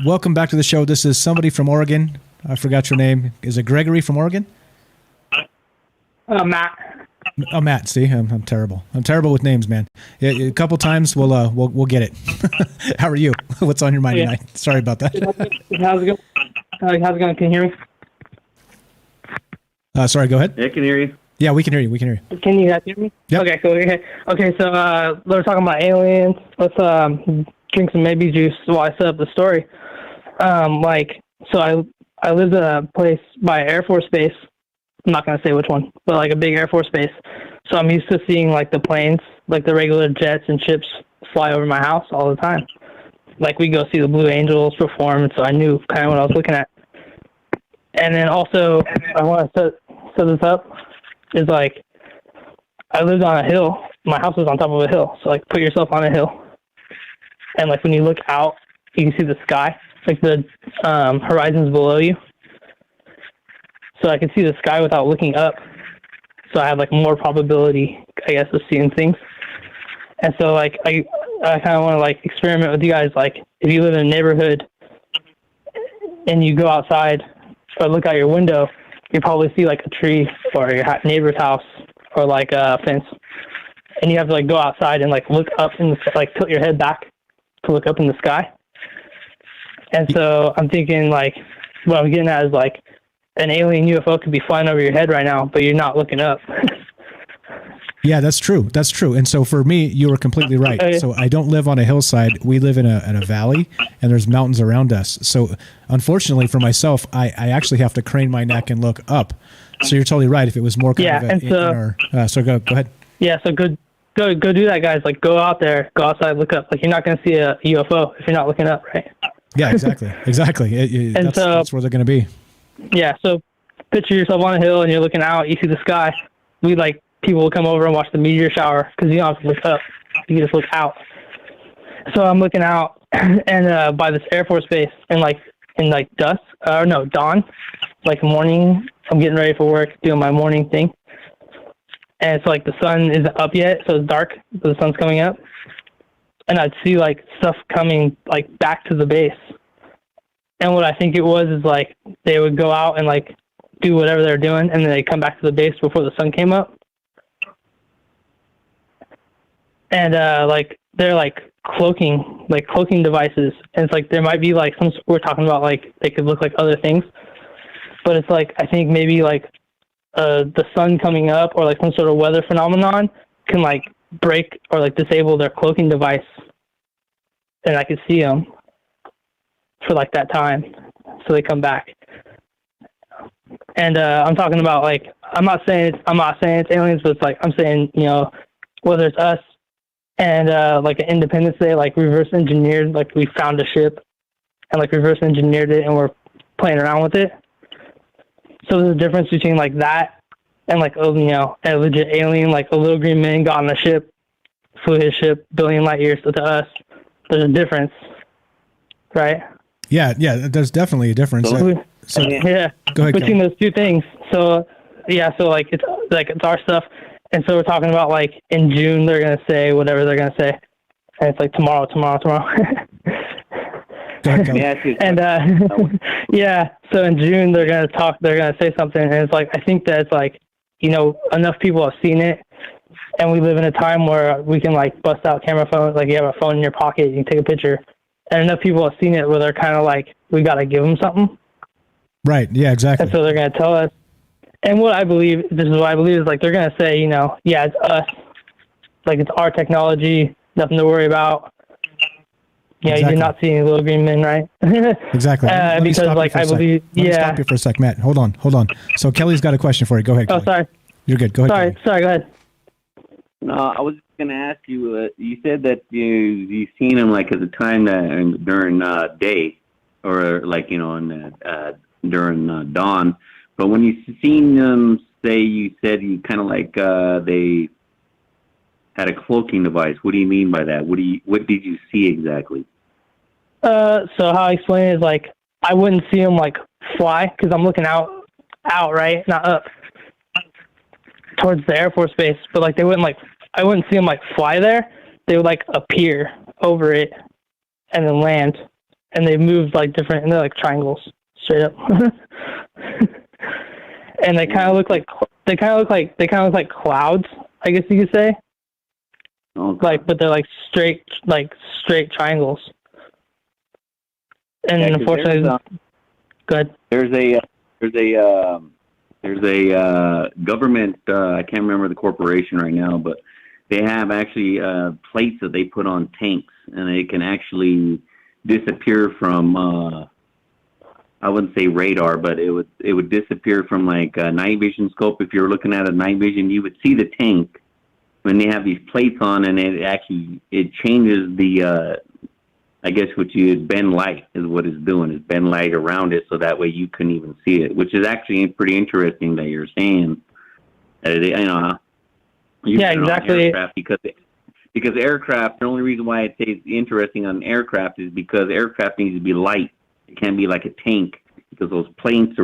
Welcome back to the show. This is somebody from Oregon. I forgot your name. Is it Gregory from Oregon? Matt. Oh, Matt. See, I'm terrible. I'm terrible with names, man. A couple times we'll get it. How are you? What's on your mind tonight? Sorry about that. How's it going? Can you hear me? Sorry. Go ahead. I can hear you. Yeah, we can hear you. Can you guys hear me? Yep. Okay, cool. Okay, so we're talking about aliens. Let's drink some maybe juice while I set up the story. So I lived in a place by Air Force Base. I'm not going to say which one, but like a big Air Force base. So I'm used to seeing like the planes, like the regular jets and ships fly over my house all the time. Like we go see the Blue Angels perform, and so I knew kind of what I was looking at. And then also, I want to set this up, is like I lived on a hill. My house was on top of a hill. So like put yourself on a hill. And like when you look out, you can see the sky, like the horizons below you. So I could see the sky without looking up. So I had like more probability, I guess, of seeing things. And so like I kind of want to like experiment with you guys. Like if you live in a neighborhood and you go outside or look out your window, you probably see like a tree or your neighbor's house or like a fence. And you have to like go outside and like look up in the, like tilt your head back to look up in the sky. And so I'm thinking like what I'm getting at is like an alien UFO could be flying over your head right now, but you're not looking up. Yeah, that's true. That's true. And so for me, you were completely right. Okay. So I don't live on a hillside. We live in a valley, and there's mountains around us. So unfortunately for myself, I actually have to crane my neck and look up. So you're totally right. If it was more kind of in our... so go ahead. Yeah, so go do that, guys. Like go out there, go outside, look up. Like you're not going to see a UFO if you're not looking up, right? Yeah, exactly. That's where they're going to be. Yeah, so picture yourself on a hill and you're looking out, you see the sky. People will come over and watch the meteor shower because you don't have to look up. You can just look out. So I'm looking out and by this Air Force base and dawn, like morning, I'm getting ready for work, doing my morning thing. And it's like the sun isn't up yet, so it's dark, but the sun's coming up. And I'd see like stuff coming like back to the base. And what I think it was is like they would go out and like do whatever they're doing, and then they come back to the base before the sun came up. And like they're like cloaking devices, and it's like there might be like we're talking about like they could look like other things, but it's like I think maybe like the sun coming up or like some sort of weather phenomenon can like break or like disable their cloaking device, and I could see them for like that time, so they come back. And I'm talking about like I'm not saying it's aliens, but it's like I'm saying, you know, whether it's us and like an Independence Day, like reverse engineered, like we found a ship and like reverse engineered it and we're playing around with it. So there's a difference between like that and like, you know, a legit alien, like a little green man got on a ship, flew his ship billion light years to us. There's a difference, right? Yeah, there's definitely a difference. So yeah, go ahead, between those two things. So yeah, so like it's our stuff, and so we're talking about like in June they're gonna say whatever they're gonna say, and it's like tomorrow. Go ahead, Kelly. And yeah, so in June they're gonna say something, and it's like I think that it's like, you know, enough people have seen it, and we live in a time where we can like bust out camera phones, like you have a phone in your pocket, you can take a picture, and enough people have seen it where they're kind of like, we got to give them something. Right. Yeah. Exactly. And so they're gonna tell us. And what I believe, this is what I believe, is like they're gonna say, you know, yeah, it's us, like it's our technology, nothing to worry about. Yeah, exactly. You did not see any little green men, right? Exactly. Because, like, I believe, Let me stop you for a sec, Matt. Hold on. So Kelly's got a question for you. Go ahead, Kelly. Oh, sorry. You're good. Go ahead. Sorry, go ahead. No, I was just going to ask you, you said that you seen him, like, at the time that during day, or, like, you know, during dawn. But when you seen them, you said you kind of like they had a cloaking device. What do you mean by that? What did you see exactly? So how I explain it is like I wouldn't see them like fly because I'm looking out, right, not up towards the Air Force Base. But like I wouldn't see them like fly there. They would like appear over it and then land, and they moved like different, and they're like triangles straight up. And they kind of look like clouds, I guess you could say. Okay. Like, but they're like straight triangles. And unfortunately, go ahead. There's a government. I can't remember the corporation right now, but they have actually plates that they put on tanks, and they can actually disappear from. I wouldn't say radar, but it would disappear from like a night vision scope. If you're looking at a night vision, you would see the tank when they have these plates on, and it changes the. I guess what you bend light is what it's doing, is bend light around it, so that way you couldn't even see it, which is actually pretty interesting that you're saying. Yeah, exactly. Aircraft because aircraft. The only reason why I say it's interesting on aircraft is because aircraft needs to be light. It can't be like a tank because those plates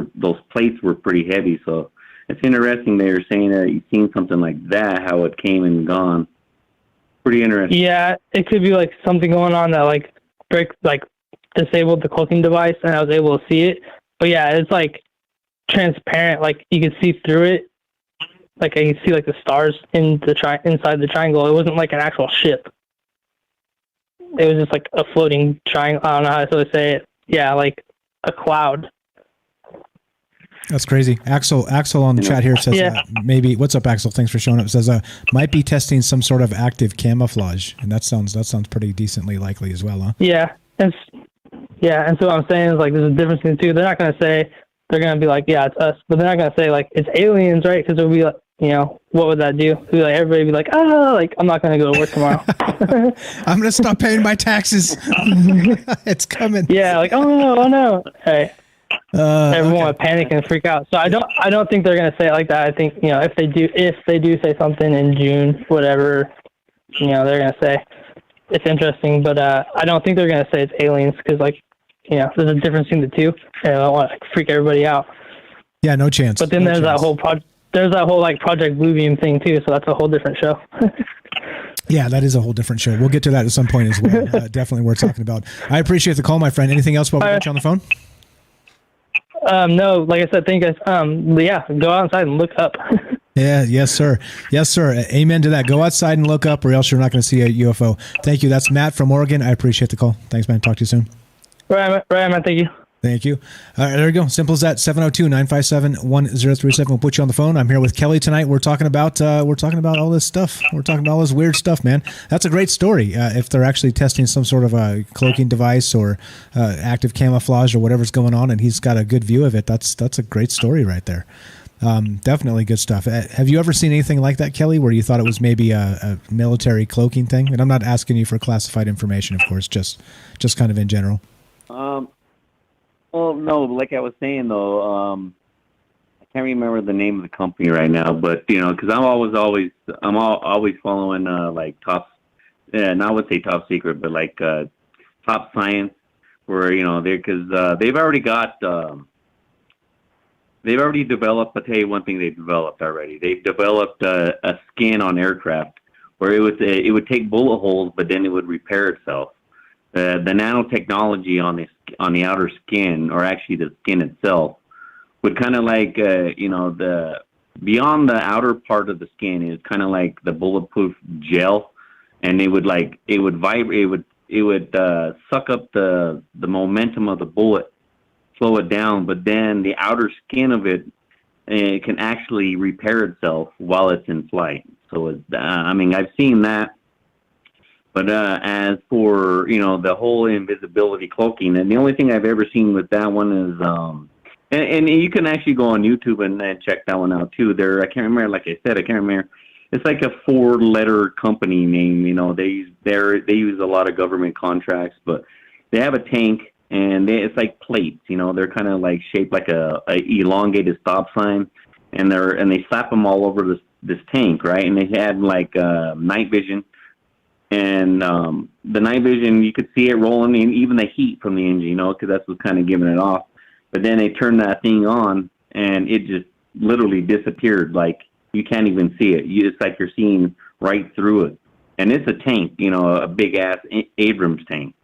were pretty heavy. So it's interesting that you're saying that you've seen something like that, how it came and gone. Pretty interesting. Yeah, it could be like something going on that disabled the cloaking device, and I was able to see it. But yeah, it's like transparent, like you could see through it. Like I could see like the stars in inside the triangle. It wasn't like an actual ship. It was just like a floating triangle. I don't know how to say it. Yeah, like a cloud. That's crazy. Axel on the chat here says maybe. What's up, Axel? Thanks for showing up. Says might be testing some sort of active camouflage, and that sounds pretty decently likely as well, huh? Yeah, and so what I'm saying is like there's a difference between the two. They're not gonna say, they're gonna be like, yeah, it's us, but they're not gonna say like it's aliens, right? Because it'll be like, you know, what would that do? It'd be like everybody would be like, like I'm not gonna go to work tomorrow. I'm gonna stop paying my taxes. It's coming. Yeah, like oh no. Hey. Everyone would panic and freak out. So I don't think they're gonna say it like that. I think, you know, if they do say something in June, whatever, you know, they're gonna say it's interesting. But I don't think they're gonna say it's aliens because, like, you know, there's a difference between the two, and I don't want to freak everybody out. Yeah, no chance. But then there's that whole like Project Bluebeam thing too. So that's a whole different show. Yeah, that is a whole different show. We'll get to that at some point as well. Definitely worth talking about. I appreciate the call, my friend. Anything else while we got you on the phone? No, like I said, thank you guys. Yeah, go outside and look up. Yeah, yes, sir. Yes, sir. Amen to that. Go outside and look up, or else you're not going to see a UFO. Thank you. That's Matt from Oregon. I appreciate the call. Thanks, man. Talk to you soon. Right, man. Thank you. Thank you. There we go. Simple as that. 702-957-1037. We'll put you on the phone. I'm here with Kelly tonight. We're talking about all this stuff. We're talking about all this weird stuff, man. That's a great story. If they're actually testing some sort of a cloaking device or active camouflage or whatever's going on, and he's got a good view of it, that's a great story right there. Definitely good stuff. Have you ever seen anything like that, Kelly, where you thought it was maybe a military cloaking thing? And I'm not asking you for classified information, of course, just kind of in general. Well, no, like I was saying though, I can't remember the name of the company right now, but you know, because I'm always following like top, and I would say top secret, but like top science, where you know they've already developed. I'll tell you one thing they've developed already. They've developed a skin on aircraft where it would take bullet holes, but then it would repair itself. the nanotechnology on the outer skin, or actually the skin itself, would kind of like the beyond the outer part of the skin is kind of like the bulletproof gel, and it would vibrate, it would suck up the momentum of the bullet, slow it down, but then the outer skin of it can actually repair itself while it's in flight. So I've seen that. But as for the whole invisibility cloaking, and the only thing I've ever seen with that one is and you can actually go on YouTube and check that one out too. I can't remember, like I said, I can't remember. It's like a 4-letter company name. They use a lot of government contracts, but they have a tank, and it's like plates. They're kind of like shaped like a elongated stop sign, and they slap them all over this tank, right? And they had like night vision. And the night vision, you could see it rolling, and even the heat from the engine, because that's what's kind of giving it off. But then they turned that thing on, and it just literally disappeared. Like, you can't even see it. It's like you're seeing right through it. And it's a tank, a big-ass Abrams tank.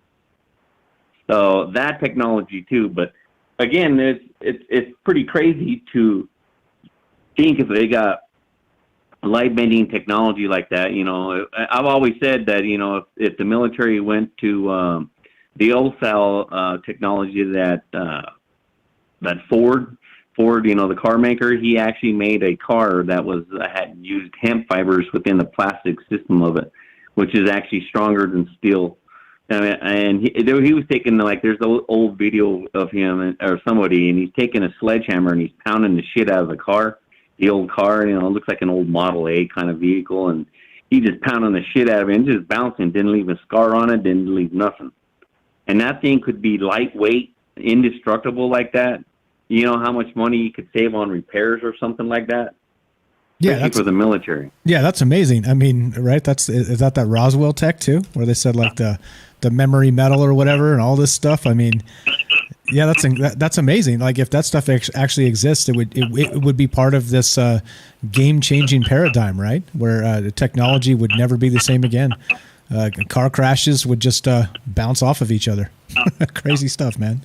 So that technology, too. But, again, it's pretty crazy to think if they got light bending technology like that. I've always said that if the military went to the old style technology that Ford, the car maker, he actually made a car that had used hemp fibers within the plastic system of it, which is actually stronger than steel. And he was taking, like, there's an old video of him or somebody, and he's taking a sledgehammer and he's pounding the shit out of the car. The old car, it looks like an old Model A kind of vehicle, and he just pounding the shit out of it and just bouncing, didn't leave a scar on it, didn't leave nothing. And that thing could be lightweight, indestructible like that. You know how much money you could save on repairs or something like that? Yeah, that's for the military. Yeah, that's amazing. I mean, right? Is that Roswell tech too, where they said like the memory metal or whatever and all this stuff? I mean, yeah, that's amazing. Like, if that stuff actually exists, it would be part of this game-changing paradigm, right? Where the technology would never be the same again. Car crashes would just bounce off of each other. Crazy stuff, man.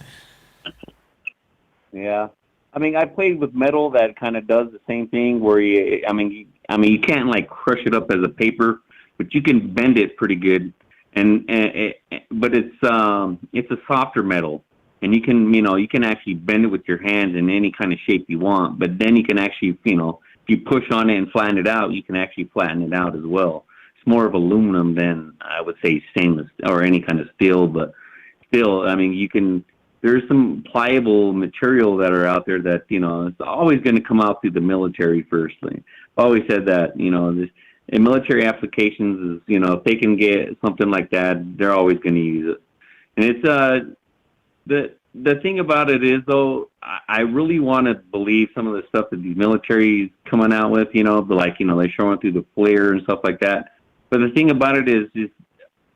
Yeah, I played with metal that kind of does the same thing. Where you can't like crush it up as a paper, but you can bend it pretty good. But it's a softer metal. And you can actually bend it with your hands in any kind of shape you want. But then you can actually, if you push on it and flatten it out, you can actually flatten it out as well. It's more of aluminum than, I would say, stainless or any kind of steel. But still, there's some pliable material that are out there that, it's always going to come out through the military first thing. I've always said that, in military applications is, if they can get something like that, they're always going to use it. And it's, the thing about it is, though, I really want to believe some of the stuff that the military is coming out with, they're showing through the flare and stuff like that. But the thing about it is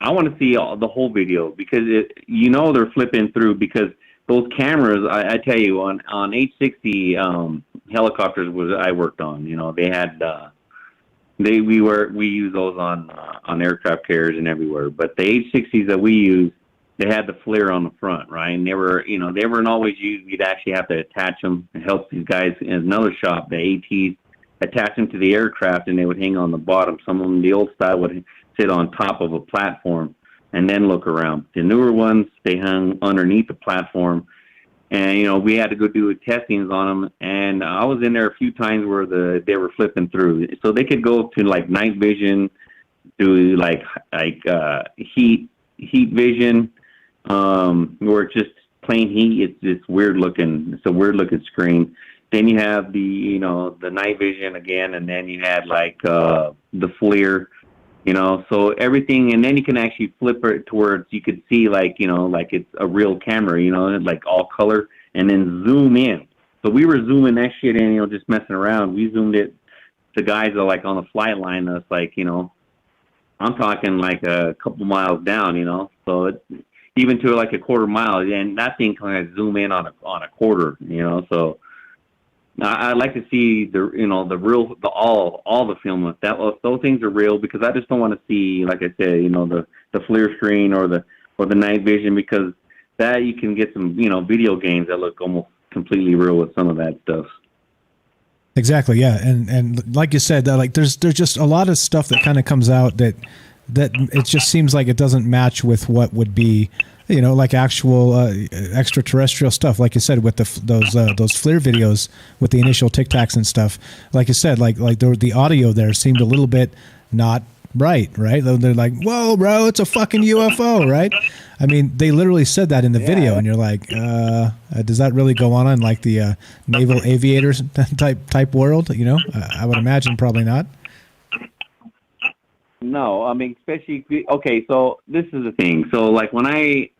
I want to see the whole video, because they're flipping through, because those cameras, I tell you, on H-60 helicopters I worked on, they had we use those on aircraft carriers and everywhere. But the H-60s that we use, they had the flare on the front, right? And they weren't always used. You'd actually have to attach them and help these guys in another shop, the ATs, attach them to the aircraft, and they would hang on the bottom. Some of them, the old style, would sit on top of a platform and then look around. The newer ones, they hung underneath the platform. And, we had to go do testings on them. And I was in there a few times where they were flipping through. So they could go to, like, night vision, to, like heat vision, where it's just plain heat. It's just weird looking. It's a weird looking screen. Then you have the night vision again, and then you had like the FLIR, so everything. And then you can actually flip it towards, you could see like it's a real camera, like all color, and then zoom in. So we were zooming that shit in, just messing around. We zoomed it. The guys are like on the flight line. That's like, I'm talking like a couple miles down, so it, even to like a quarter mile, and that thing kind of zoom in on a quarter, so I'd like to see all the film if those things are real, because I just don't want to see, like I said, the FLIR screen or the or the night vision, because that you can get some, video games that look almost completely real with some of that stuff. Exactly, yeah, and like you said, like there's just a lot of stuff that kind of comes out that it just seems like it doesn't match with what would be, like actual extraterrestrial stuff. Like you said, with those FLIR videos with the initial Tic Tacs and stuff. Like you said, like the audio there seemed a little bit not right. They're like, "Whoa, bro, it's a fucking UFO," right? I mean, they literally said that in the video, and you're like, does that really go on in like the naval aviators type world? I would imagine probably not. No, I mean, especially okay. So this is the thing. So like when I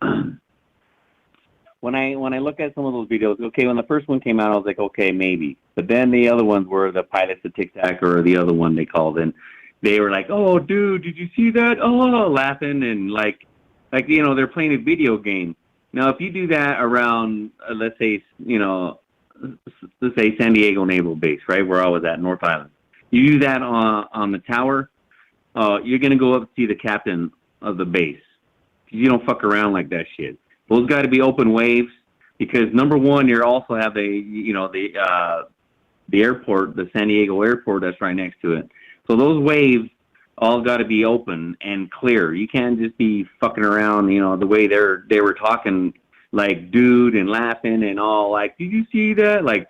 look at some of those videos, okay, when the first one came out, I was like, okay, maybe. But then the other ones were the pilots of Tic Tac, or the other one they called, and they were like, "Oh, dude, did you see that?" Oh, laughing and like they're playing a video game. Now, if you do that around, let's say San Diego Naval Base, right, where I was at, North Island, you do that on the tower, you're gonna go up and see the captain of the base. You don't fuck around like that shit. Those got to be open waves, because number one, you also have the airport, the San Diego airport that's right next to it. So those waves all got to be open and clear. You can't just be fucking around, the way they were talking, like dude, and laughing and all like, "Did you see that?" Like,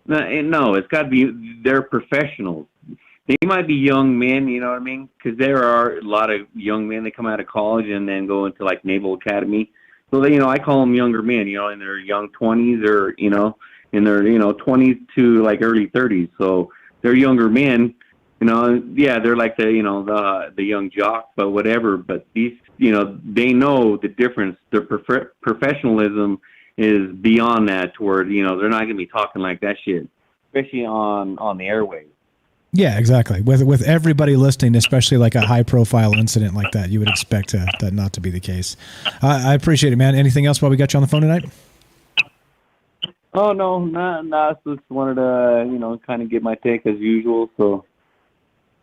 no, it's got to be, they're professionals. They might be young men, you know what I mean? Because there are a lot of young men that come out of college and then go into like Naval Academy. So they, I call them younger men, in their young 20s, or in their 20s to like early 30s. So they're younger men. Yeah, they're like the young jock, but whatever. But these, they know the difference. Their professionalism is beyond that, toward, they're not going to be talking like that shit, especially on the airwaves. Yeah, exactly. With everybody listening, especially like a high profile incident like that, you would expect that not to be the case. I appreciate it, man. Anything else while we got you on the phone tonight? Oh, no, not. Just wanted to, kind of get my take as usual. So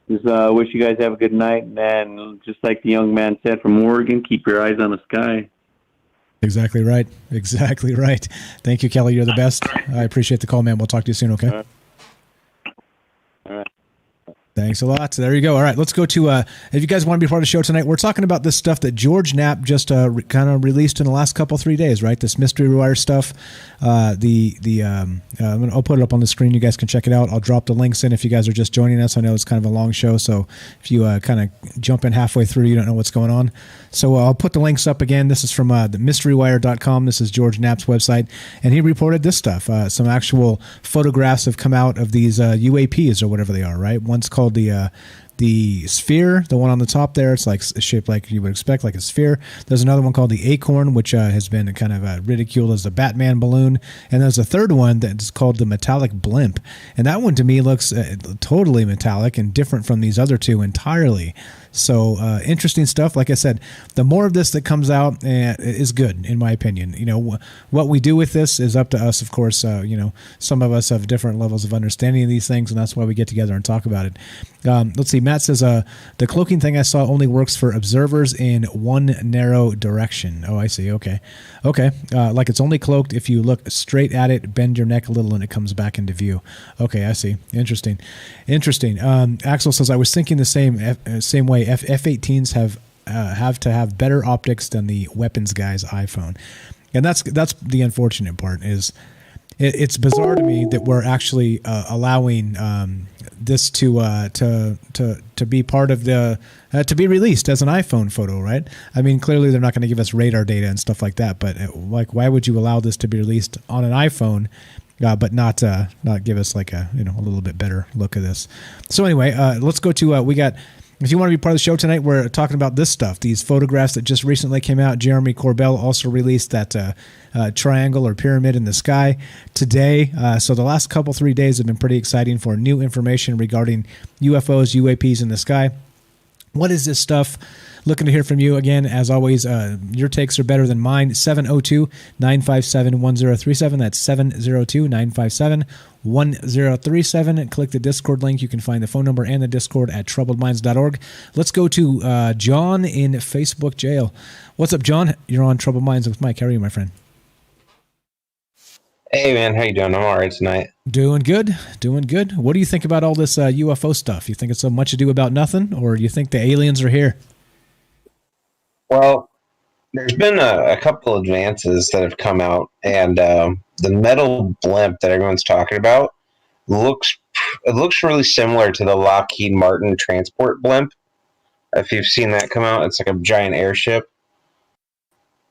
just wish you guys have a good night. And just like the young man said from Oregon, keep your eyes on the sky. Exactly right. Exactly right. Thank you, Kelly. You're the best. I appreciate the call, man. We'll talk to you soon, okay? All right. Thanks a lot. There you go. All right, let's go to, if you guys want to be part of the show tonight, we're talking about this stuff that George Knapp just kind of released in the last 3 days, right? This mystery wire stuff. I'll put it up on the screen. You guys can check it out. I'll drop the links in if you guys are just joining us. I know it's kind of a long show, so if you kind of jump in halfway through, you don't know what's going on. So I'll put the links up again. This is from the mysterywire.com. This is George Knapp's website, and he reported this stuff. Some actual photographs have come out of these UAPs or whatever they are, right? One's called the sphere, the one on the top there. It's like shaped like you would expect, like a sphere. There's another one called the acorn, which has been kind of ridiculed as the Batman balloon. And there's a third one that's called the metallic blimp. And that one to me looks totally metallic and different from these other two entirely. So interesting stuff. Like I said, the more of this that comes out is good, in my opinion. What we do with this is up to us, of course. Some of us have different levels of understanding of these things, and that's why we get together and talk about it. Let's see. Matt says, the cloaking thing I saw only works for observers in one narrow direction. Oh, I see. Okay. Like it's only cloaked if you look straight at it, bend your neck a little, and it comes back into view. Okay, I see. Interesting. Axel says, I was thinking the same way. F-18s have to have better optics than the weapons guy's iPhone, and that's the unfortunate part. Is it's bizarre to me that we're actually allowing this to be part of the to be released as an iPhone photo, right? I mean, clearly they're not going to give us radar data and stuff like that, but why would you allow this to be released on an iPhone? But not give us like a little bit better look at this. So anyway, let's go to we got. If you want to be part of the show tonight, we're talking about this stuff. These photographs that just recently came out. Jeremy Corbell also released that triangle or pyramid in the sky today. So the last 3 days have been pretty exciting for new information regarding UFOs, UAPs in the sky. What is this stuff? Looking to hear from you again. As always, your takes are better than mine. 702-957-1037. That's 702-957-1037. Click the Discord link. You can find the phone number and the Discord at troubledminds.org. Let's go to John in Facebook jail. What's up, John? You're on Troubled Minds with Mike. How are you, my friend? Hey, man. How you doing? I'm all right tonight. Doing good. Doing good. What do you think about all this UFO stuff? You think it's so much ado about nothing, or do you think the aliens are here? Well, there's been a couple advances that have come out, and the metal blimp that everyone's talking about looks really similar to the Lockheed Martin transport blimp. If you've seen that come out, it's like a giant airship.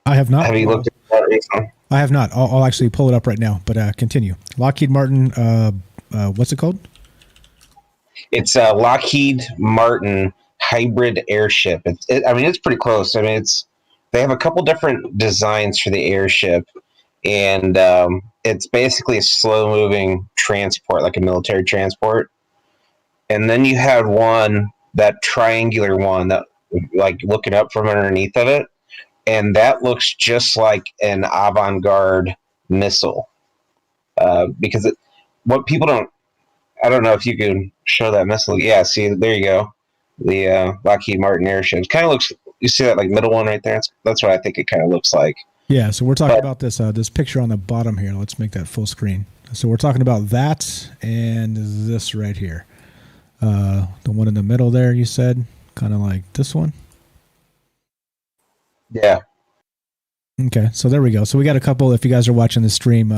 I have not. Have you looked at that recently? I have not. I'll actually pull it up right now, but continue. Lockheed Martin, what's it called? It's a Lockheed Martin hybrid airship. It's pretty close. I mean, they have a couple different designs for the airship, and it's basically a slow-moving transport, like a military transport. And then you had that triangular one that, like, looking up from underneath of it, and that looks just like an avant-garde missile. Because what people don't, I don't know if you can show that missile. Yeah, see, there you go. The Lockheed Martin airship. It kind of looks, you see that like middle one right there? That's what I think it kind of looks like. Yeah, so we're talking about this this picture on the bottom here. Let's make that full screen. So we're talking about that and this right here. The one in the middle there, you said? Kind of like this one? Yeah. Okay, so there we go. So we got a couple, if you guys are watching the stream,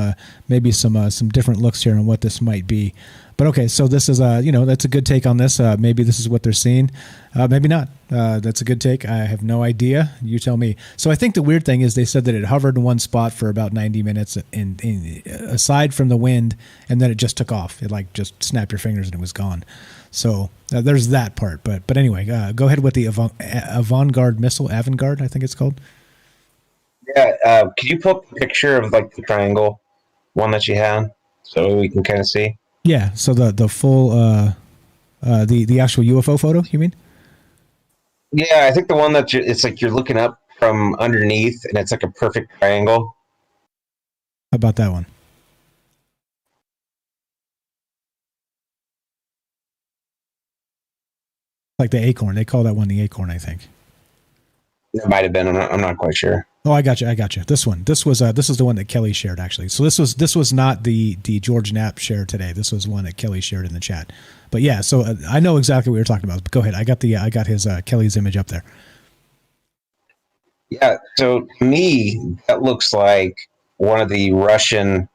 maybe some different looks here on what this might be. But okay, so this is that's a good take on this. Maybe this is what they're seeing. Maybe not. That's a good take. I have no idea. You tell me. So I think the weird thing is they said that it hovered in one spot for about 90 minutes, aside from the wind, and then it just took off. It like just snapped your fingers and it was gone. So there's that part. But anyway, go ahead with the avant-garde missile. Avant-garde, I think it's called. Yeah. Could you pull up a picture of like the triangle one that you had so we can kind of see? Yeah, so the full the actual UFO photo, you mean? Yeah, I think the one that it's like you're looking up from underneath and it's like a perfect triangle. How about that one? Like the acorn. They call that one the acorn, I think. It might have been. I'm not quite sure. Oh, I got you. This one. This is the one that Kelly shared, actually. So this was not the George Knapp shared today. This was one that Kelly shared in the chat. But yeah, so I know exactly what you're talking about. But go ahead. I got his Kelly's image up there. Yeah. So to me, that looks like one of the Russian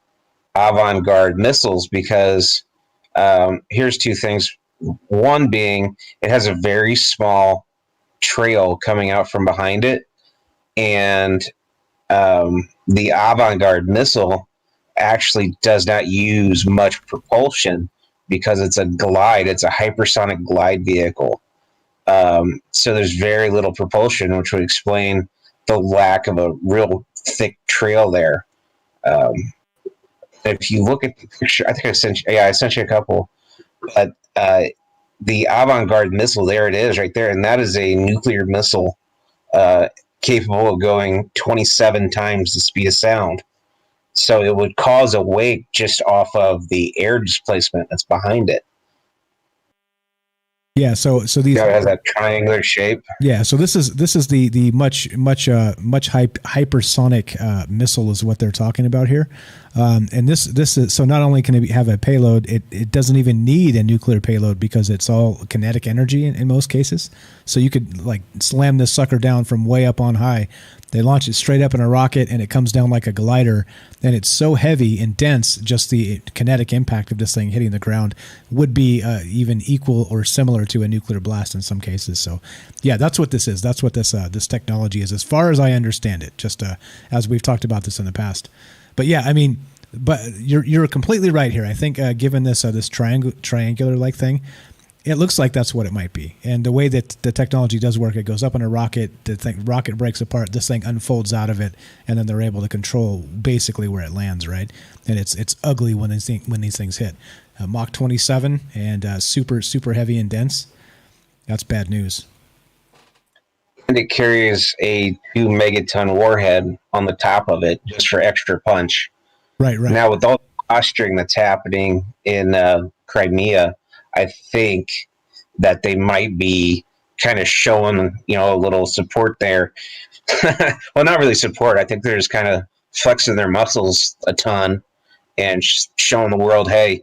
avant-garde missiles because here's two things. One being it has a very small trail coming out from behind it, and the avant-garde missile actually does not use much propulsion because it's a hypersonic glide vehicle. So there's very little propulsion, which would explain the lack of a real thick trail there. If you look at the picture, I think I sent you a couple, but the avant-garde missile, there it is right there, and that is a nuclear missile capable of going 27 times the speed of sound. So it would cause a wake just off of the air displacement that's behind it. Yeah, so these it has that triangular shape. Yeah, so this is the much hypersonic missile is what they're talking about here, and this is so not only can it have a payload, it doesn't even need a nuclear payload because it's all kinetic energy in most cases. So you could like slam this sucker down from way up on high. They launch it straight up in a rocket and it comes down like a glider. And it's so heavy and dense, just the kinetic impact of this thing hitting the ground would be even equal or similar to a nuclear blast in some cases. So, yeah, that's what this is. That's what this technology is, as far as I understand it, just as we've talked about this in the past. But, yeah, I mean, but you're completely right here. I think given this triangular-like thing, it looks like that's what it might be. And the way that the technology does work, it goes up in a rocket, rocket breaks apart, this thing unfolds out of it, and then they're able to control basically where it lands, right? And it's ugly when these things hit. Mach 27 and super, super heavy and dense. That's bad news. and it carries a 2 megaton warhead on the top of it just for extra punch. Right. Now, with all the posturing that's happening in Crimea, I think that they might be kind of showing, a little support there. Well, not really support. I think they're just kind of flexing their muscles a ton and showing the world, hey,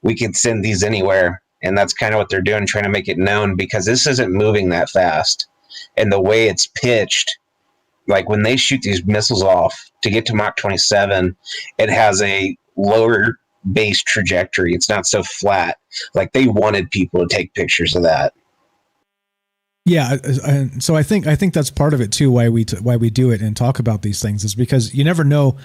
we can send these anywhere. And that's kind of what they're doing, trying to make it known, because this isn't moving that fast. And the way it's pitched, like when they shoot these missiles off to get to Mach 27, it has a lower base trajectory. It's not so flat. Like they wanted people to take pictures of that. Yeah, so I think that's part of it too. Why we do it and talk about these things is because you never know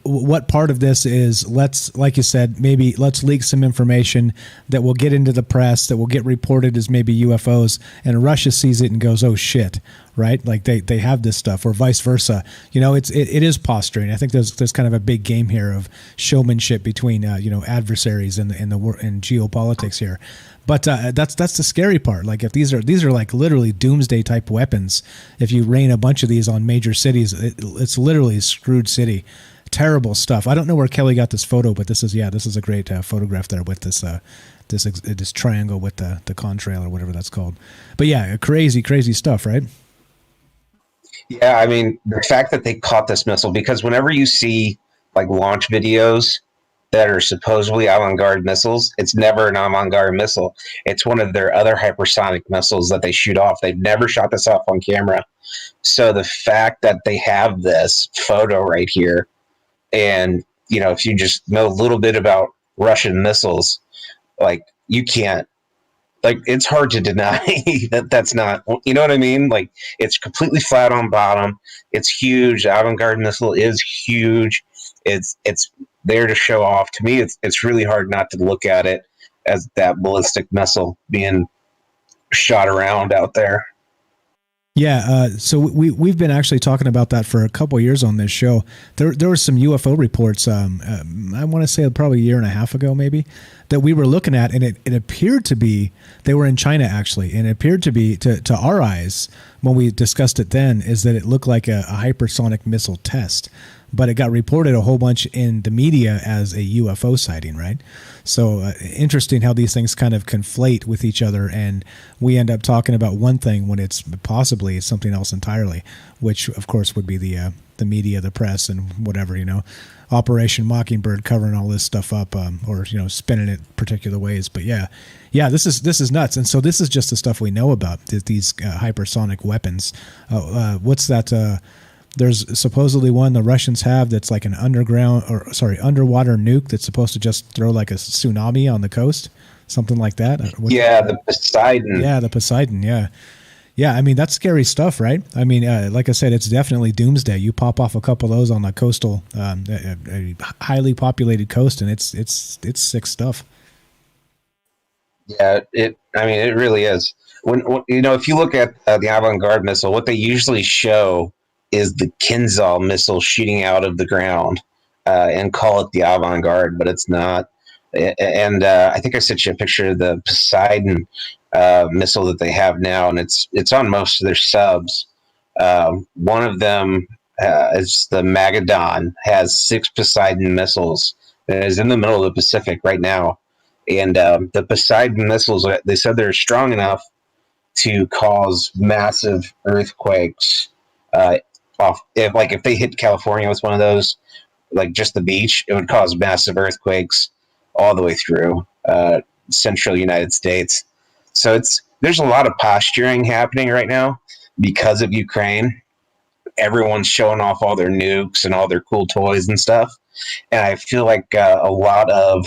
what part of this is. Like you said, maybe let's leak some information that will get into the press, that will get reported as maybe UFOs, and Russia sees it and goes, "Oh shit!" Right? Like they have this stuff, or vice versa. It is posturing. I think there's kind of a big game here of showmanship between adversaries in geopolitics here. But that's the scary part. Like if these are like literally doomsday type weapons, if you rain a bunch of these on major cities, it's literally a screwed city. Terrible stuff. I don't know where Kelly got this photo, but this is a great photograph there with this triangle with the contrail or whatever that's called. But yeah, crazy stuff, right? Yeah, I mean, the fact that they caught this missile, because whenever you see like launch videos that are supposedly avant-garde missiles, it's never an avant-garde missile. It's one of their other hypersonic missiles that they shoot off. They've never shot this off on camera. So the fact that they have this photo right here, and if you just know a little bit about Russian missiles, like you can't, like it's hard to deny that's not, you know what I mean? Like it's completely flat on bottom. It's huge. The avant-garde missile is huge. It's there to show off. To me, it's really hard not to look at it as that ballistic missile being shot around out there. Yeah, so we've been actually talking about that for a couple of years on this show. There were some UFO reports, I want to say probably a year and a half ago maybe, that we were looking at, and it appeared to be, they were in China actually, and it appeared to be, to our eyes, when we discussed it then, is that it looked like a hypersonic missile test. But it got reported a whole bunch in the media as a UFO sighting, right? So interesting how these things kind of conflate with each other, and we end up talking about one thing when it's possibly something else entirely, which of course would be the media, the press, and whatever, Operation Mockingbird covering all this stuff up, or spinning it particular ways. But yeah, this is nuts. And so this is just the stuff we know about these hypersonic weapons. What's that? There's supposedly one the Russians have that's like an underwater nuke that's supposed to just throw like a tsunami on the coast, something like that. The Poseidon. Yeah, the Poseidon. Yeah. I mean, that's scary stuff, right? I mean, like I said, it's definitely doomsday. You pop off a couple of those on the coastal, a highly populated coast, and it's sick stuff. Yeah, it really is. When if you look at the avant-garde missile, what they usually show is the Kinzhal missile shooting out of the ground, and call it the avant-garde, but it's not. And I think I sent you a picture of the Poseidon missile that they have now, and it's on most of their subs. One of them is the Magadan, has 6 Poseidon missiles, and is in the middle of the Pacific right now. And the Poseidon missiles, they said they're strong enough to cause massive earthquakes. If they hit California with one of those, like just the beach, it would cause massive earthquakes all the way through central United States. So there's a lot of posturing happening right now because of Ukraine. Everyone's showing off all their nukes and all their cool toys and stuff. And I feel like a lot of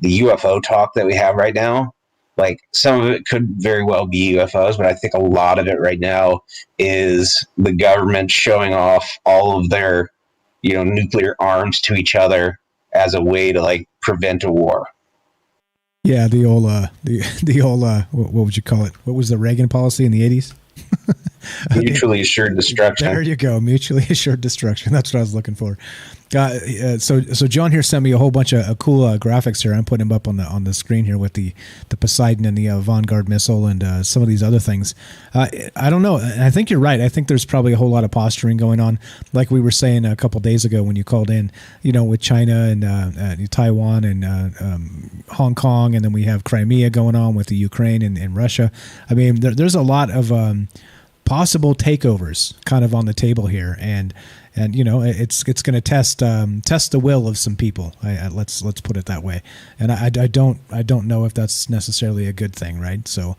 the UFO talk that we have right now, like some of it could very well be UFOs, but I think a lot of it right now is the government showing off all of their, nuclear arms to each other as a way to like prevent a war. Yeah, the old what would you call it? What was the Reagan policy in the 80s? Mutually assured destruction. There you go, mutually assured destruction. That's what I was looking for. So John here sent me a whole bunch of cool graphics here. I'm putting them up on the screen here with the Poseidon and the Vanguard missile and some of these other things. I don't know. I think you're right. I think there's probably a whole lot of posturing going on, like we were saying a couple days ago when you called in. With China and Taiwan and Hong Kong, and then we have Crimea going on with the Ukraine and Russia. I mean, there's a lot of possible takeovers kind of on the table here, and it's going to test the will of some people. Let's put it that way. And I don't know if that's necessarily a good thing, right? So,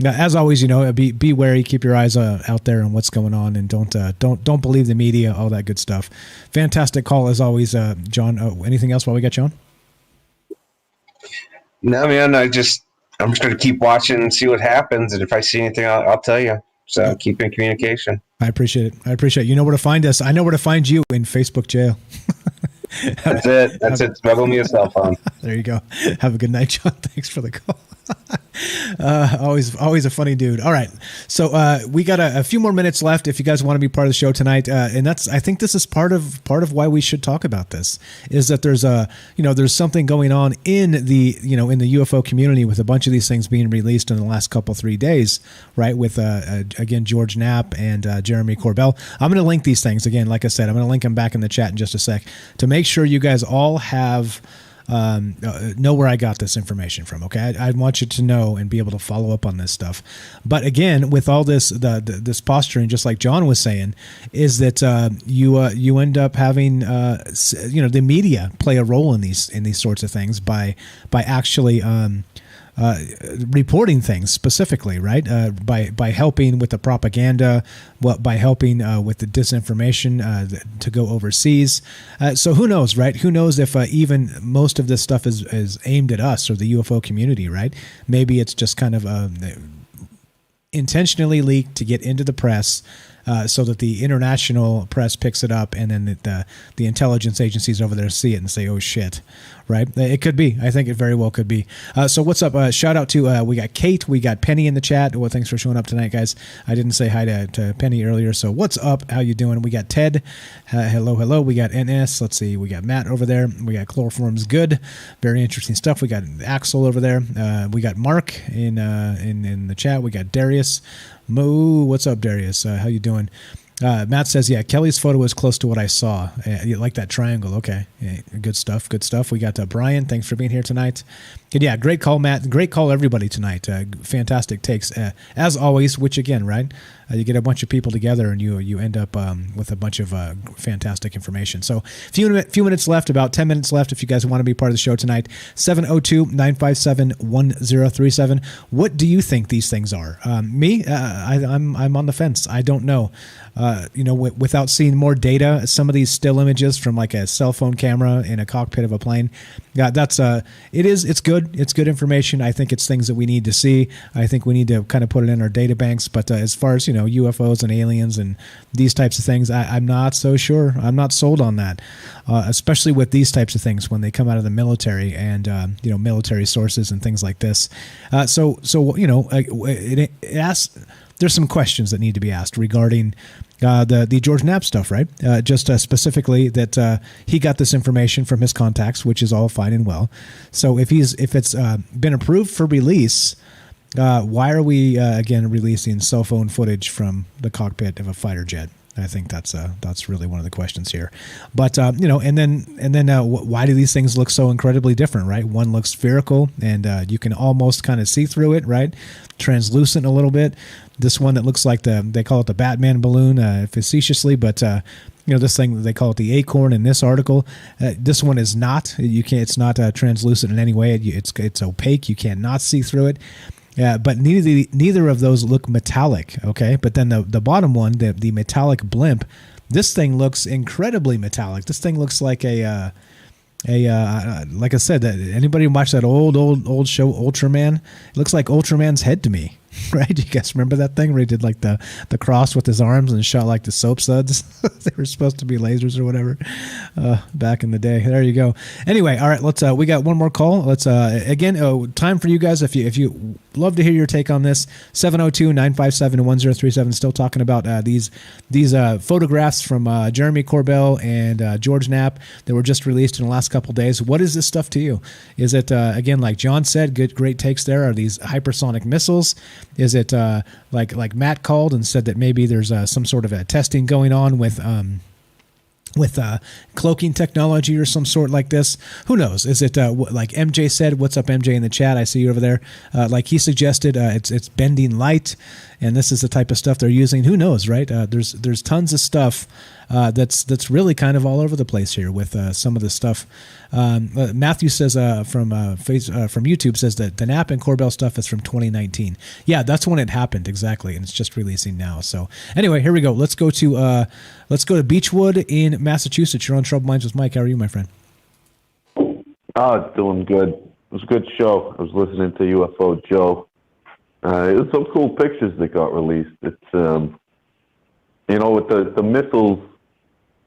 as always, be wary, keep your eyes out there on what's going on, and don't believe the media, all that good stuff. Fantastic call as always, John. Anything else while we got you on? No, man. I'm just going to keep watching and see what happens, and if I see anything, I'll tell you. So keep in communication. I appreciate it. You know where to find us. I know where to find you in Facebook jail. That's it. Smuggle me a cell phone. There you go. Have a good night, John. Thanks for the call. Always a funny dude. All right. So we got a few more minutes left if you guys want to be part of the show tonight. And I think this is part of why we should talk about this, is that there's something going on in the UFO community with a bunch of these things being released in the last 3 days, right? With again, George Knapp and Jeremy Corbell. I'm going to link these things again. Like I said, I'm going to link them back in the chat in just a sec to make sure you guys all have know where I got this information from. Okay, I want you to know and be able to follow up on this stuff. But again, with all this this posturing, just like John was saying, is that you end up having the media play a role in these sorts of things by actually reporting things specifically, right? By helping with the propaganda, by helping with the disinformation to go overseas. So who knows, right? Who knows if even most of this stuff is aimed at us or the UFO community, right? Maybe it's just kind of intentionally leaked to get into the press. So that the international press picks it up, and then the intelligence agencies over there see it and say, "Oh shit!" Right? It could be. I think it very well could be. So what's up? Shout out to we got Kate, we got Penny in the chat. Well, thanks for showing up tonight, guys. I didn't say hi to Penny earlier, so what's up? How you doing? We got Ted. Hello. We got NS. Let's see. We got Matt over there. We got Chloroform's good. Very interesting stuff. We got Axel over there. We got Mark in the chat. We got Darius. Moo, what's up, Darius? How you doing? Matt says, yeah, Kelly's photo is close to what I saw. You like that triangle. Okay. Yeah, good stuff. We got Brian. Thanks for being here tonight. And yeah, great call, Matt. Great call, everybody, tonight. Fantastic takes, as always, which again, right? You get a bunch of people together and you end up with a bunch of fantastic information. So few minutes left, about 10 minutes left if you guys want to be part of the show tonight. 702-957-1037. What do you think these things are? Me, I'm on the fence. I don't know. Without seeing more data, some of these still images from like a cell phone camera in a cockpit of a plane, it's good. It's good information. I think it's things that we need to see. I think we need to kind of put it in our data banks. But as far as, UFOs and aliens and these types of things, I'm not so sure. I'm not sold on that, especially with these types of things when they come out of the military and, military sources and things like this. It asks, there's some questions that need to be asked regarding the George Knapp stuff, right? Just specifically that he got this information from his contacts, which is all fine and well. So if it's been approved for release, why are we again releasing cell phone footage from the cockpit of a fighter jet? I think that's really one of the questions here. But and then why do these things look so incredibly different, right? One looks spherical and you can almost kind of see through it, right? Translucent a little bit. This one that looks like they call it the Batman balloon facetiously, but this thing they call it the acorn in this article. This one is not. It's not translucent in any way. It's opaque. You cannot see through it. But neither of those look metallic. Okay, but then the bottom one, the metallic blimp, this thing looks incredibly metallic. This thing looks like like I said, that anybody watch that old show Ultraman? It looks like Ultraman's head to me. right? You guys remember that thing where he did like the cross with his arms and shot like the soap suds? They were supposed to be lasers or whatever back in the day. There you go. Anyway, all right, let's. We got one more call. Let's again. Time for you guys. If you love to hear your take on this, 702-957-1037. Still talking about these photographs from Jeremy Corbell and George Knapp that were just released in the last couple days. What is this stuff to you? Is it again, like John said, great takes there? Are these hypersonic missiles? Is it like Matt called and said that maybe there's some sort of a testing going on with cloaking technology or some sort like this? Who knows? Is it like MJ said? What's up, MJ, in the chat? I see you over there. Like he suggested, it's bending light, and this is the type of stuff they're using. Who knows, right? There's tons of stuff that's really kind of all over the place here with some of the stuff. Matthew says from YouTube says that the Knapp and Corbell stuff is from 2019. Yeah, that's when it happened exactly, and it's just releasing now. So anyway, here we go. Let's go to Beechwood in Massachusetts. You're on Troubled Minds with Mike. How are you, my friend? It's doing good. It was a good show. I was listening to UFO Joe. It was some cool pictures that got released. It's with the missiles,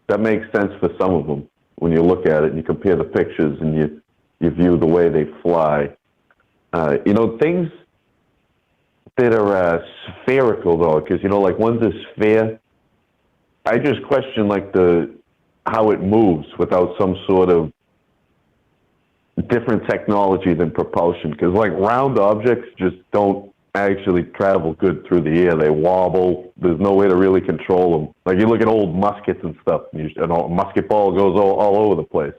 that makes sense for some of them when you look at it and you compare the pictures and you view the way they fly. Things that are spherical though, because like one's a sphere. I just question how it moves without some sort of different technology than propulsion, because round objects just don't actually travel good through the air. They wobble. There's no way to really control them. Like you look at old muskets and stuff, and a musket ball goes all over the place.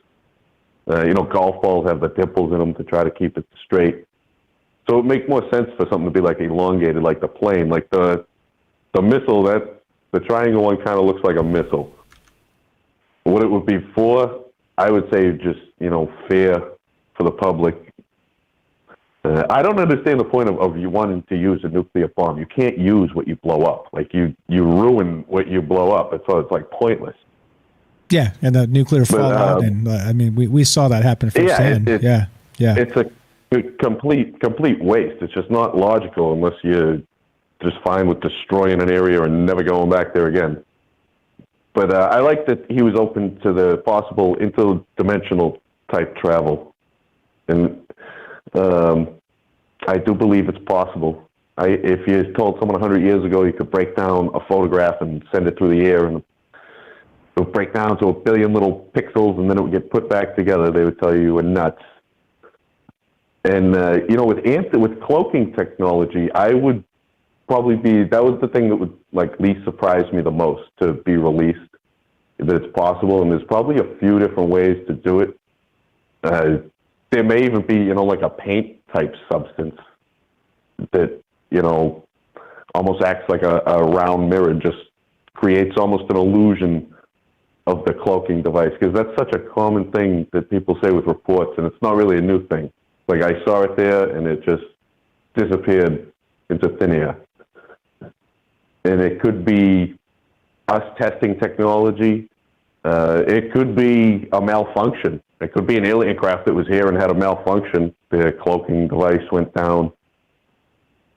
Golf balls have the dimples in them to try to keep it straight. So it makes more sense for something to be elongated, like the plane. Like the missile, the triangle one kind of looks like a missile. What it would be for, I would say just, fair for the public. I don't understand the point of you wanting to use a nuclear bomb. You can't use what you blow up. You ruin what you blow up. It's pointless. Yeah, and the nuclear fallout, and we saw that happen firsthand. Yeah, It's a complete waste. It's just not logical unless you're just fine with destroying an area and never going back there again. But I like that he was open to the possible interdimensional type travel, and I do believe it's possible. If you told someone 100 years ago you could break down a photograph and send it through the air and it would break down to 1 billion little pixels and then it would get put back together, they would tell you were nuts. And with cloaking technology, I would probably that was the thing that would least surprise me the most to be released, that it's possible. And there's probably a few different ways to do it. There may even be, a paint type substance that, almost acts like a round mirror, just creates almost an illusion of the cloaking device. Because that's such a common thing that people say with reports, and it's not really a new thing. I saw it there and it just disappeared into thin air. And it could be us testing technology. It could be a malfunction. It could be an alien craft that was here and had a malfunction. The cloaking device went down.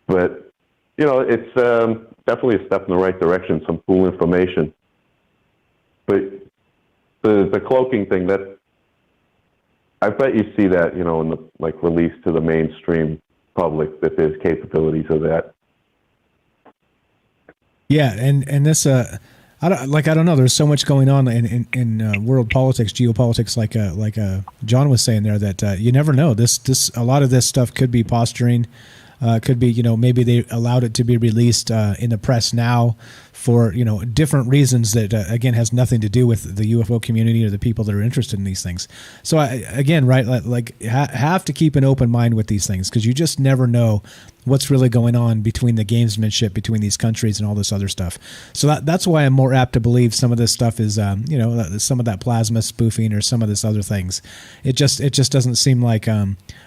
But, it's definitely a step in the right direction, some cool information. But the cloaking thing, that I bet you see that, in the release to the mainstream public, that there's capabilities of that. Yeah, and this I don't know. There's so much going on in world politics, geopolitics, like John was saying there, that you never know. This a lot of this stuff could be posturing. Could be, maybe they allowed it to be released in the press now for, different reasons that, again, has nothing to do with the UFO community or the people that are interested in these things. So, have to keep an open mind with these things, because you just never know what's really going on between the gamesmanship between these countries and all this other stuff. So that's why I'm more apt to believe some of this stuff is, some of that plasma spoofing or some of this other things. It just doesn't seem like,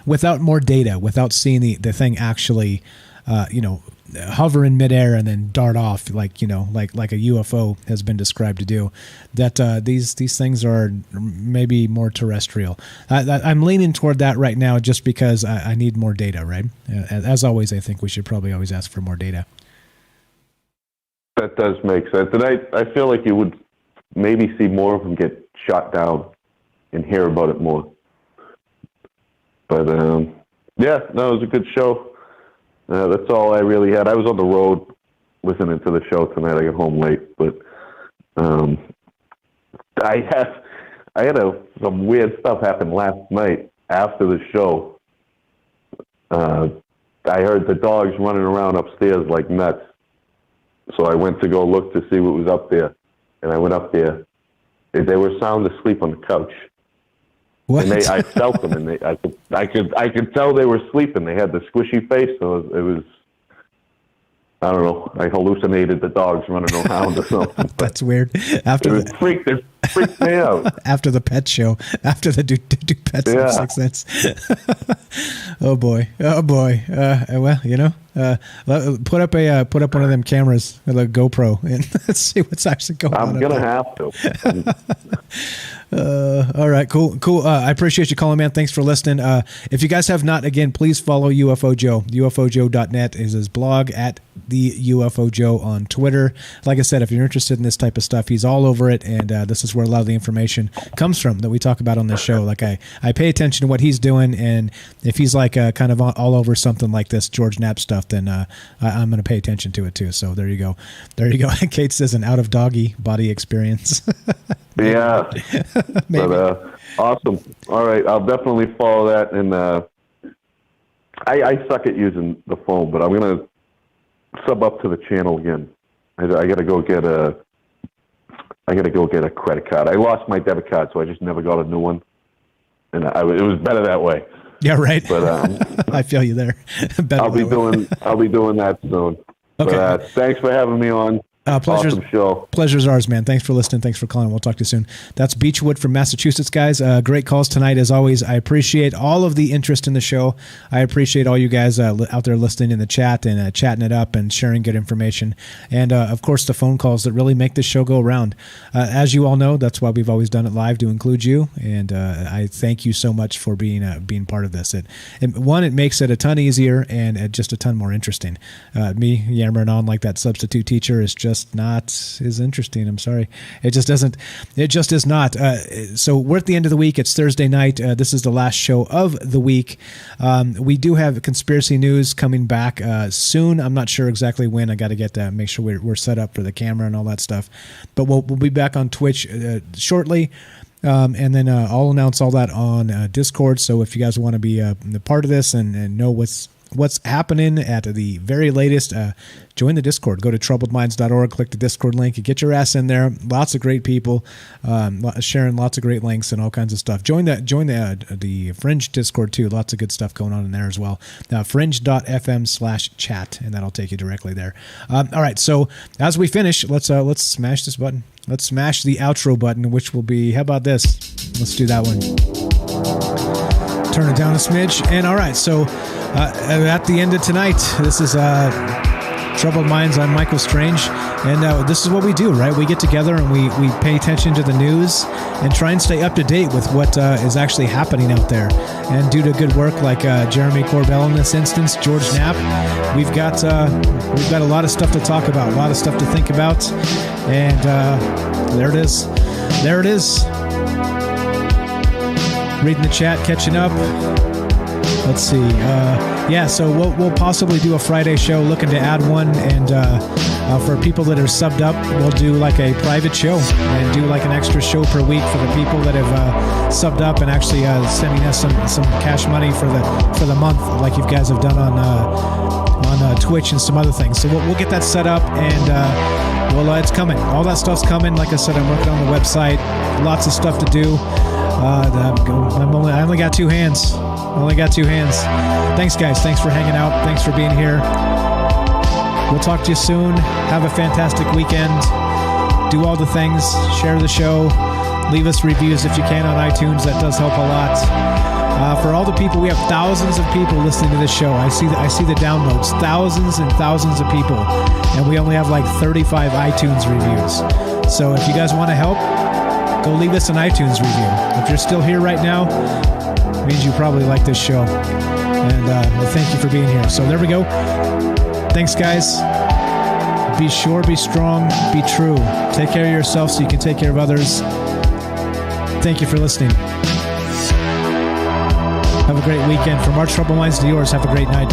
without more data, without seeing the thing actually, hover in midair and then dart off like a UFO has been described to do. That these things are maybe more terrestrial. I'm leaning toward that right now just because I need more data, right? As always, I think we should probably always ask for more data. That does make sense. And I feel like you would maybe see more of them get shot down and hear about it more. But, yeah, no, it was a good show. That's all I really had. I was on the road listening to the show tonight. I got home late. But I had some weird stuff happen last night after the show. I heard the dogs running around upstairs like nuts. So I went to go look to see what was up there. And I went up there. They were sound asleep on the couch. What? And I felt them, and I could tell they were sleeping. They had the squishy face, so it was. I don't know. I hallucinated the dogs running around or something. That's weird. It freaked me out. After the pet show, after the do pets have 6 cents. Oh boy. Well, put up one of them cameras, a GoPro, and let's see what's actually going on. I'm gonna have to. All right, cool. I appreciate you calling, man. Thanks for listening. If you guys have not, again, please follow UFO Joe. UFOJoe.net is his blog, at the UFO Joe on Twitter. Like I said, if you're interested in this type of stuff, he's all over it, and this is where a lot of the information comes from that we talk about on this show. Like I pay attention to what he's doing, and if he's like kind of all over something like this George Knapp stuff, then I'm going to pay attention to it too. So there you go. Kate says an out of doggy body experience. Yeah. But awesome. All right, I'll definitely follow that. And I suck at using the phone, but I'm gonna sub up to the channel again. I gotta go get a credit card. I lost my debit card, so I just never got a new one, and it was better that way. Yeah, right. But I feel you there. I'll be doing that soon. Okay. But, thanks for having me on. Awesome show. Pleasure's ours, man. Thanks for listening. Thanks for calling. We'll talk to you soon. That's Beechwood from Massachusetts, guys. Great calls tonight, as always. I appreciate all of the interest in the show. I appreciate all you guys out there listening in the chat and chatting it up and sharing good information. And, of course, the phone calls that really make this show go around. As you all know, that's why we've always done it live, to include you. And I thank you so much for being part of this. It makes it a ton easier and just a ton more interesting. Me yammering on like that substitute teacher is just not as interesting. I'm sorry. It just is not. So we're at the end of the week. It's Thursday night. This is the last show of the week. We do have conspiracy news coming back soon. I'm not sure exactly when. I got to make sure we're set up for the camera and all that stuff. But we'll be back on Twitch shortly. And then I'll announce all that on Discord. So if you guys want to be a part of this and know what's happening at the very latest, join the Discord. Go to troubledminds.org, click the Discord link, and get your ass in there. Lots of great people sharing lots of great links and all kinds of stuff. Join the Fringe Discord too. Lots of good stuff going on in there as well. Fringe.fm/chat, and that'll take you directly there. All right, so as we finish, let's smash this button. Let's smash the outro button, which will be, how about this? Let's do that one. Turn it down a smidge. And all right, so at the end of tonight, this is Troubled Minds. I'm Michael Strange, and this is what we do, right? We get together and we pay attention to the news and try and stay up to date with what is actually happening out there. And due to good work like Jeremy Corbell in this instance, George Knapp, we've got a lot of stuff to talk about, a lot of stuff to think about, and there it is. Reading the chat, catching up. Let's see. So we'll possibly do a Friday show, looking to add one. And for people that are subbed up, we'll do like a private show and do like an extra show per week for the people that have subbed up and actually sending us some cash money for the month, like you guys have done on Twitch and some other things. So we'll get that set up, and it's coming. All that stuff's coming. Like I said, I'm working on the website. Lots of stuff to do. I only got two hands. Thanks, guys. Thanks for hanging out. Thanks for being here. We'll talk to you soon. Have a fantastic weekend. Do all the things. Share the show. Leave us reviews if you can on iTunes. That does help a lot. For all the people, we have thousands of people listening to this show. I see the downloads, thousands and thousands of people, and we only have like 35 iTunes reviews. So if you guys want to help, go leave us an iTunes review. If you're still here right now, it means you probably like this show. And well, thank you for being here. So there we go. Thanks, guys. Be sure, be strong, be true. Take care of yourself so you can take care of others. Thank you for listening. Have a great weekend. From our troubled minds to yours, have a great night.